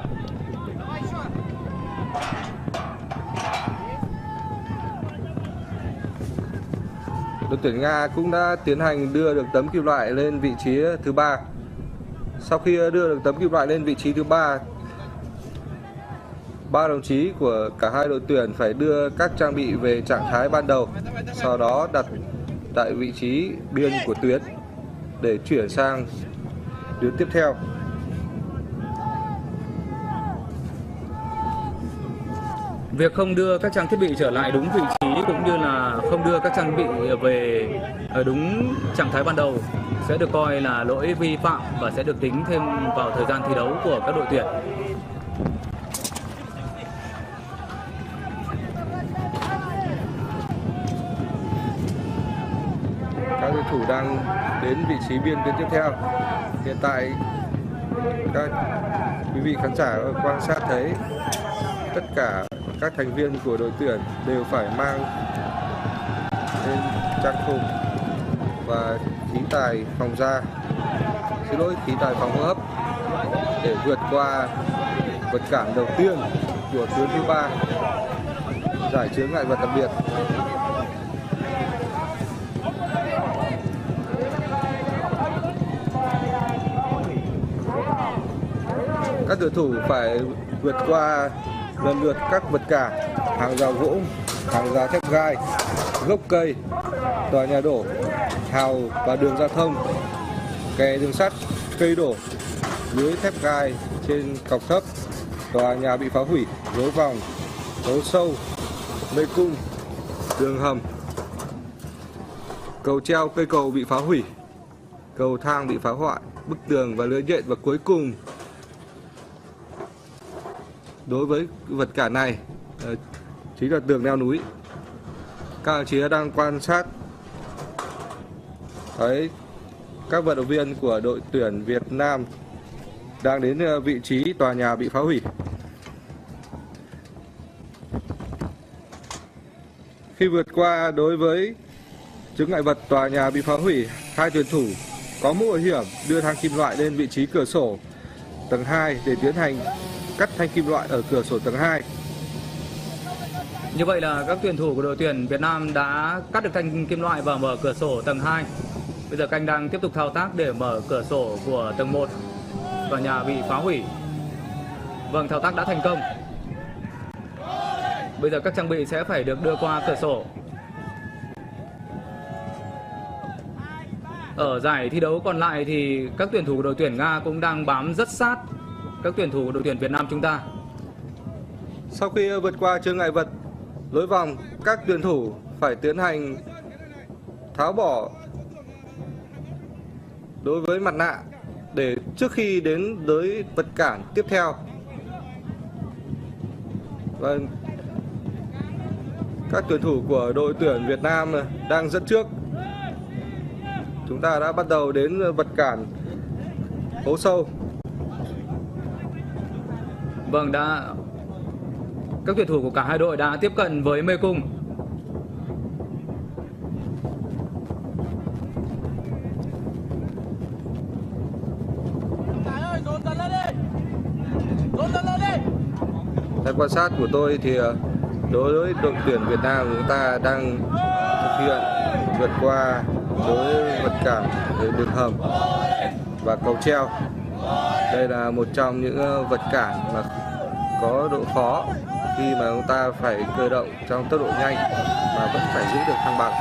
Đội tuyển Nga cũng đã tiến hành đưa được tấm kim loại lên vị trí thứ 3. Sau khi đưa được tấm kim loại lên vị trí thứ 3, ba đồng chí của cả hai đội tuyển phải đưa các trang bị về trạng thái ban đầu, sau đó đặt tại vị trí biên của tuyến để chuyển sang tuyến tiếp theo. Việc không đưa các trang thiết bị trở lại đúng vị trí cũng như là không đưa các trang bị về ở đúng trạng thái ban đầu sẽ được coi là lỗi vi phạm và sẽ được tính thêm vào thời gian thi đấu của các đội tuyển. Các tuyển thủ đang đến vị trí biên tuyến tiếp theo. Hiện tại các quý vị khán giả quan sát thấy tất cả các thành viên của đội tuyển đều phải mang lên trang phục và khí tài phòng khí tài phòng hô hấp để vượt qua vật cản đầu tiên của tuyến thứ 3, giải chướng ngại vật đặc biệt. Các tuyển thủ phải vượt qua lần lượt các vật cản, hàng rào gỗ, hàng rào thép gai, gốc cây, tòa nhà đổ, hào và đường giao thông, kè đường sắt, cây đổ, lưới thép gai trên cọc thấp, tòa nhà bị phá hủy, lối vòng, hố sâu, mê cung, đường hầm, cầu treo, cây cầu bị phá hủy, cầu thang bị phá hoại, bức tường và lưới nhện, và cuối cùng đối với vật cản này chính là tường leo núi. Các đồng chí đang quan sát thấy các vận động viên của đội tuyển Việt Nam đang đến vị trí tòa nhà bị phá hủy. Khi vượt qua đối với chướng ngại vật tòa nhà bị phá hủy, hai tuyển thủ có mũ bảo hiểm đưa thang kim loại lên vị trí cửa sổ tầng 2 để tiến hành cắt thanh kim loại ở cửa sổ tầng 2. Như vậy là các tuyển thủ của đội tuyển Việt Nam đã cắt được thanh kim loại và mở cửa sổ tầng 2. Bây giờ các anh đang tiếp tục thao tác để mở cửa sổ của tầng 1, tòa nhà bị phá hủy. Vâng, thao tác đã thành công. Bây giờ các trang bị sẽ phải được đưa qua cửa sổ. Ở giải thi đấu còn lại thì các tuyển thủ của đội tuyển Nga cũng đang bám rất sát các tuyển thủ của đội tuyển Việt Nam chúng ta. Sau khi vượt qua chướng ngại vật lối vòng, các tuyển thủ phải tiến hành tháo bỏ đối với mặt nạ để trước khi đến với vật cản tiếp theo. Và các tuyển thủ của đội tuyển Việt Nam đang dẫn trước. Chúng ta đã bắt đầu đến vật cản hố sâu. Vâng, các tuyển thủ của cả hai đội đã tiếp cận với mê cung. quan sát của tôi thì đối với đội tuyển Việt Nam chúng ta đang thực hiện vượt qua đối vật cản đường hầm và cầu treo. Đây là một trong những vật cản mà có độ khó khi mà chúng ta phải cơ động trong tốc độ nhanh mà vẫn phải giữ được thăng bằng.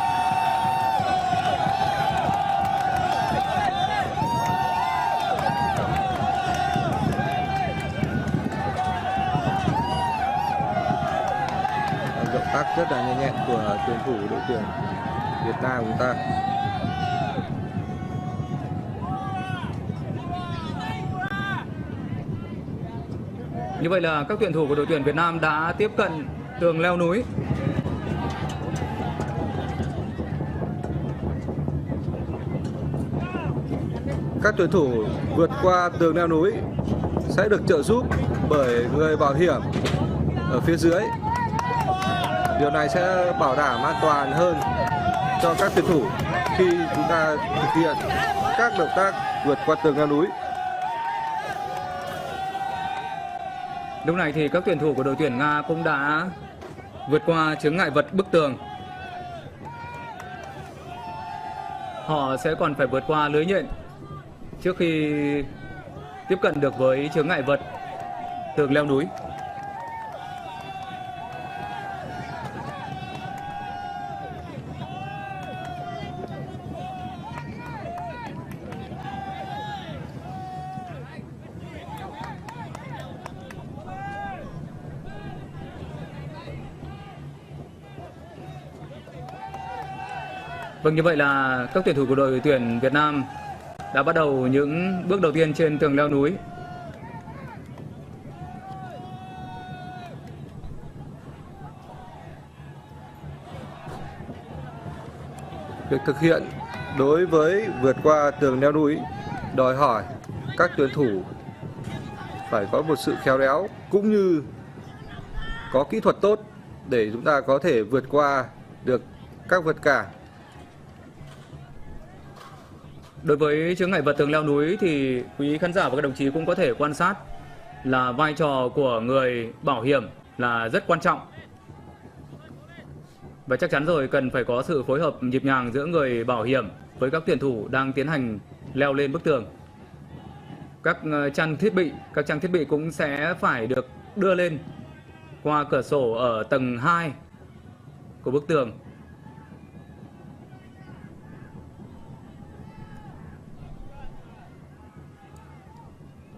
Động tác rất là nhanh nhẹn của tuyển thủ đội tuyển Việt Nam chúng ta. Như vậy là các tuyển thủ của đội tuyển Việt Nam đã tiếp cận tường leo núi. Các tuyển thủ vượt qua tường leo núi sẽ được trợ giúp bởi người bảo hiểm ở phía dưới. Điều này sẽ bảo đảm an toàn hơn cho các tuyển thủ khi chúng ta thực hiện các động tác vượt qua tường leo núi. Lúc này thì các tuyển thủ của đội tuyển Nga cũng đã vượt qua chướng ngại vật bức tường. Họ sẽ còn phải vượt qua lưới nhện trước khi tiếp cận được với chướng ngại vật tường leo núi. Vâng, như vậy là các tuyển thủ của đội tuyển Việt Nam đã bắt đầu những bước đầu tiên trên tường leo núi. Việc thực hiện đối với vượt qua tường leo núi đòi hỏi các tuyển thủ phải có một sự khéo léo cũng như có kỹ thuật tốt để chúng ta có thể vượt qua được các vật cản. Đối với chướng ngại vật tường leo núi thì quý khán giả và các đồng chí cũng có thể quan sát là vai trò của người bảo hiểm là rất quan trọng. Và chắc chắn rồi, cần phải có sự phối hợp nhịp nhàng giữa người bảo hiểm với các tuyển thủ đang tiến hành leo lên bức tường. Các trang thiết bị cũng sẽ phải được đưa lên qua cửa sổ ở tầng 2 của bức tường.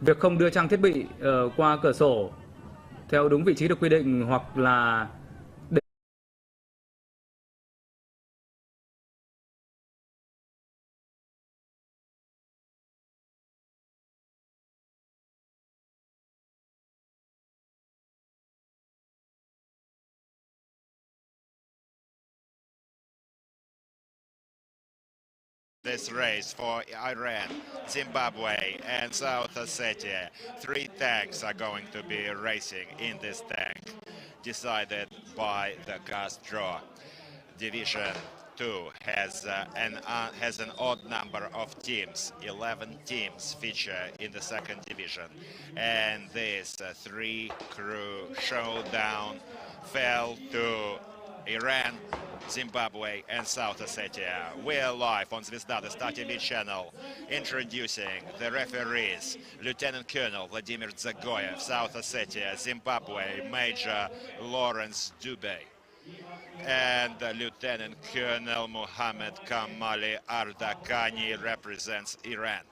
Việc không đưa trang thiết bị qua cửa sổ theo đúng vị trí được quy định hoặc là This race for Iran, Zimbabwe and South Ossetia. 3 tanks are going to be racing in this tank, decided by the cast draw. Division 2 has an odd number of teams. 11 teams feature in the second division. And this 3-crew showdown fell to Iran, Zimbabwe and South Ossetia. We're live on Zvezda, the Star TV channel, introducing the referees. Lieutenant Colonel Vladimir Dzagoyev, South Ossetia, Zimbabwe, Major Lawrence Dubey, and Lieutenant Colonel Mohammed Kamali Ardakani represents Iran.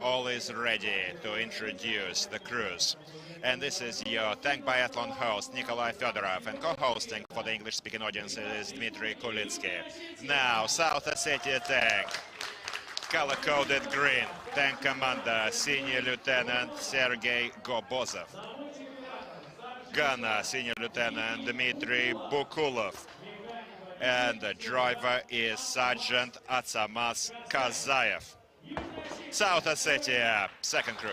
All is ready to introduce the crews. And this is your Tank Biathlon host, Nikolai Fedorov, and co-hosting for the English-speaking audience is Dmitry Kulitsky. Now, South Ossetia tank, color-coded green, tank commander, Senior Lieutenant Sergei Gobozov. Gunner, Senior Lieutenant Dmitry Bukulov. And the driver is Sergeant Atsamas Kazayev. South Ossetia, second crew.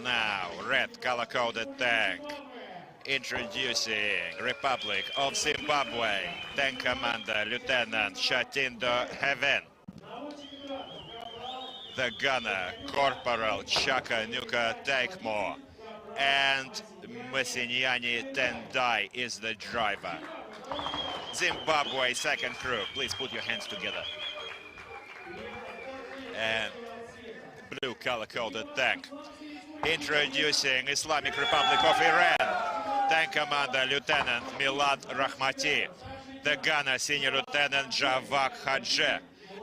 Now, red color-coded tank Introducing Republic of Zimbabwe, Tank Commander Lieutenant Chatindo Heaven. The gunner, Corporal Chaka Nuka Taikmo, and Mesinyani Tendai is the driver. Zimbabwe second crew, please put your hands together. And blue color-coded tank. Introducing Islamic Republic of Iran, Tank Commander Lieutenant Milad Rahmati, the gunner Senior Lieutenant Javak Hadje,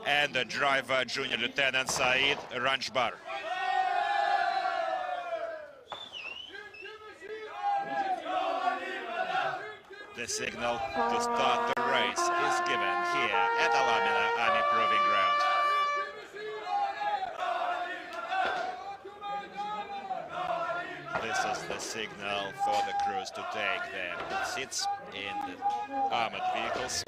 and the driver Junior Lieutenant Saeed Ranjbar. The signal to start the race is given here at Lào-Armenia-Syria-Myanmar Proving Ground. This is the signal for the crews to take their seats in the armored vehicles.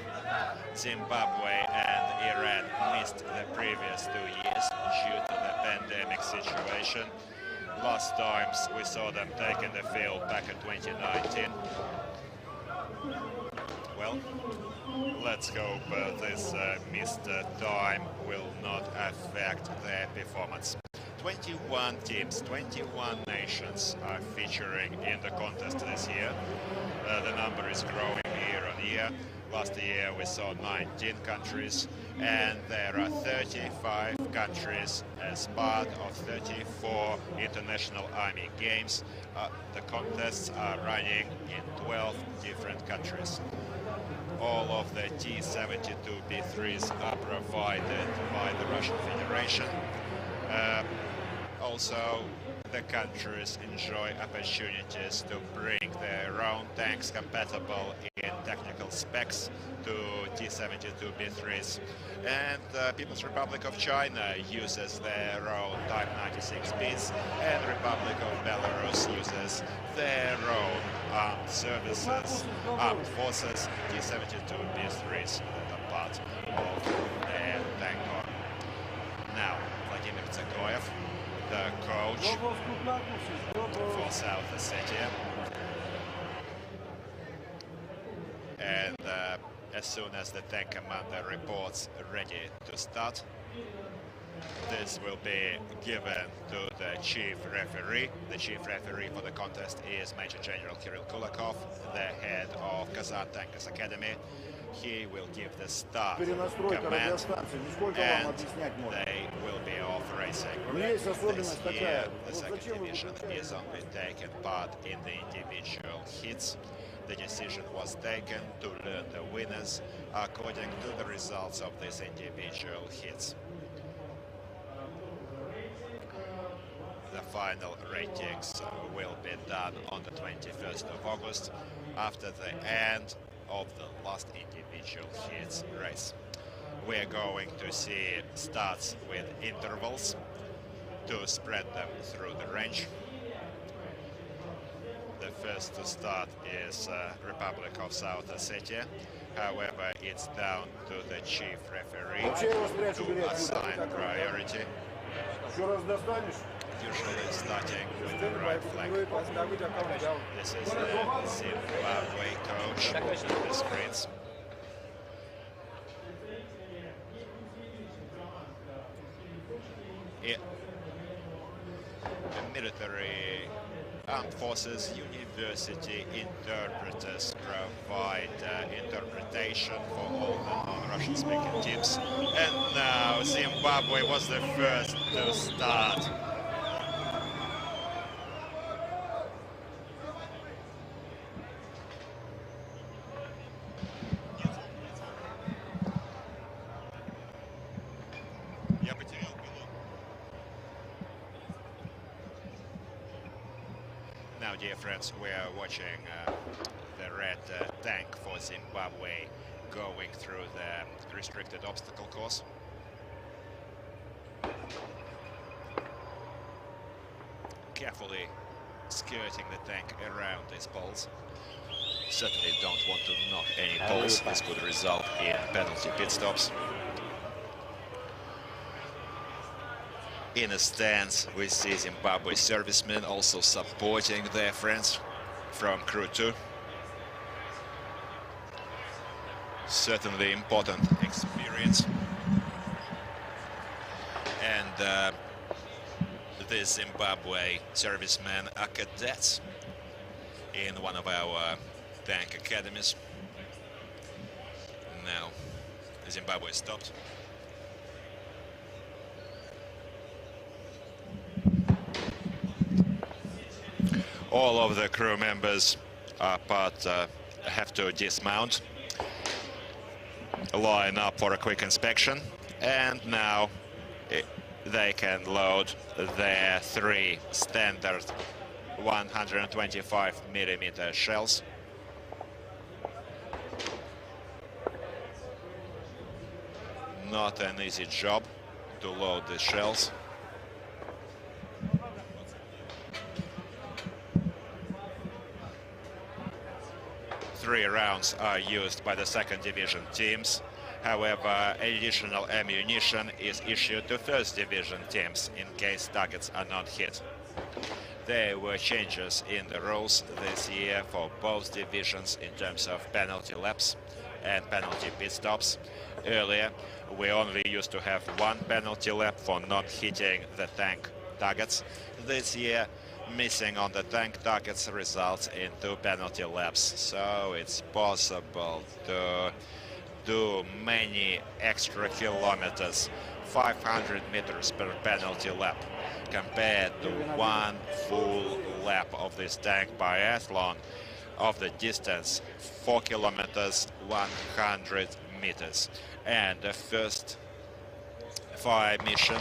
Zimbabwe and Iran missed the previous 2 years due to the pandemic situation. Last times we saw them taking the field back in 2019. Well, let's hope this missed time will not affect their performance. 21 teams, 21 nations are featuring in the contest this year. The number is growing year on year. Last year we saw 19 countries, and there are 35 countries as part of 34 international army games. The contests are running in 12 different countries. All of the T-72B3s are provided by the Russian Federation. Also, the countries enjoy opportunities to bring their own tanks compatible in technical specs to T-72B3s. And the People's Republic of China uses their own Type 96Bs, and Republic of Belarus uses their own armed services, armed forces, T-72B3s that are part of their tank corps. Now, Vladimir Tsagoyev, the coach for South Ossetia, and as soon as the tank commander reports ready to start, this will be given to the chief referee. The chief referee for the contest is Major General Kirill Kulakov, the head of Kazan Tankers Academy. He will give the start command, and they will be off racing. This year, the second division is only taking part in the individual hits. The decision was taken to learn the winners according to the results of these individual hits. The final ratings will be done on the 21st of August after the end of the last individual hits race. We're going to see starts with intervals to spread them through the range. The first to start is Republic of South Ossetia. However, it's down to the chief referee to assign priority. Usually starting with the right flag. This is the Zimbabwe coach on the screens. The military armed forces university interpreters provide interpretation for all the non-Russian speaking teams. And now Zimbabwe was the first to start. Now, dear friends, we are watching the red tank for Zimbabwe going through the restricted obstacle course. Carefully skirting the tank around these poles. Certainly don't want to knock any poles. This could result in penalty pit stops. In a stance, we see Zimbabwe servicemen also supporting their friends. from crew 2. Certainly important experience. And these Zimbabwe servicemen are cadets in one of our tank academies. Now Zimbabwe stopped. All of the crew members are have to dismount, line up for a quick inspection, and now they can load their 3 standard 125mm shells. Not an easy job to load the shells. Three rounds are used by the 2nd Division teams. However, additional ammunition is issued to 1st Division teams in case targets are not hit. There were changes in the rules this year for both divisions in terms of penalty laps and penalty pit stops. Earlier, we only used to have 1 penalty lap for not hitting the tank targets. This year, missing on the tank targets results in 2 penalty laps. So it's possible to do many extra kilometers, 500 meters per penalty lap, compared to 1 full lap of this tank biathlon of the distance 4 kilometers, 100 meters. And the first fire mission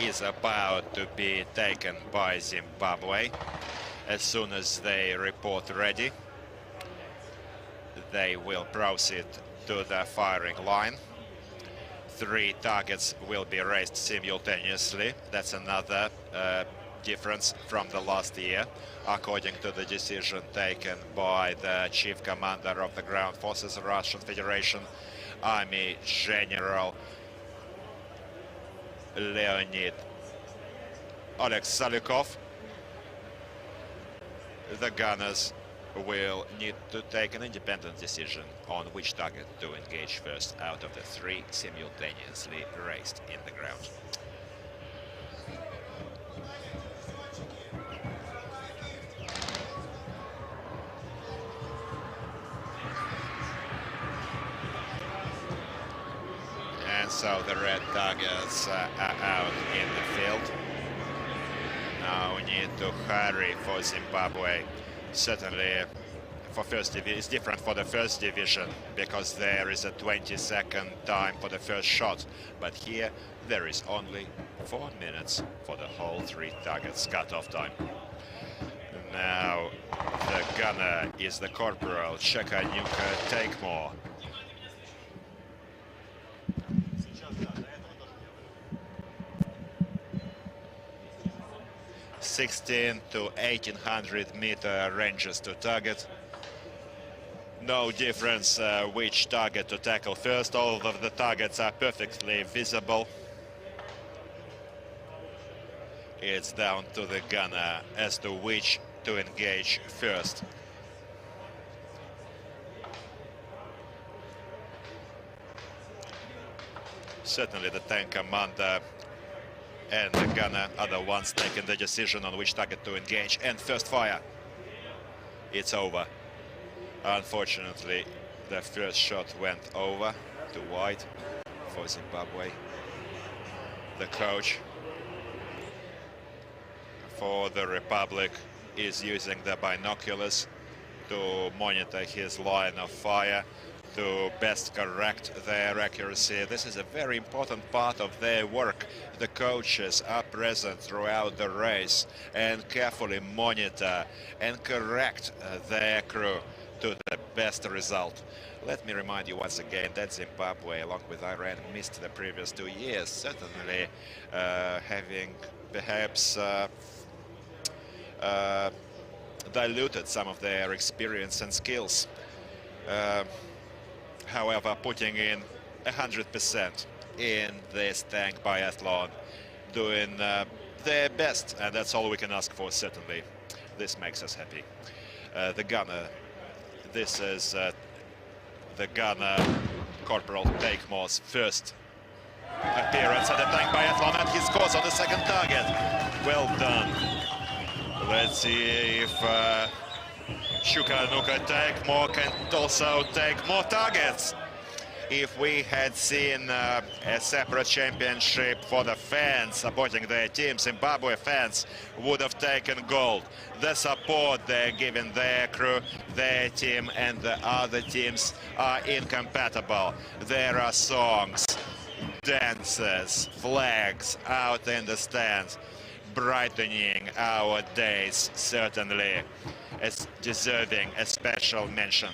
is about to be taken by Zimbabwe. As soon as they report ready, they will proceed to the firing line. 3 targets will be raised simultaneously. That's another difference from the last year, according to the decision taken by the Chief Commander of the Ground Forces of Russian Federation, Army General Leonid Alexalikov. The gunners will need to take an independent decision on which target to engage first out of the 3 simultaneously raised in the ground. And so the red targets are out in the field. Now we need to hurry for Zimbabwe. Certainly for first division, it's different for the 1st division because there is a 20-second time for the first shot. But here there is only 4 minutes for the whole 3 targets cut-off time. Now the gunner is the Corporal Chekanyuka Takemore. 16 to 1800 meter ranges to target. No difference which target to tackle first. All of the targets are perfectly visible. It's down to the gunner as to which to engage first. Certainly the tank commander and the gunner are the ones taking the decision on which target to engage. And first fire. It's over. Unfortunately, the first shot went over to wide for Zimbabwe. The coach for the Republic is using the binoculars to monitor his line of fire, to best correct their accuracy. This is a very important part of their work. The coaches are present throughout the race and carefully monitor and correct their crew to the best result. Let me remind you once again that Zimbabwe, along with Iran, missed the previous 2 years, certainly having perhaps diluted some of their experience and skills. However, putting in 100% in this tank biathlon, doing their best, and that's all we can ask for, certainly. This makes us happy. the gunner. This is the gunner, Corporal Takemore's first appearance at the tank biathlon, and he scores on the second target. Well done. Let's see if Shukanuka Takemore can also take more targets. If we had seen a separate championship for the fans supporting their team, Zimbabwe fans would have taken gold. The support they're giving their crew, their team, and the other teams are incompatible. There are songs, dances, flags out in the stands, brightening our days, certainly as deserving a special mention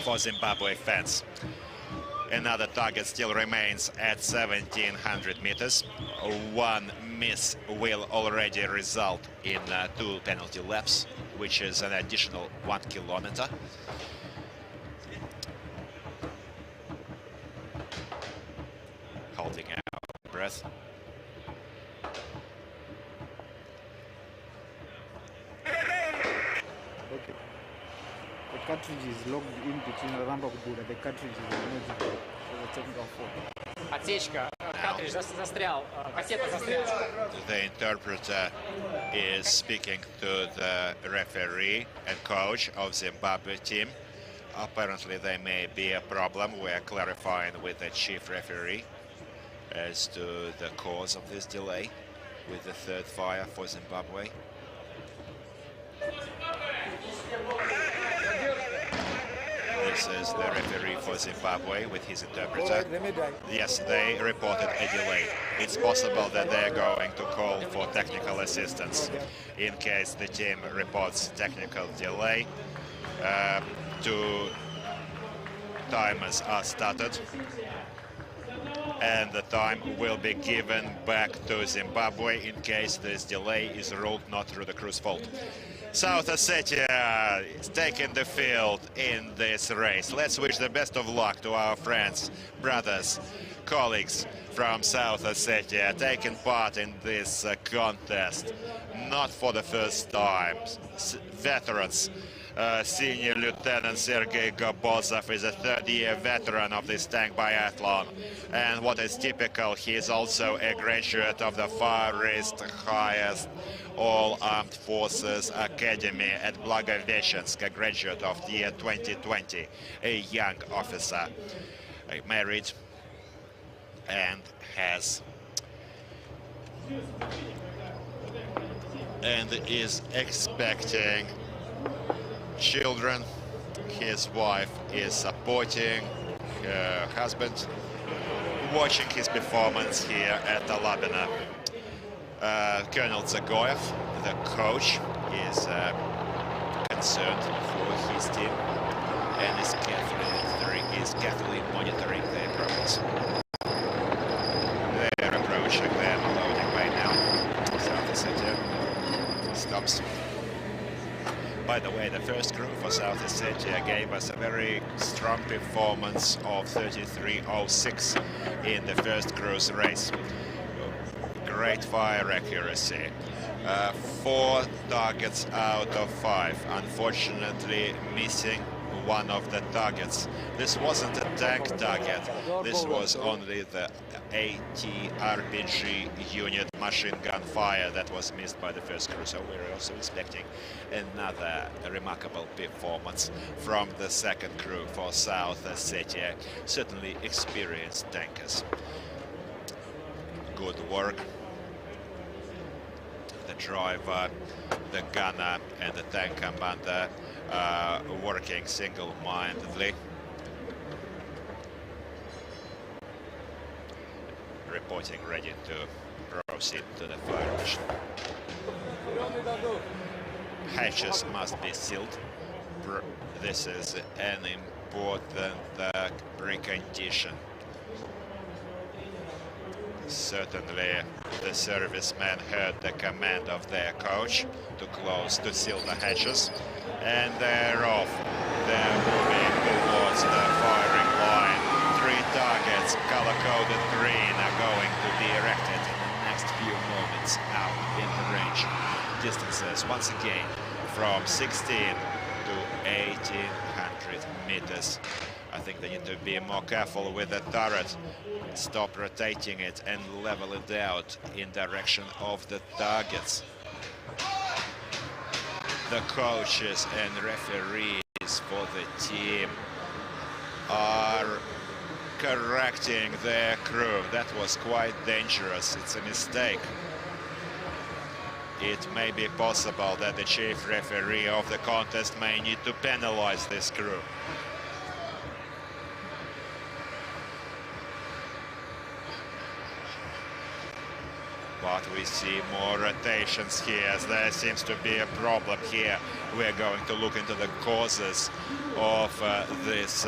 for Zimbabwe fans. Another target still remains at 1700 meters. One miss will already result in 2 penalty laps, which is an additional 1 kilometer. Holding our breath. Okay. The cartridge is logged in between the ramp of Buddha. The cartridge is not for the technical fault. Отсечка, картридж застрял, кассета застряла. The interpreter is speaking to the referee and coach of Zimbabwe team. Apparently there may be a problem. We are clarifying with the chief referee as to the cause of this delay with the third fire for Zimbabwe. This is the referee for Zimbabwe with his interpreter. Yes, they reported a delay. It's possible that they're going to call for technical assistance. In case the team reports technical delay, 2 timers are started, and the time will be given back to Zimbabwe in case this delay is ruled not through the crew's fault. South Ossetia is taking the field in this race. Let's wish the best of luck to our friends, brothers, colleagues from South Ossetia taking part in this contest. Not for the first time. Veterans. Senior Lieutenant Sergei Gabozov is a 3rd-year veteran of this tank biathlon. And what is typical, he is also a graduate of the Far East highest All-Armed Forces Academy at Blagoveshchensk, a graduate of the year 2020, a young officer, married and is expecting children. His wife is supporting her husband, watching his performance here at Alabina. Colonel Zagoyev, the coach, is concerned for his team and is carefully monitoring their progress. They're approaching them, loading right now. South Ossetia stops. By the way, the first crew for South Ossetia gave us a very strong performance of 33.06 in the first crew's race. Great fire accuracy. 4 targets out of 5. Unfortunately, missing one of the targets. This wasn't a tank target. This was only the AT-RPG unit machine gun fire that was missed by the first crew. So we're also expecting another remarkable performance from the second crew for South Ossetia. Certainly experienced tankers. Good work. The driver, the gunner, and the tank commander working single-mindedly. Reporting ready to proceed to the fire mission. Hatches must be sealed. This is an important precondition. Certainly, the servicemen heard the command of their coach to seal the hatches, and they're off. They're moving towards the firing line. 3 targets, color-coded green, are going to be erected in the next few moments out in the range. Distances, once again, from 16 to 1800 meters. I think they need to be more careful with the turret, stop rotating it and level it out in direction of the targets. The coaches and referees for the team are correcting their crew. That was quite dangerous. It's a mistake. It may be possible that the chief referee of the contest may need to penalize this crew. But we see more rotations here, as there seems to be a problem here. We're going to look into the causes of this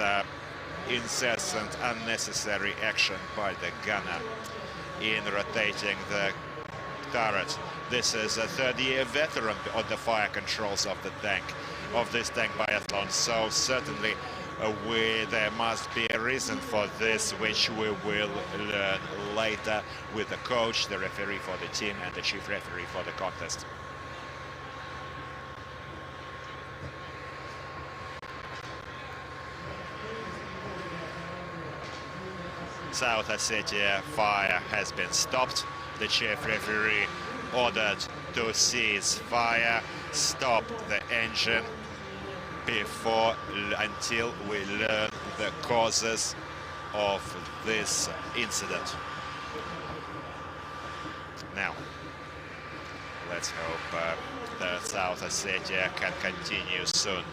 incessant, unnecessary action by the gunner in rotating the turret. This is a third-year veteran on the fire controls of the tank, of this tank biathlon, so certainly there must be a reason for this, which we will learn later with the coach, the referee for the team, and the chief referee for the contest. South Ossetia fire has been stopped. The chief referee ordered to cease fire, stop the engine until we learn the causes of this incident. Now, let's hope that South Ossetia can continue soon.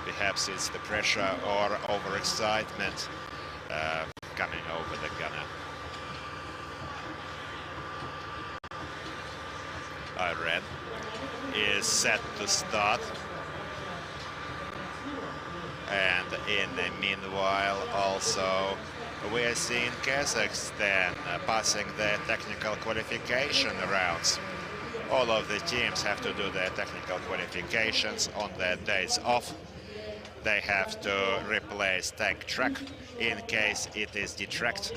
Perhaps it's the pressure or overexcitement coming over the gunner. Iran is set to start. And in the meanwhile, also, we are seeing Kazakhstan passing their technical qualification rounds. All of the teams have to do their technical qualifications on their days off. They have to replace tank track in case it is detracked.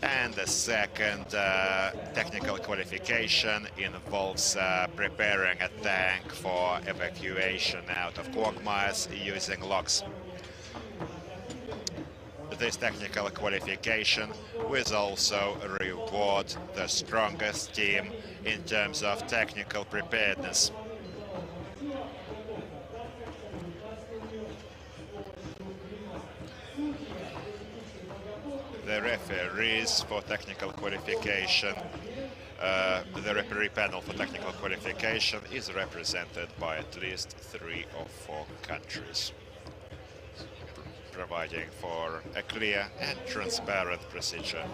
And the second technical qualification involves preparing a tank for evacuation out of quagmires using logs. This technical qualification will also reward the strongest team in terms of technical preparedness. The referees for technical qualification, the referee panel for technical qualification is represented by at least 3 or 4 countries, providing for a clear and transparent procedure.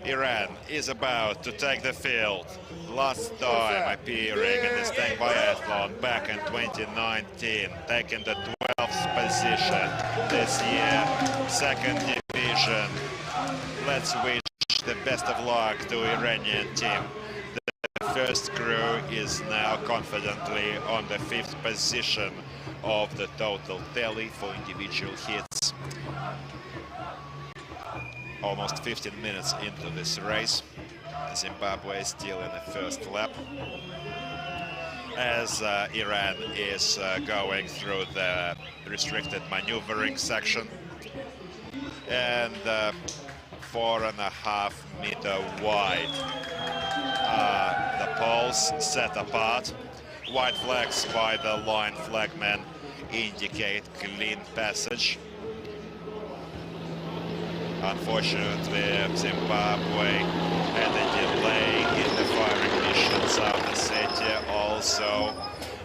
Iran is about to take the field. Last time appearing in this tank biathlon back in 2019, taking the 12th position this year, 2nd division. Let's wish the best of luck to Iranian team. The first crew is now confidently on the 5th position of the total tally for individual hits. Almost 15 minutes into this race. Zimbabwe is still in the first lap, as Iran is going through the restricted maneuvering section. And 4.5 meter wide the poles set apart. White flags by the line flagmen indicate clean passage. Unfortunately, Zimbabwe had a delay in the firing mission. South Ossetia also,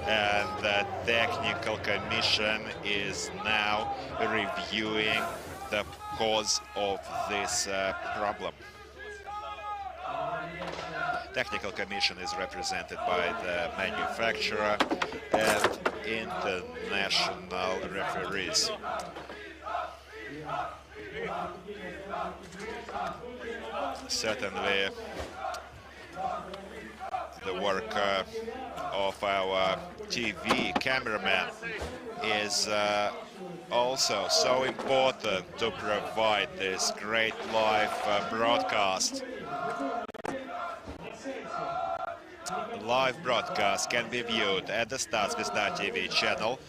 and the technical commission is now reviewing the cause of this problem. Technical commission is represented by the manufacturer and international referees. Certainly, the work of our TV cameraman is also so important to provide this great live broadcast. Live broadcast can be viewed at the TRspodCast TV channel,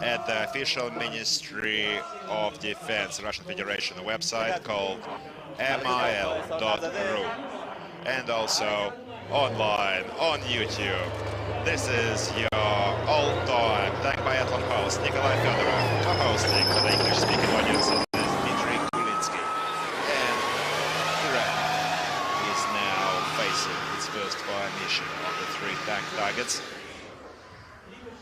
at the official Ministry of Defense Russian Federation website called mil.ru, and also online on YouTube. This is your all-time Tank Biathlon host, Nikolai Fedorov, co-hosting for the English-speaking audience of this Dmitry Kulinsky. And Iran is now facing its first fire mission on the 3 tank targets.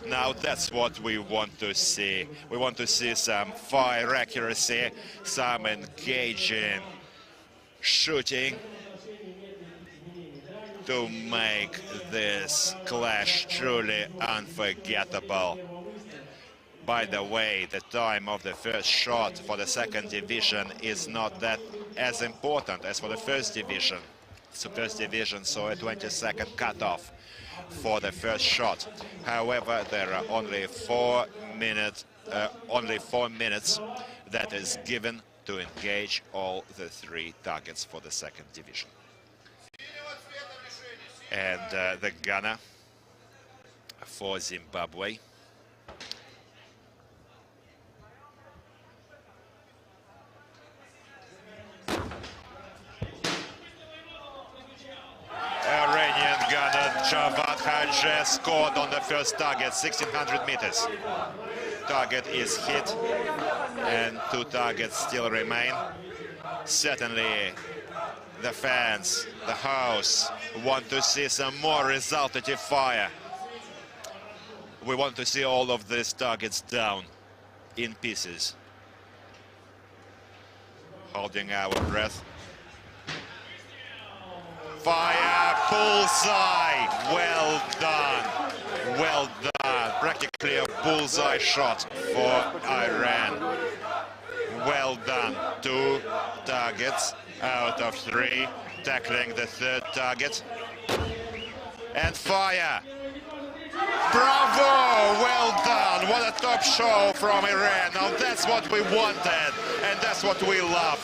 Now that's what we want to see. We want to see some fire accuracy, some engaging shooting to make this clash truly unforgettable. By the way, the time of the first shot for the second division is not that as important as for the first division. So first division saw a 20-second cutoff for the first shot. However, there are only 4 minutes that is given to engage all the 3 targets for the second division. And the gunner for Zimbabwe. Iranian gunner Javad Hadje scored on the first target, 1600 meters. Target is hit and 2 targets still remain. Certainly the fans, the house, want to see some more resultative fire. We want to see all of these targets down in pieces. Holding our breath. Fire, bullseye, well done, well done. Practically a bullseye shot for Iran. Well done, 2 targets out of 3, tackling the 3rd target. And fire! Bravo! Well done! What a top show from Iran. Now that's what we wanted, and that's what we love.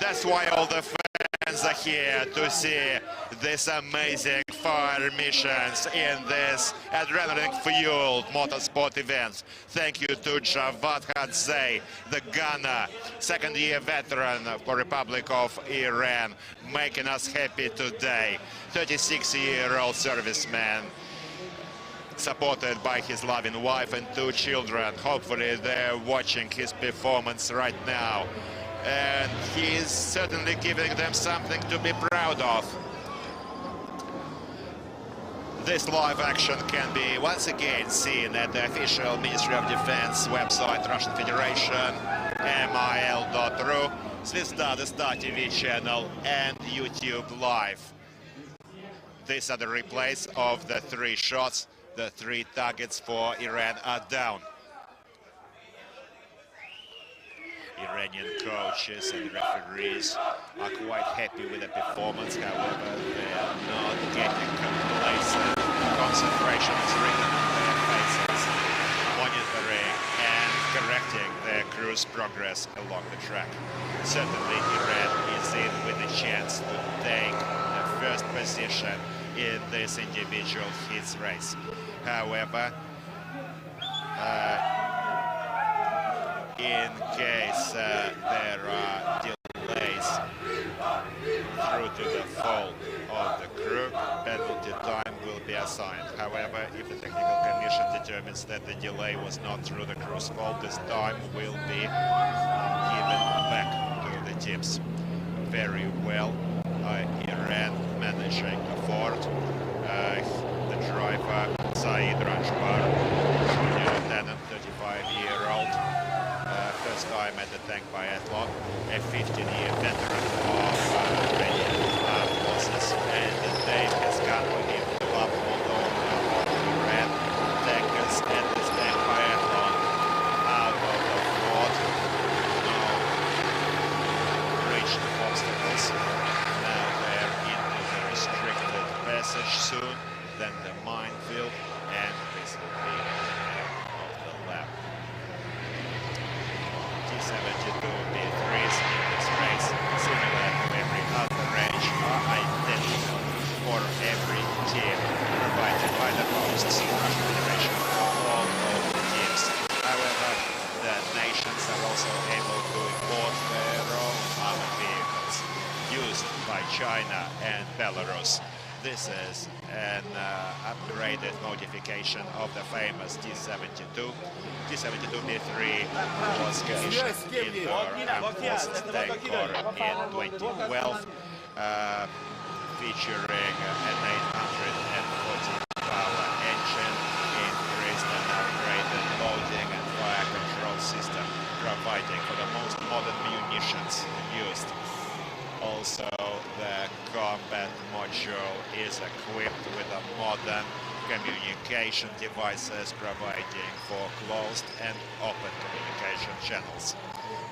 That's why all the fans are here to see these amazing fire missions in this adrenaline-fueled motorsport event. Thank you to Javad Hadje, the gunner, second-year veteran for Republic of Iran, making us happy today. 36-year-old serviceman, supported by his loving wife and 2 children. Hopefully they're watching his performance right now. And he is certainly giving them something to be proud of. This live action can be once again seen at the official Ministry of Defense website, Russian Federation, mil.ru, TRspodCast TV channel, and YouTube Live. These are the replays of the 3 shots. The 3 targets for Iran are down. Iranian coaches and referees are quite happy with the performance. However, they are not getting complacent. Concentration is written on their faces, monitoring and correcting their crew's progress along the track. Certainly, Iran is in with a chance to take the first position in this individual heats race. However, in case there are delays through to the fault of the crew, penalty time will be assigned. However, if the technical commission determines that the delay was not through the crew's fault, this time will be given back to the teams. Very well, Iran managing to afford the driver Saeed Rajbar, junior lieutenant, 35-year-old. First time at the tank biathlon, a 15-year veteran of Iranian armed forces, and the day has come for him to uphold of Iran tankers at this tank biathlon out of the fort. Now reached obstacles. Now they're into the restricted passage soon, then the minefield, and this will be the end of the lap. 72 B3s in this race, similar to every other range, are identical for every team. China and Belarus. This is an upgraded modification of the famous T-72. T-72B3 was commissioned in our Forces Tank Corps in 2012, featuring an 840 power engine, increased and upgraded loading and fire control system, providing for the most modern munitions used. Also, the combat module is equipped with a modern communication devices, providing for closed and open communication channels.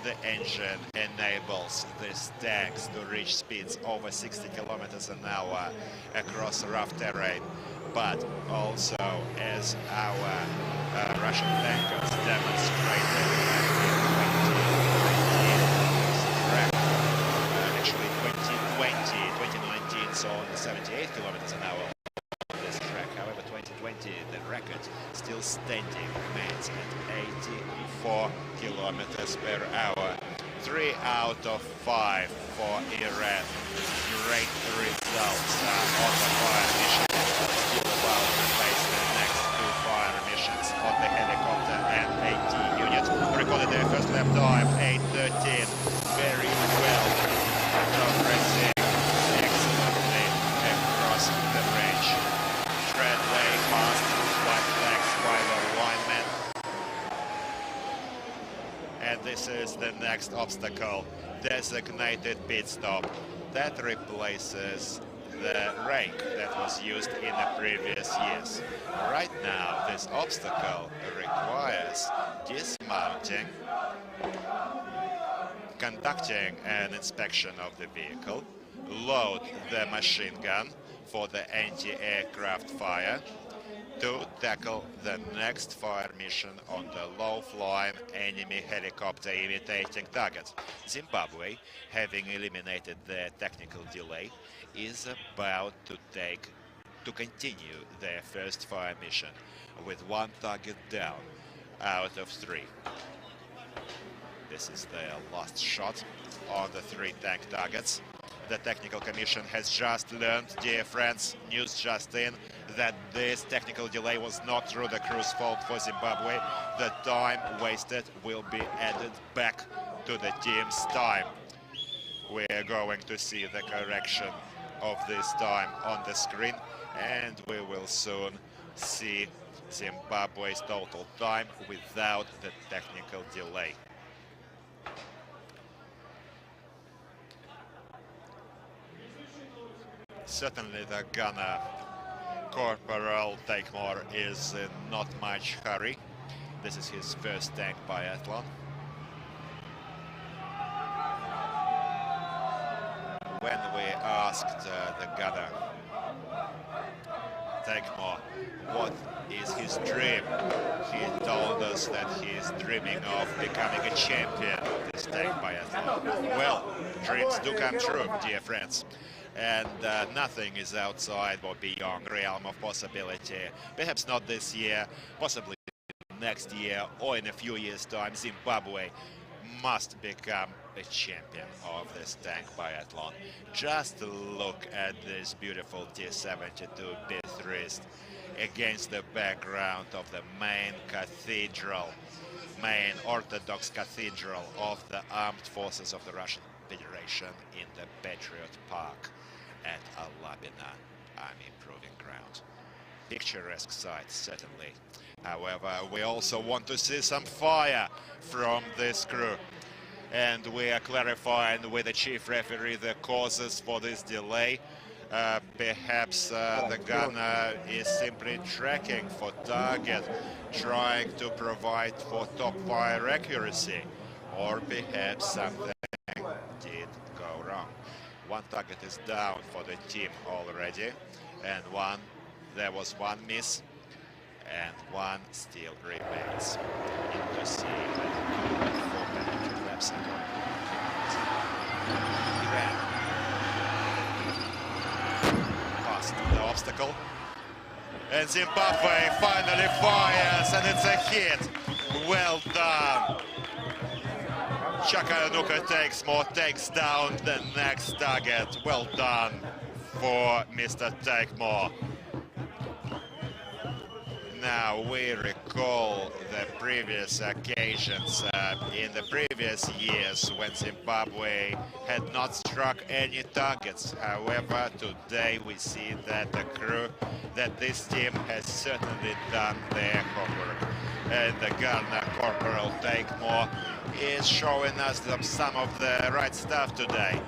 The engine enables these tanks to reach speeds over 60 kilometers an hour across rough terrain, but also, as our Russian tankers demonstrated actually 2019 saw 78 kilometers an hour on this track. However, 2020, the record still standing, remains at 84 kilometers per hour. 3 out of 5 for Iran. Great results on the fire mission. Still about to face the next 2 fire missions on the helicopter and AT unit. Recorded their first lap time, 8:13. Very well. Progressing excellently across the range. Tread way past white flags by the linemen. And this is the next obstacle, designated pit stop. That replaces the rake that was used in the previous years. Right now, this obstacle requires dismounting, conducting an inspection of the vehicle, load the machine gun for the anti-aircraft fire, to tackle the next fire mission on the low-flying enemy helicopter imitating target. Zimbabwe, having eliminated the technical delay, is about to continue their first fire mission with 1 target down out of 3. This is their last shot on the 3 tank targets. The Technical Commission has just learned, dear friends, news just in, that this technical delay was not through the crew's fault for Zimbabwe. The time wasted will be added back to the team's time. We're going to see the correction of this time on the screen, and we will soon see Zimbabwe's total time without the technical delay. Certainly the gunner, Corporal Takemore, is in not much hurry. This is his first tank biathlon. When we asked the gunner, Takemore, what is his dream, he told us that he is dreaming of becoming a champion of this tank biathlon. Well, dreams do come true, dear friends. And nothing is outside or beyond realm of possibility. Perhaps not this year, possibly next year, or in a few years' time, Zimbabwe must become a champion of this tank biathlon. Just look at this beautiful T-72B3s against the background of the main cathedral, main Orthodox cathedral of the armed forces of the Russian Federation in the Patriot Park at Lào-Armenia Army Proving Ground. Picturesque sight, certainly. However, we also want to see some fire from this crew. And we are clarifying with the chief referee the causes for this delay. Perhaps the gunner is simply tracking for target, trying to provide for top fire accuracy. Or perhaps something did go wrong. 1 target is down for the team already, and there was 1 miss, and 1 still remains. Need to see 4 penalty laps ago. Iran past the obstacle, and Zimbabwe finally fires, and it's a hit. Well done. Chakayanuka takes more, takes down the next target. Well done for Mr. Take More. Now we recall the previous occasions in the previous years when Zimbabwe had not struck any targets. However, today we see that the crew, that this team has certainly done their homework. And the gunner, Corporal Take More, is showing us some of the right stuff today.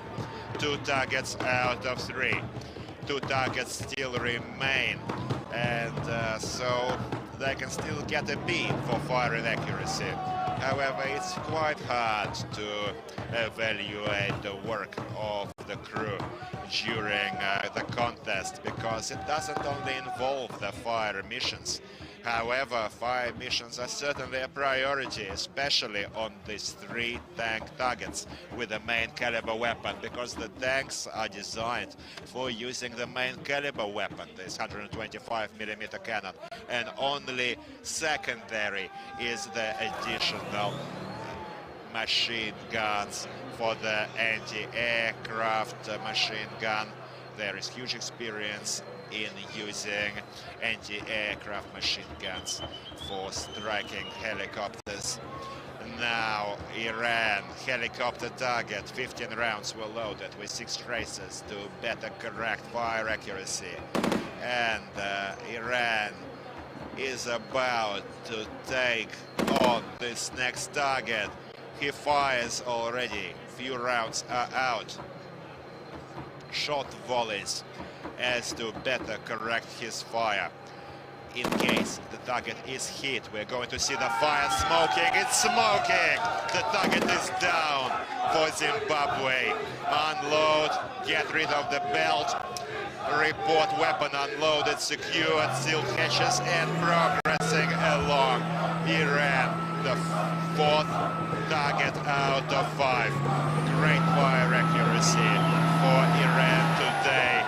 2 targets out of 3. 2 targets still remain, and so they can still get a B for firing accuracy. However, it's quite hard to evaluate the work of the crew during the contest, because it doesn't only involve the fire missions. However, fire missions are certainly a priority, especially on these 3 tank targets with the main caliber weapon, because the tanks are designed for using the main caliber weapon, this 125mm cannon, and only secondary is the additional machine guns for the anti-aircraft machine gun. There is huge experience in using anti-aircraft machine guns for striking helicopters. Now Iran, helicopter target, 15 rounds were loaded with 6 traces to better correct fire accuracy. And Iran is about to take on this next target. He fires already, few rounds are out. Short volleys as to better correct his fire. In case the target is hit, we're going to see the fire smoking. It's smoking! The target is down for Zimbabwe. Unload, get rid of the belt, report weapon unloaded, secured, sealed hatches, and progressing along. Iran, the 4th target out of 5. Great fire accuracy for Iran today.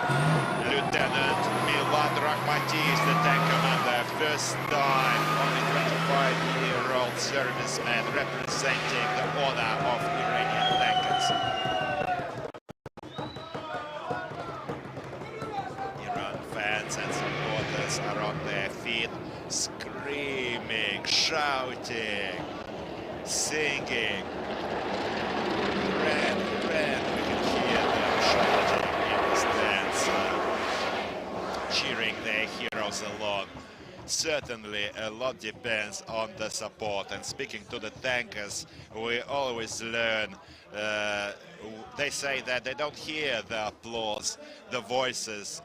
Lieutenant Milad Rahmati is the tank commander. First time, only 25-year-old serviceman representing the honor of Iranian tankers. Iran fans and supporters are on their feet, screaming, shouting, singing. Iran, Iran, we can hear them shouting in the stands, cheering their heroes along. Certainly a lot depends on the support, and speaking to the tankers, we always learn, they say that they don't hear the applause, the voices,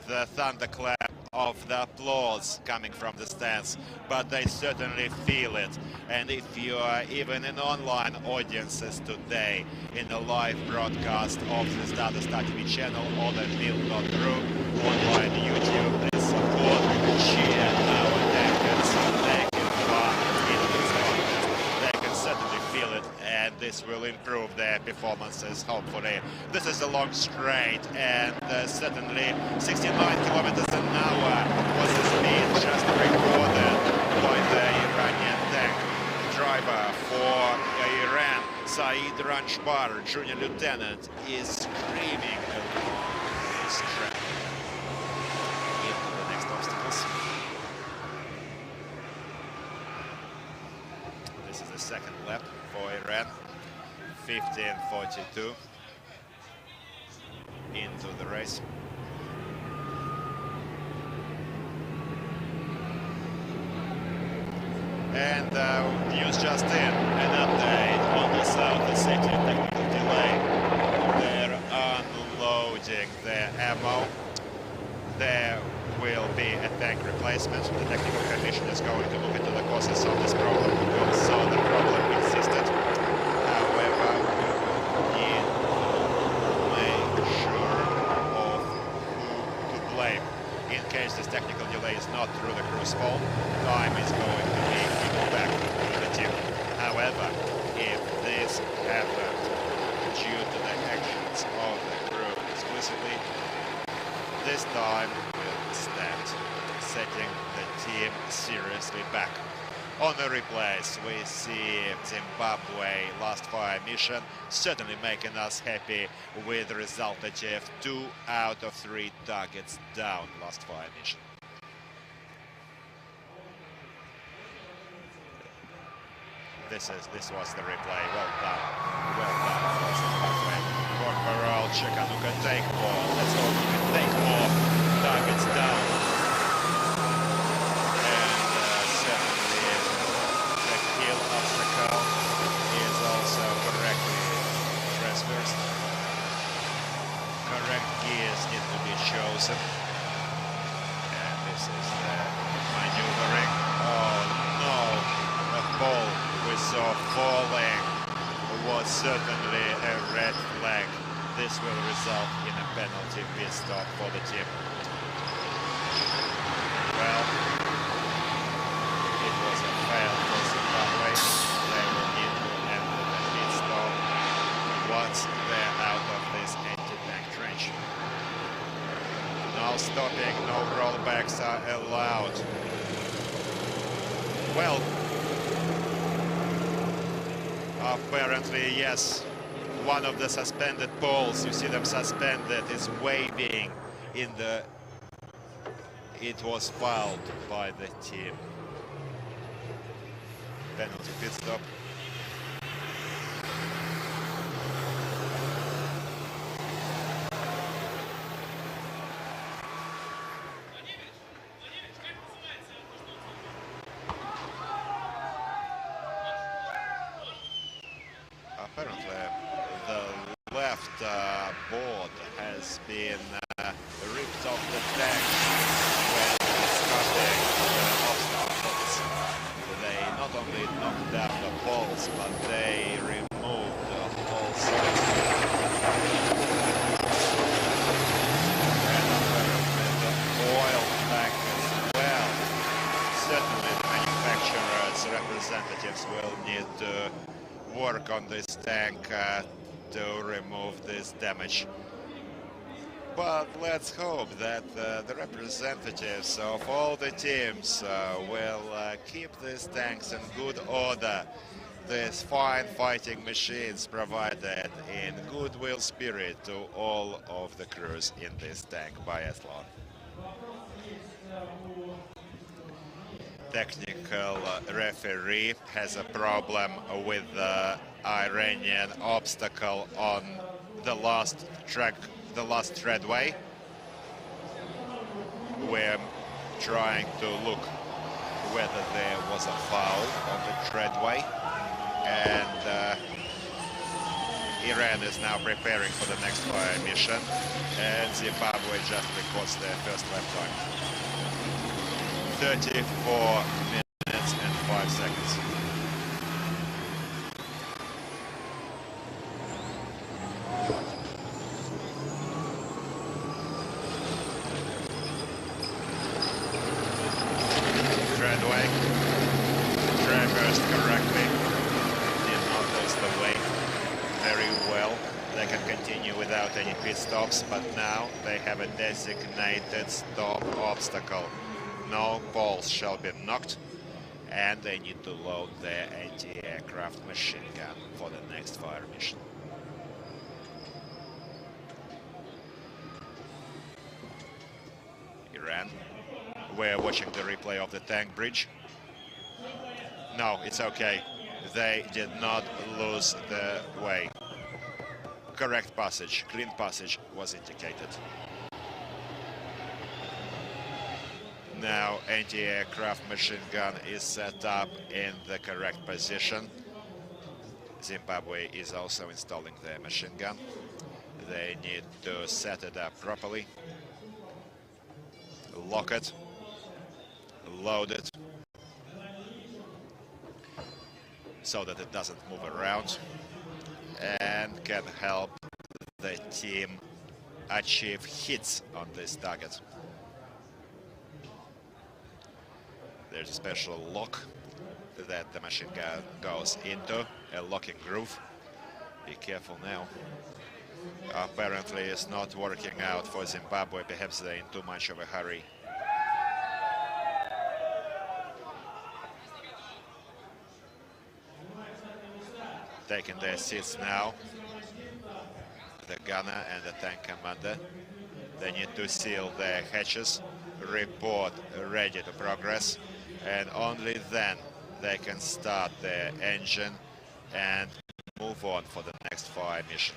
the thunderclap of the applause coming from the stands, but they certainly feel it. And if you are even in online audiences today, in the live broadcast of the TRtrebuC TV channel or the Mil.ru online YouTube, they support, cheer our tankers, they can fun in this contest. They can certainly feel it, and this will improve their performances, hopefully. This is a long straight, and certainly 69 kilometers an hour was the speed just recorded by the Iranian tank driver for Iran. Saeed Ranjbar, junior lieutenant, is screaming along his track into the next obstacles. This is the second lap for Iran. 15:42 into the race. And news just in, an update on the South Ossetia technical delay. They're unloading their ammo. There will be a tank replacement. The technical commission is going to look into the causes of this problem. We saw the problem existed. However, we need to make sure of who to blame. In case this technical delay is not through the crew's fault, time is going to be given back to the team. However, if this happened due to the actions of the crew exclusively, this time will stand, setting the team seriously back. On the replays, we see Zimbabwe last fire mission, certainly making us happy with the resultative 2 out of 3 targets down last fire mission. This was the replay. Well done for Zimbabwe. Corporal Chikanu can take more. Let's hope he can take more targets down. And certainly the kill obstacle is also correctly transversed. Correct gears need to be chosen. And this is the maneuvering. Oh no, the ball we saw falling was certainly a red flag. This will result in a penalty pit stop for the team. Well, it was a fail for Zimbabwe. They will need to end the pit stop once they're out of this anti-tank trench. No stopping, no rollbacks are allowed. Well, apparently, yes, one of the suspended poles, you see them suspended, is waving in the... It was fouled by the team. Penalty pit stop. Apparently, the left board has been ripped off the tank when discarding the obstacles. They not only knocked down the poles, but they removed the whole side. And apparently the oil tank as well. Certainly the manufacturer's representatives will need to work on this tank to remove this damage. But let's hope that the representatives of all the teams will keep these tanks in good order. These fine fighting machines provided in goodwill spirit to all of the crews in this tank biathlon. Technical referee has a problem with the Iranian obstacle on the last track, the last treadway. We're trying to look whether there was a foul on the treadway, and Iran is now preparing for the next fire mission, and Zimbabwe just records their first lap time. 34 minutes and 5 seconds. Treadway traversed correctly, did not lose the way very well. They can continue without any pit stops, but now they have a designated stop obstacle. No balls shall be knocked, and they need to load their anti-aircraft machine gun for the next fire mission. Iran, we're watching the replay of the tank bridge. No, it's okay. They did not lose the way. Correct passage, clean passage was indicated. Now anti-aircraft machine gun is set up in the correct position. Zimbabwe is also installing their machine gun. They need to set it up properly, lock it, load it, so that it doesn't move around, and can help the team achieve hits on this target. There's a special lock that the machine gun goes into, a locking groove. Be careful now. Apparently it's not working out for Zimbabwe, perhaps they're in too much of a hurry. taking their seats now. The gunner and the tank commander. They need to seal their hatches, report ready to progress, and only then they can start their engine and move on for the next fire mission.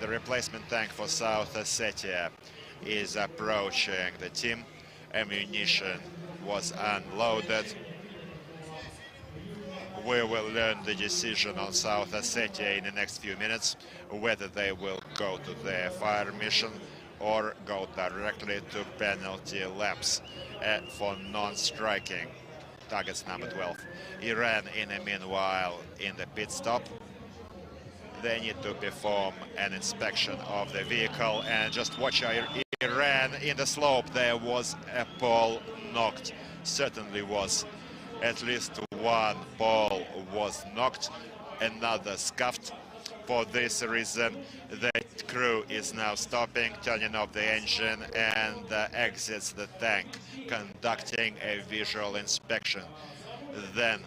The replacement tank for South Ossetia is approaching the team. Ammunition was unloaded. We will learn the decision on South Ossetia in the next few minutes, whether they will go to their fire mission or go directly to penalty laps for non-striking. Targets number 12. Iran, in the meanwhile, in the pit stop. They need to perform an inspection of the vehicle, and just watch Iran in the slope. There was a pole knocked. Certainly was. At least one pole was knocked, another scuffed. For this reason, the crew is now stopping, turning off the engine, and exits the tank, conducting a visual inspection. Then,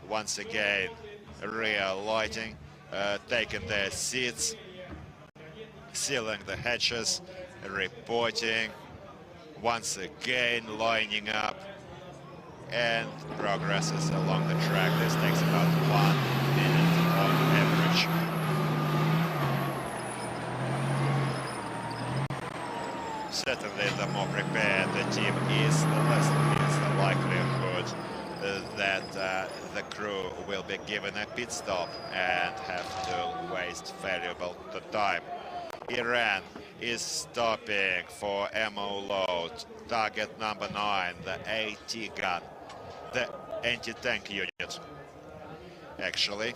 once again, rear lighting, taking their seats, sealing the hatches, reporting, once again lining up, and progresses along the track. This takes about 1 minute on average. Certainly, the more prepared the team is, the less is the likelihood that the crew will be given a pit stop and have to waste valuable time. Iran is stopping for ammo load. Target number 9, the AT gun, the anti-tank unit. Actually,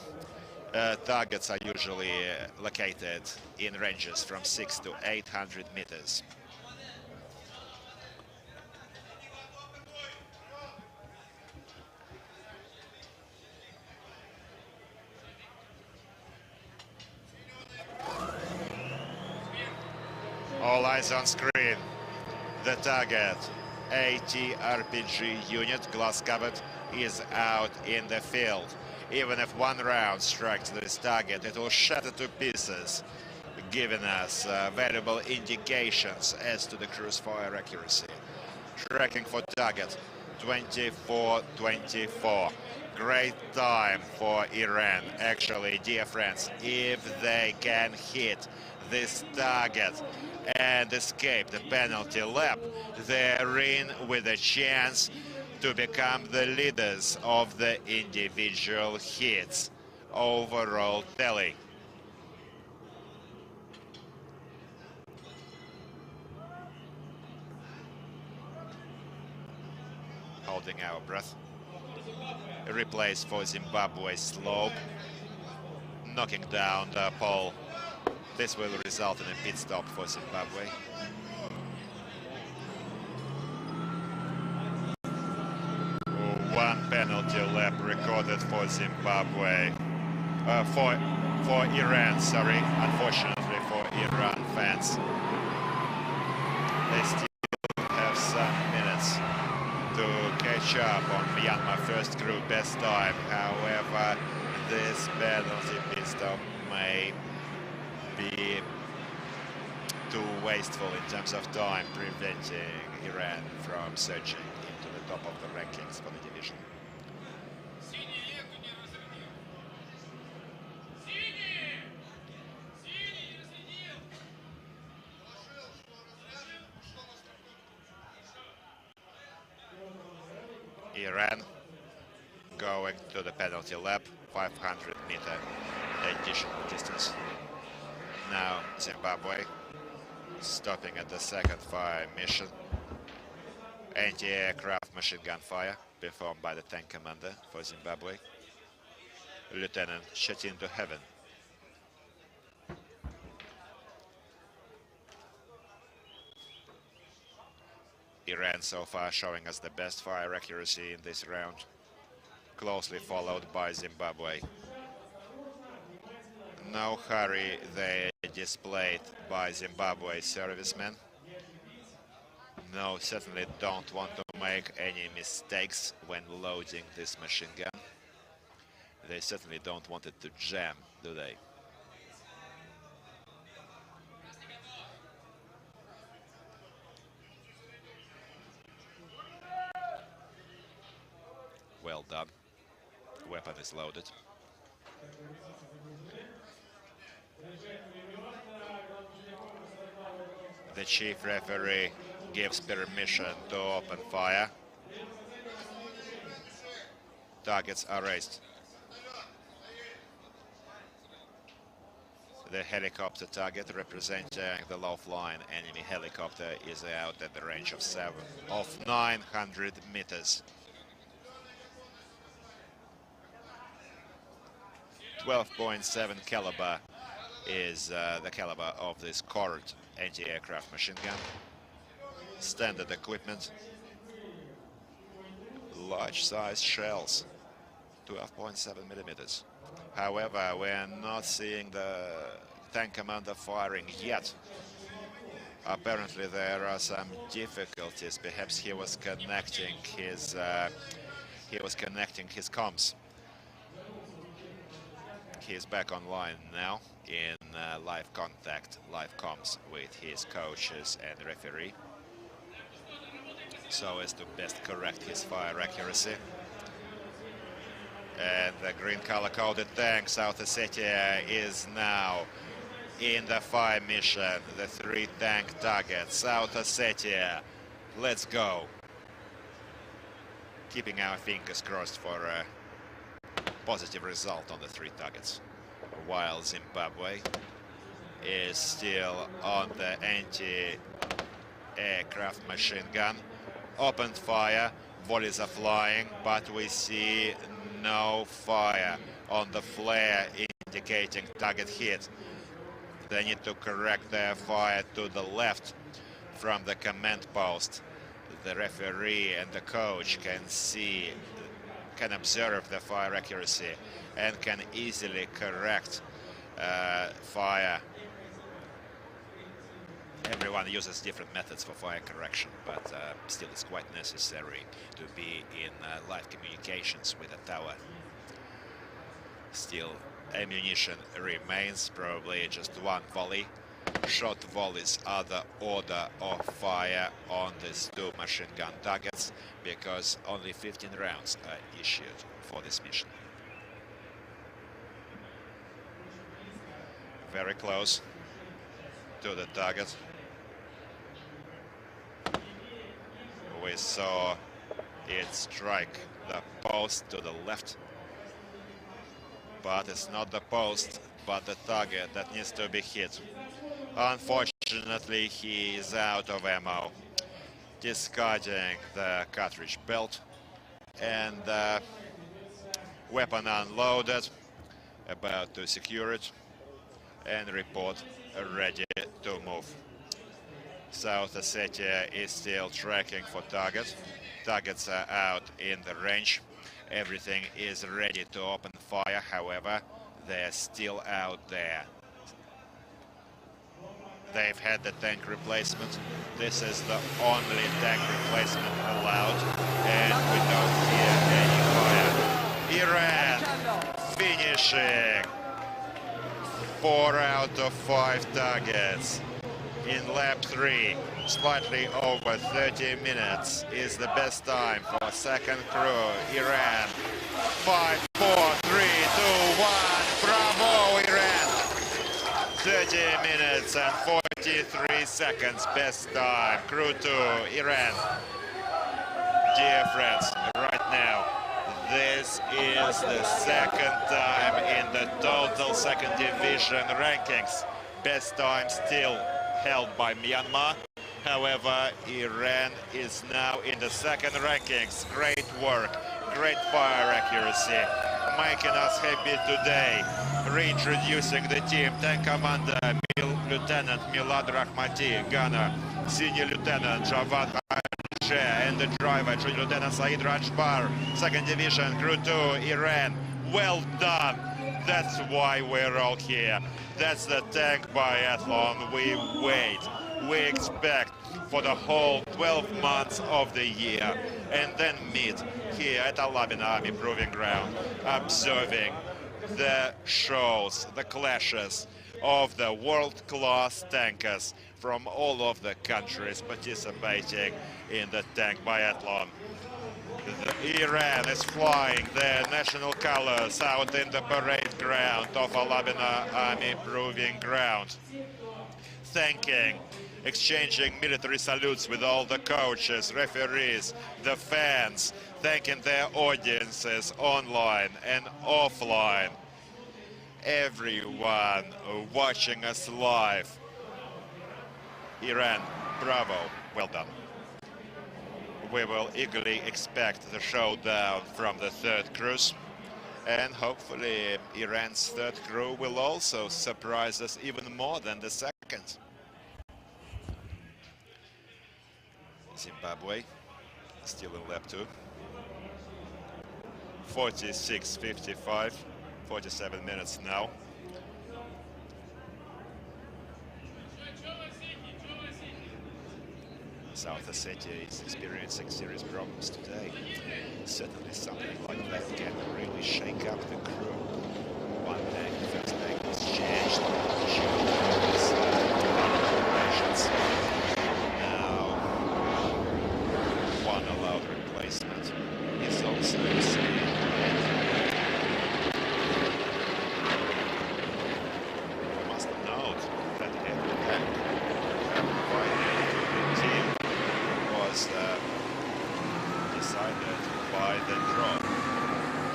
targets are usually located in ranges from 600 to 800 meters. All eyes on screen. The target, AT-RPG unit, glass covered, is out in the field. Even if one round strikes this target, it will shatter to pieces, giving us valuable indications as to the crew's fire accuracy. Tracking for target, 24-24. Great time for Iran. Actually, dear friends, if they can hit this target and escape the penalty lap, they're in with a chance to become the leaders of the individual hits. Overall tally. Holding our breath. A replace for Zimbabwe slope. Knocking down the pole. This will result in a pit stop for Zimbabwe. One penalty lap recorded for Zimbabwe. For Iran, sorry. Unfortunately for Iran fans. They still have some minutes to catch up on Myanmar first crew best time. However, this penalty pit stop may be too wasteful in terms of time, preventing Iran from surging into the top of the rankings for the division. Iran going to the penalty lap, 500-meter additional distance. Now Zimbabwe stopping at the second fire mission. Anti-aircraft machine gun fire performed by the tank commander for Zimbabwe, Lieutenant Chetin to Heaven. Iran so far showing us the best fire accuracy in this round, closely followed by Zimbabwe. No hurry they displayed by Zimbabwe servicemen. No, certainly don't want to make any mistakes when loading this machine gun. They certainly don't want it to jam, do they? Well done. Weapon is loaded. The chief referee gives permission to open fire. Targets are raised. The helicopter target representing the lifeline enemy helicopter is out at the range of 900 meters. 12.7 caliber is the caliber of this Cord anti-aircraft machine gun. Standard equipment, large size shells, 12.7 millimeters. However, we're not seeing the tank commander firing yet. Apparently there are some difficulties. Perhaps he was connecting his comms. He is back online now in live contact, live comms with his coaches and referee, so as to best correct his fire accuracy. And the green color-coded tank, South Ossetia, is now in the fire mission. The 3 tank targets, South Ossetia, let's go. Keeping our fingers crossed for a positive result on the 3 targets, while Zimbabwe is still on the anti-aircraft machine gun. Opened fire, volleys are flying, but we see no fire on the flare indicating target hit. They need to correct their fire to the left from the command post. The referee and the coach can observe the fire accuracy and can easily correct fire. Everyone uses different methods for fire correction, but still it's quite necessary to be in live communications with a tower. Still, ammunition remains, probably just 1 volley. Shot volleys are the order of fire on these 2 machine gun targets, because only 15 rounds are issued for this mission. Very close to the target. We saw it strike the post to the left, but it's not the post but the target that needs to be hit. Unfortunately, he is out of ammo, discarding the cartridge belt, and weapon unloaded, about to secure it and report ready to move. South Ossetia is still tracking for targets. Targets are out in the range. Everything is ready to open fire, however, they're still out there. They've had the tank replacement. This is the only tank replacement allowed, and we don't hear any fire. Iran finishing 4 out of 5 targets in lap 3. Slightly over 30 minutes is the best time for second crew. Iran 5, 4, 3, 2, 1. Bravo, Iran! 30 minutes and 43 seconds, best time. Crew 2, Iran. Dear friends, right now, this is the second time in the total second division rankings. Best time still held by Myanmar. However, Iran is now in the second rankings. Great work, great fire accuracy, making us happy today. Reintroducing the team, Tank Commander Lieutenant Milad Rahmati, Gunner Senior Lieutenant Javad and the driver Junior Lieutenant Said Rajbar. Second Division, Crew 2, Iran. Well done. That's why we're all here. That's the tank biathlon we wait. We expect for the whole 12 months of the year, and then meet here at Al-Labina Army Proving Ground, observing the shows, the clashes of the world-class tankers from all of the countries participating in the tank biathlon. Iran is flying their national colors out in the parade ground of Al-Labina Army Proving Ground, thanking, exchanging military salutes with all the coaches, referees, the fans, thanking their audiences online and offline. Everyone watching us live. Iran, bravo, well done. We will eagerly expect the showdown from the third cruise, and hopefully Iran's third crew will also surprise us even more than the second. Zimbabwe still in lap 2. 46:55, 47 minutes now. South Ossetia is experiencing serious problems today. Certainly something like that can really shake up the crew. One tank, first tank was changed. Operations. Now, one allowed replacement is also seen. We must note that every tank provided to the team was decided by the draw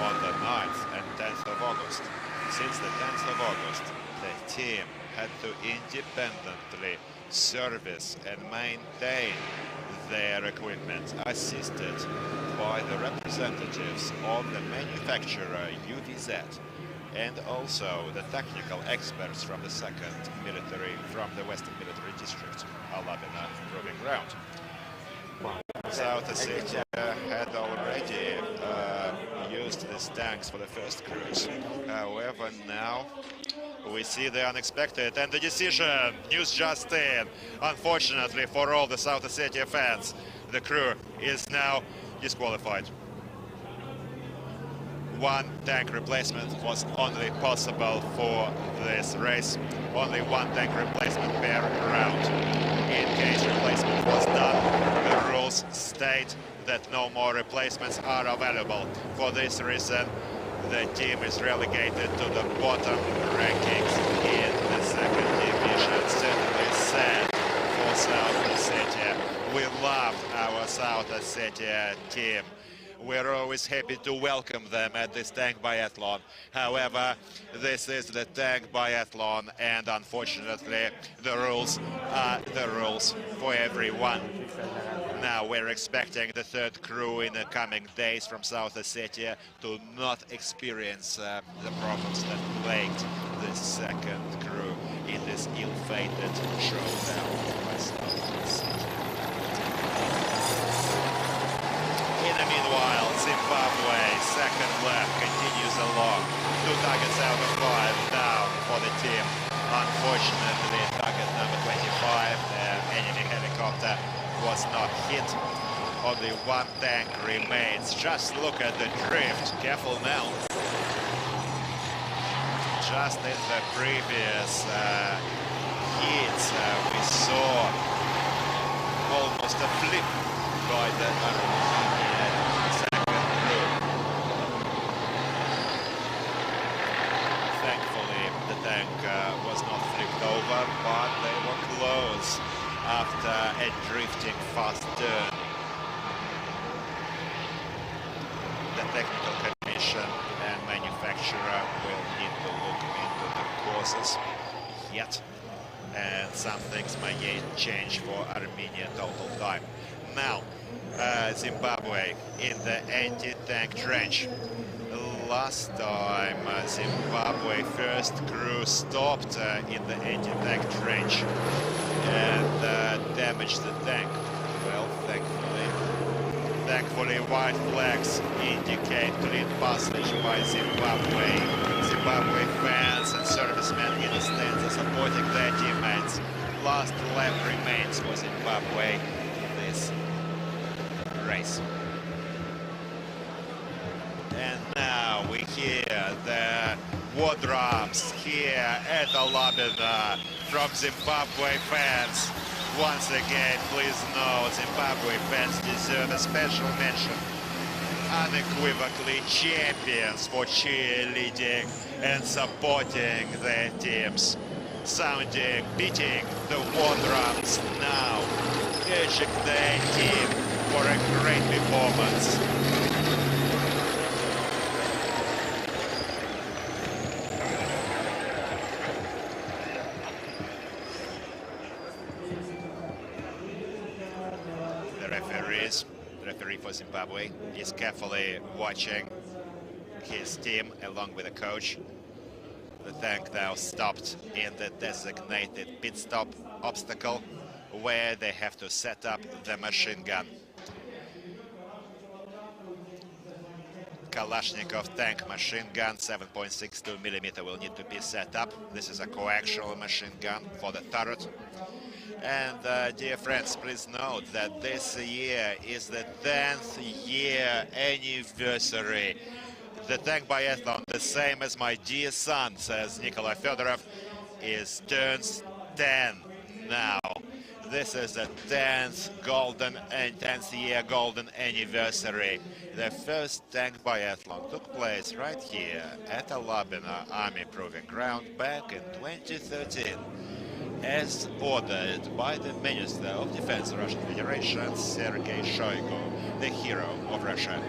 on the 9th and 10th of August. Since the 10th of August, the team had to independently service and maintain their equipment, assisted by the representatives of the manufacturer UVZ and also the technical experts from the from the Western Military District, Al-Labina Proving Ground. South Ossetia had already used these tanks for the first cruise. However, now we see the unexpected, and the decision, news just in, unfortunately for all the South Ossetia fans, the crew is now disqualified. One tank replacement was only possible for this race. Only one tank replacement per round. In case replacement was done, the rules state that no more replacements are available. For this reason, the team is relegated to the bottom rankings in the second division. Certainly sad for South Ossetia. We love our South Ossetia team. We're always happy to welcome them at this tank biathlon. However, this is the tank biathlon, and unfortunately, the rules are the rules for everyone. Now we're expecting the third crew in the coming days from South Ossetia to not experience the problems that plagued the second crew in this ill-fated showdown by South Ossetia. In the meanwhile, Zimbabwe, second lap, continues along. 2 targets out of 5 down for the team. Unfortunately, target number 25, the enemy helicopter, was not hit. Only one tank remains. Just look at the drift. Careful now. Just in the previous hits, we saw almost a flip by the second crew. Thankfully, the tank was not flipped over, but they were close after a drifting fast turn. The technical commission and manufacturer will need to look into the causes yet, and some things may change for Armenia total time. Now, Zimbabwe in the anti-tank trench. Last time, Zimbabwe first crew stopped in the anti-tank trench and damaged the tank. Well, thankfully, white flags indicate clean passage by Zimbabwe. Zimbabwe fans and servicemen in the stands are supporting their teammates. last lap remains for Zimbabwe in this race. And now we hear the war drums here at Lào-Armenia from Zimbabwe fans. Once again, please note, Zimbabwe fans deserve a special mention. Unequivocally champions for cheerleading and supporting their teams. Sounding, beating the war drums now, urging their team for a great performance. The referee for Zimbabwe is carefully watching his team along with the coach. The tank now stopped in the designated pit stop obstacle where they have to set up the machine gun. Kalashnikov tank machine gun 7.62mm will need to be set up. This is a coaxial machine gun for the turret. And dear friends, please note that this year is the 10th year anniversary. The tank biathlon, the same as my dear son, says Nikolai Fedorov, turns 10 now. This is the 10th year golden anniversary. The first tank biathlon took place right here at Lào-Armenia Army Proving Ground back in 2013. As ordered by the Minister of Defense of the Russian Federation, Sergei Shoigu, the hero of Russia.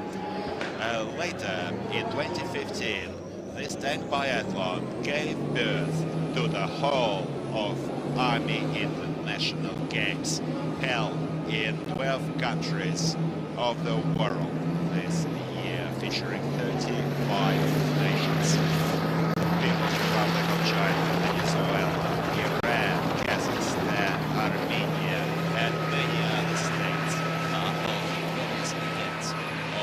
Later, in 2015, this tank biathlon gave birth to the whole of Army International Games, held in 12 countries of the world this year, featuring 35 nations. People's Republic of China, Venezuela, Iran, Kazakhstan, Armenia, and many other states are all recipients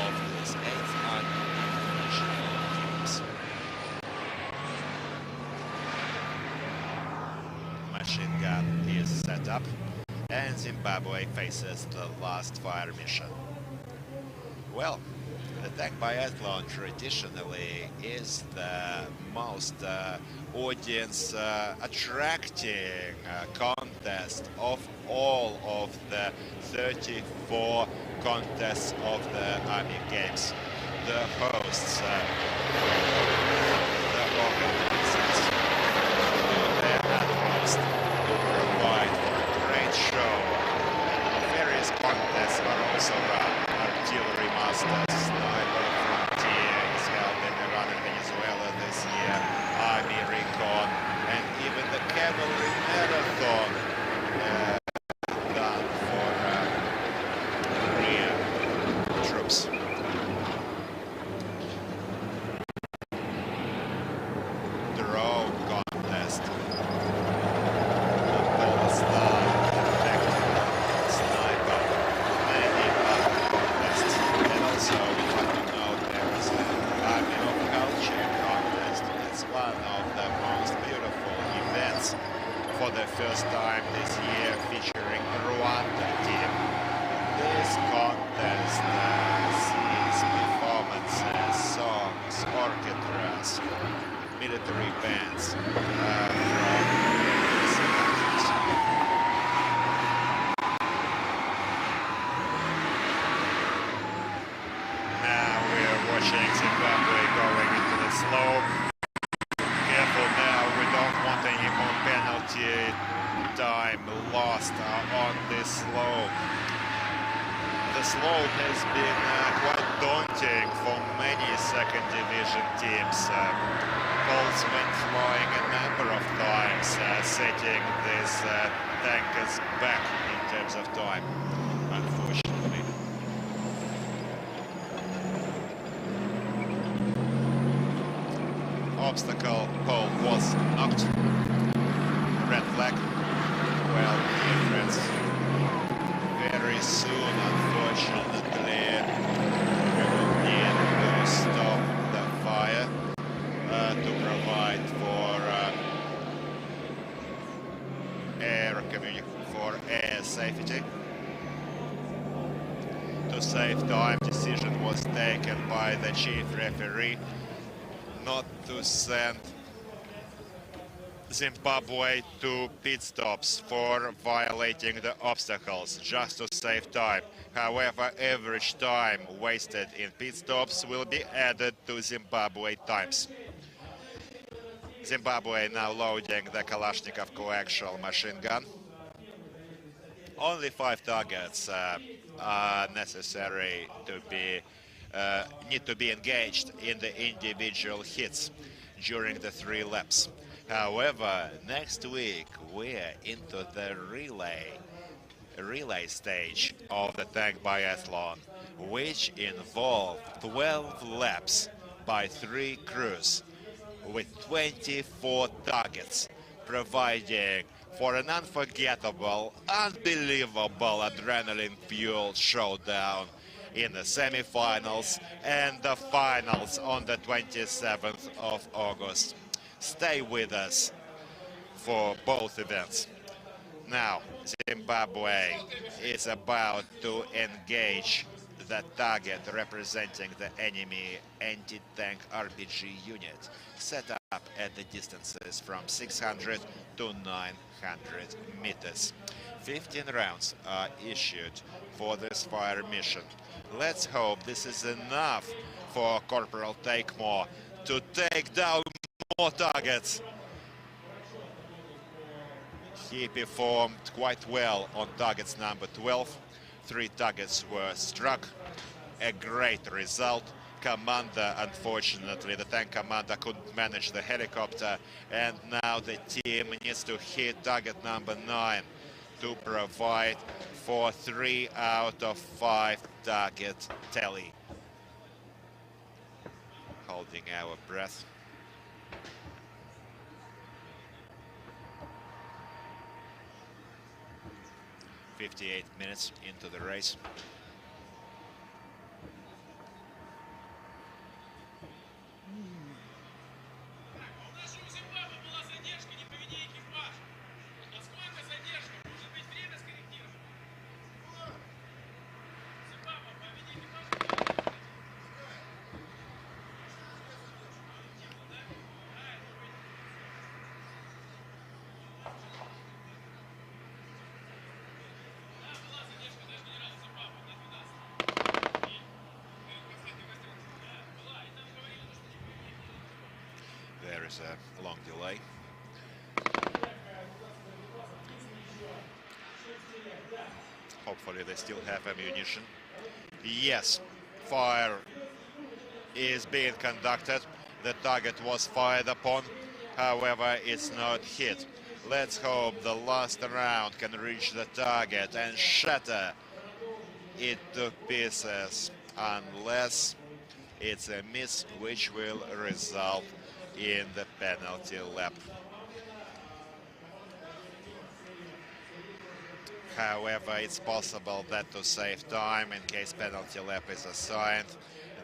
of this 8th Army International Games. Machine gun is set up, and Zimbabwe faces the last fire mission. Well, the tank biathlon traditionally is the most audience attracting contest of all of the 34 contests of the Army Games. The hosts, the organizers, do their utmost to provide for a great show. Various contests are also run. Artillery Masters, Sniper Frontier is held in Iran and Venezuela this year, Army Recon, and even the Cavalry Marathon done for Korean troops. The road contest, the Polestar, Sniper, many other contests, and also we want to know there is an Army of Culture contest. It's one of the most beautiful events for the first time this year, featuring Rwanda team. This contest sees performances, songs, orchestras, military bands from various countries. Now we are watching Zimbabwe going into the slope. Careful now, we don't want any more penalty time lost on this slope. The slope has been quite daunting for many second division teams. Balls went flying a number of times, setting this tankers back in terms of time, unfortunately. Obstacle pole was knocked. Red flag. Well, dear friends, very soon, unfortunately, we will need to stop the fire to provide for air communication. safety. To save time, decision was taken by the chief referee not to send Zimbabwe to pit stops for violating the obstacles, just to save time. However, average time wasted in pit stops will be added to Zimbabwe times. Zimbabwe now loading the Kalashnikov coaxial machine gun. Only 5 targets are necessary to be need to be engaged in the individual hits during the 3 laps. However, next week we're into the relay stage of the tank biathlon, which involved 12 laps by 3 crews with 24 targets, providing for an unforgettable, unbelievable adrenaline-fueled showdown in the semi-finals and the finals on the 27th of August. Stay with us for both events. Now, Zimbabwe is about to engage the target representing the enemy anti-tank RPG unit, set up at the distances from 600 to 900 meters. 15 rounds are issued for this fire mission. Let's hope this is enough for Corporal Takemore to take down more targets. He performed quite well on targets number 12. 3 targets were struck. A great result. Commander, unfortunately, the tank commander couldn't manage the helicopter, and now the team needs to hit target number 9 to provide for 3 out of 5 target tally. Holding our breath. "58 minutes into the race. There is a long delay. Hopefully they still have ammunition. Yes, fire is being conducted. The target was fired upon, however it's not hit. Let's hope the last round can reach the target and shatter it to pieces, unless it's a miss, which will result in the penalty lap. However, it's possible that to save time, in case penalty lap is assigned,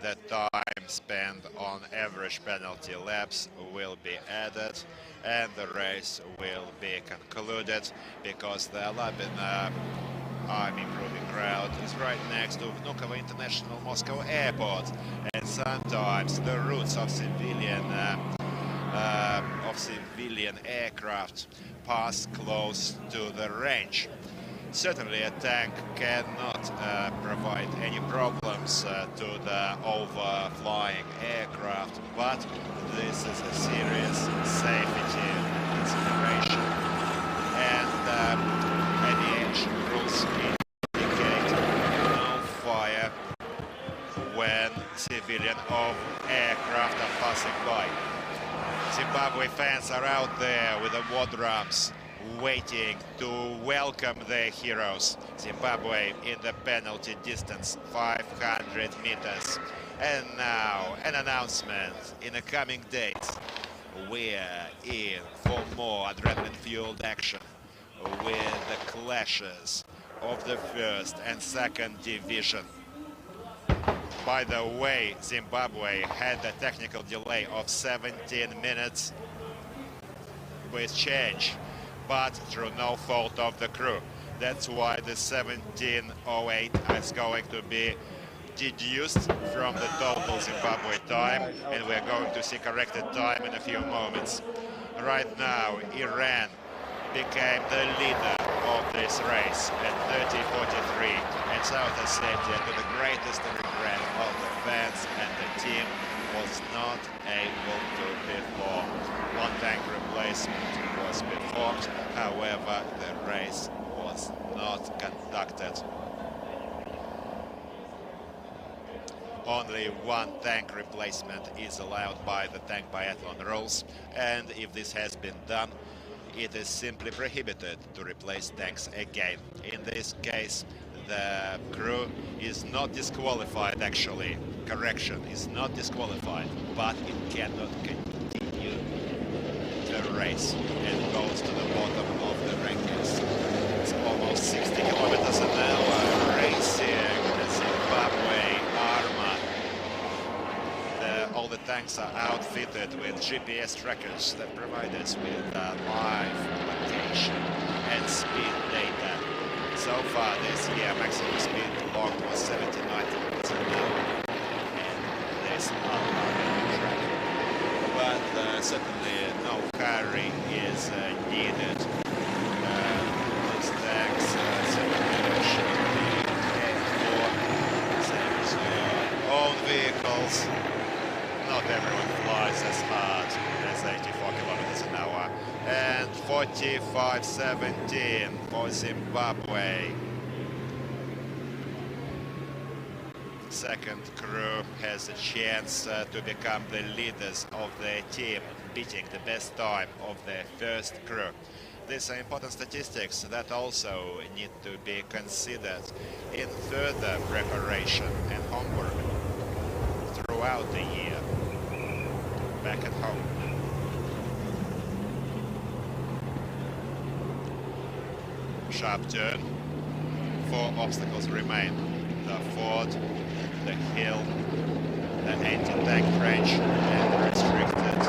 the time spent on average penalty laps will be added and the race will be concluded, because the Lào-Armenia Army Proving Ground is right next to Vnukovo International Moscow Airport, and sometimes the routes of civilian aircraft pass close to the range. Certainly a tank cannot provide any problems to the overflying aircraft, but this is a serious safety consideration, and aviation rules indicate no fire when civilian aircraft are passing by. Zimbabwe fans are out there with the war drums, waiting to welcome their heroes. Zimbabwe in the penalty distance, 500 meters. And now an announcement: in the coming days we're in for more adrenaline-fueled action with the clashes of the 1st and 2nd division. By the way, Zimbabwe had a technical delay of 17 minutes with change, but through no fault of the crew. That's why the 17:08 is going to be deduced from the total Zimbabwe time, and we're going to see corrected time in a few moments. Right now, Iran became the leader of this race at 30:43, and South Ossetia, to the greatest regret of the fans and the team, was not able to perform. One tank replacement was performed, however, the race was not conducted. Only one tank replacement is allowed by the tank biathlon rules, and if this has been done, it is simply prohibited to replace tanks again. In this case, the crew is not disqualified, actually. Correction, is not disqualified, but it cannot continue the race and goes to the bottom of the rankings. It's almost 60 kilometers an hour racing the Zimbabwe Army. All the tanks are outfitted with GPS trackers that provide us with live location and speed data. So far this year, maximum speed logged was 79 kilometers an hour. And this unmarked track. But certainly no hurry is needed. These tanks certainly should be paid for. Same as their own vehicles. Not everyone flies as hard as 84 kilometers an hour. And 45:17 for Zimbabwe. Second crew has a chance to become the leaders of their team, beating the best time of the first crew. These are important statistics that also need to be considered in further preparation and homework throughout the year back at home. Sharp turn. 4 obstacles remain. The ford, the hill, the anti-tank trench, and the restricted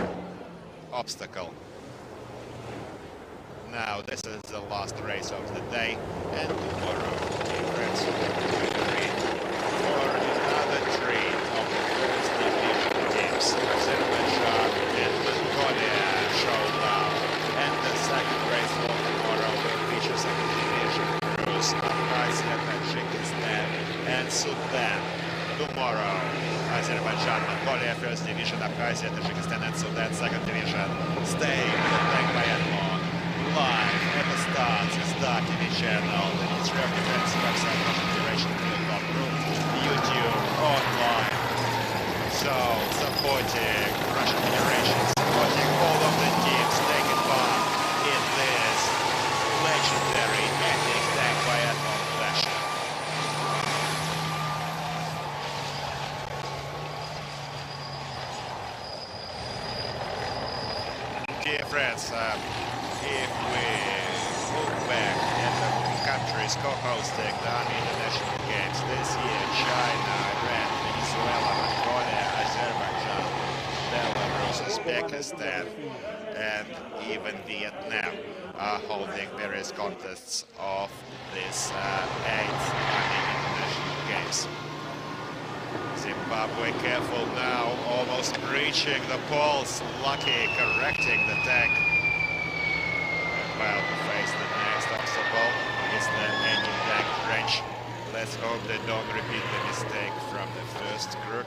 obstacle. Now this is the last race of the day, and tomorrow the friends will read for another treat of the first division teams. Azerbaijan and Mongolia showdown, and the second race for tomorrow will feature second division crews Abkhazia, Tajikistan, and Sudan. Tomorrow, Azerbaijan, Mongolia, first division, Abkhazia, Tajikistan, and Sudan, second division. Stay with the tank biathlon live at the start, Star TV channel, the Ministry of Defense website, Russian Federation, YouTube, online. So, supporting Russian Federation, supporting all of the teams taking part in this legendary epic tank biathlon session. Dear friends, if we look back at the countries co-hosting the Army International Games this year, China, Iran, Venezuela, Mongolia, Azerbaijan, Belarus, Uzbekistan, and even Vietnam are holding various contests of this 8th Army International Games. Zimbabwe careful now, almost reaching the poles, lucky correcting the tank. About to face the next obstacle is the anti-tank trench. Let's hope they don't repeat the mistake from the first crew.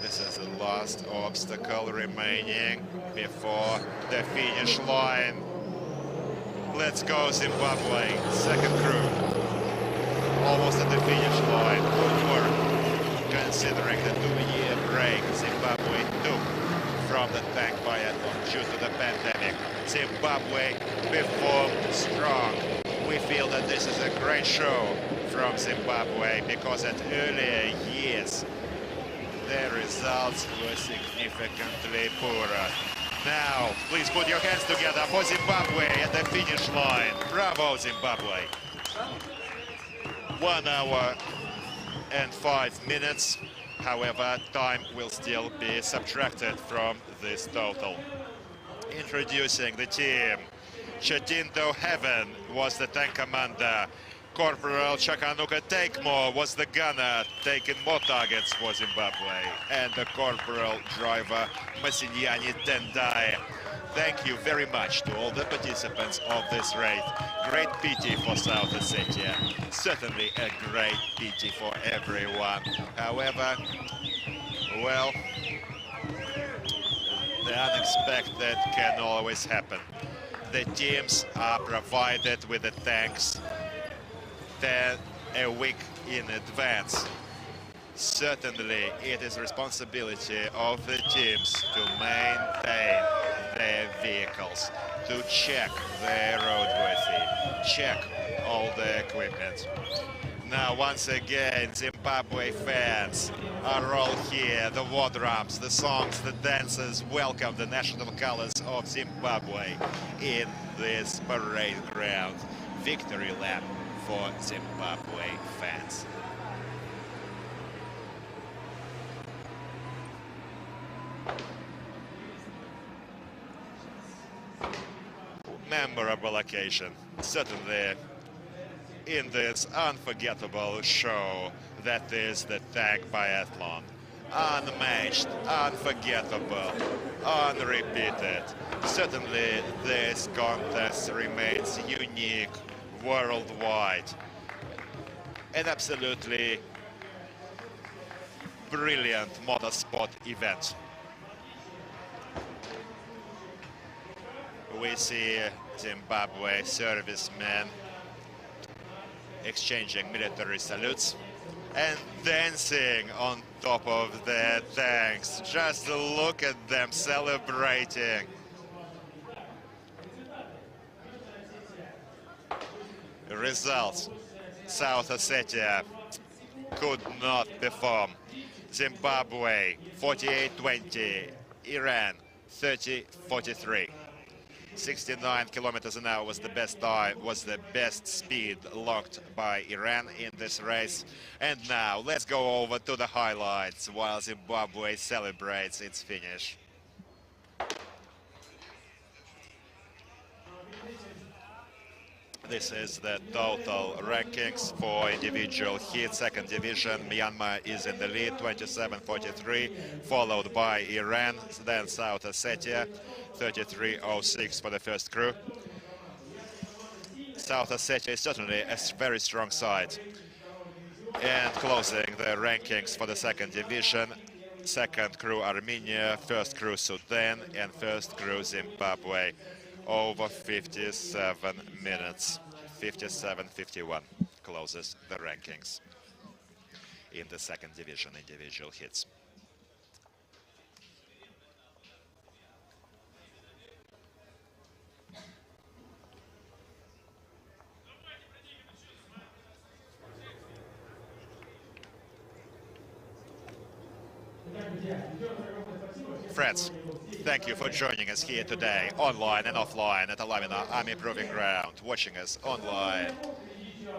This is the last obstacle remaining before the finish line. Let's go Zimbabwe, second crew. Almost at the finish line. Good work, considering the 2-year break Zimbabwe took from the tank biathlon due to the pandemic. Zimbabwe performed strong. We feel that this is a great show from Zimbabwe because at earlier years their results were significantly poorer. Now, please put your hands together for Zimbabwe at the finish line. Bravo, Zimbabwe. 1 hour and 5 minutes. However, time will still be subtracted from this total. Introducing the team. Chatindo Heaven was the tank commander. Corporal Chakanuka Takemo was the gunner, taking more targets for Zimbabwe. And the corporal driver Masinyani Tendai. Thank you very much to all the participants of this raid. Great PT for South Ossetia. Certainly a great PT for everyone. However, well, the unexpected can always happen. The teams are provided with the tanks a week in advance. Certainly, it is responsibility of the teams to maintain their vehicles, to check their roadworthy, check all the equipment. Now, once again, Zimbabwe fans are all here. The war drums, the songs, the dancers welcome the national colors of Zimbabwe in this parade ground. Victory lap for Zimbabwe fans. Memorable occasion, certainly, in this unforgettable show that is the tank biathlon. Unmatched, unforgettable, unrepeated. Certainly, this contest remains unique worldwide. An absolutely brilliant motorsport event. We see Zimbabwe servicemen exchanging military salutes and dancing on top of their tanks. Just look at them celebrating. Results: South Ossetia could not perform. Zimbabwe 48-20, Iran 30-43. 69 kilometers an hour was the best time, was the best speed locked by Iran in this race. And now let's go over to the highlights while Zimbabwe celebrates its finish. This is the total rankings for individual heat. Second division, Myanmar is in the lead, 27-43, followed by Iran, then South Ossetia, 33-06 for the first crew. South Ossetia is certainly a very strong side. And closing the rankings for the second division, second crew Armenia, first crew Sudan, and first crew Zimbabwe. Over 57 minutes, 57-51 closes the rankings in the second division individual hits. Friends, thank you for joining us here today, online and offline at Lào-Armenia Army Proving Ground, watching us online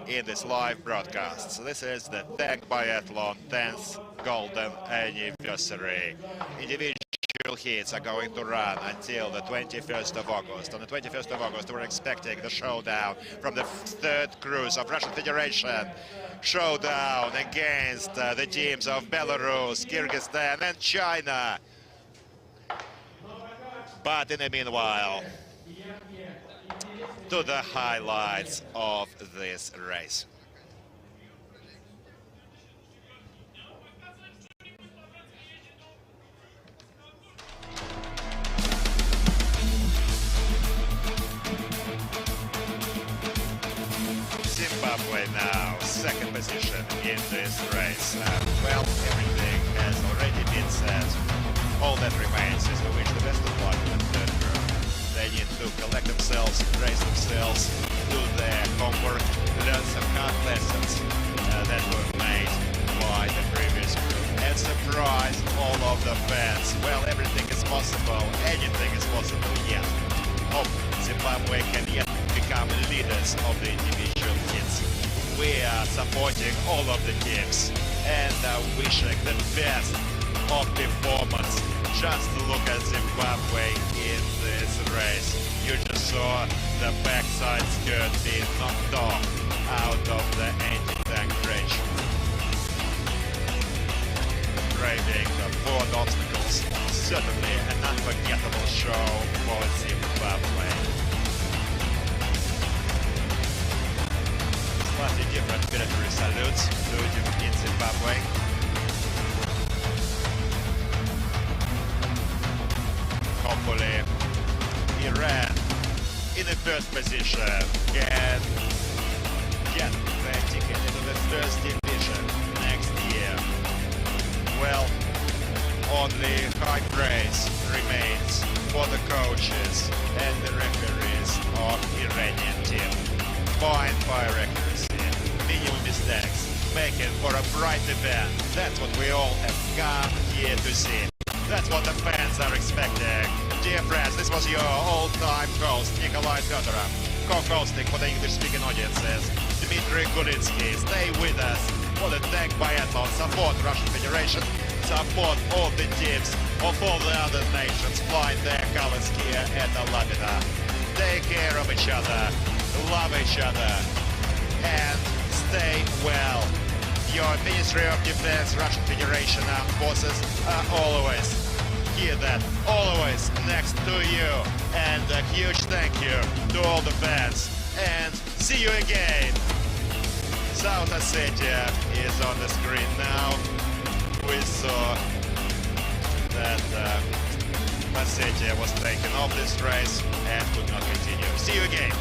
in this live broadcast. So this is the Tank Biathlon 10th Golden Anniversary. Individual heats are going to run until the 21st of August. On the 21st of August, we're expecting the showdown from the third cruise of Russian Federation. Showdown against the teams of Belarus, Kyrgyzstan and China. But in the meanwhile, to the highlights of this race. Zimbabwe now, second position in this race. Well, everything has already been said. All that remains is to wish the best of luck in the third group. They need to collect themselves, brace themselves, do their homework, learn some hard lessons that were made by the previous group, and surprise all of the fans. Well, everything is possible, anything is possible yet. Hope Zimbabwe can yet become leaders of the individual teams. We are supporting all of the teams and wishing the best of performance. Just look at Zimbabwe in this race. You just saw the backside skirt being knocked off out of the anti-tank bridge. Braving the board obstacles, certainly an unforgettable show for Zimbabwe. Slightly different military salutes in Zimbabwe. Hopefully, Iran in the first position can get the ticket into the first division next year. Well, only high praise remains for the coaches and the referees of Iranian team. Fine fire accuracy, minimum mistakes, making for a bright event. That's what we all have come here to see. That's what the fans are expecting. Dear friends, this was your all-time host, Nikolai Fedorov. Co-hosting for the English-speaking audiences, Dmitry Gulitsky. Stay with us for the Tank Biathlon. Support Russian Federation. Support all the teams of all the other nations flying their colors here at Lào-Armenia. Take care of each other, love each other, and stay well. Your Ministry of Defense, Russian Federation Armed Forces are always here, that always next to you. And a huge thank you to all the fans. And see you again. South Ossetia is on the screen now. We saw that Ossetia was taken off this race and could not continue. See you again.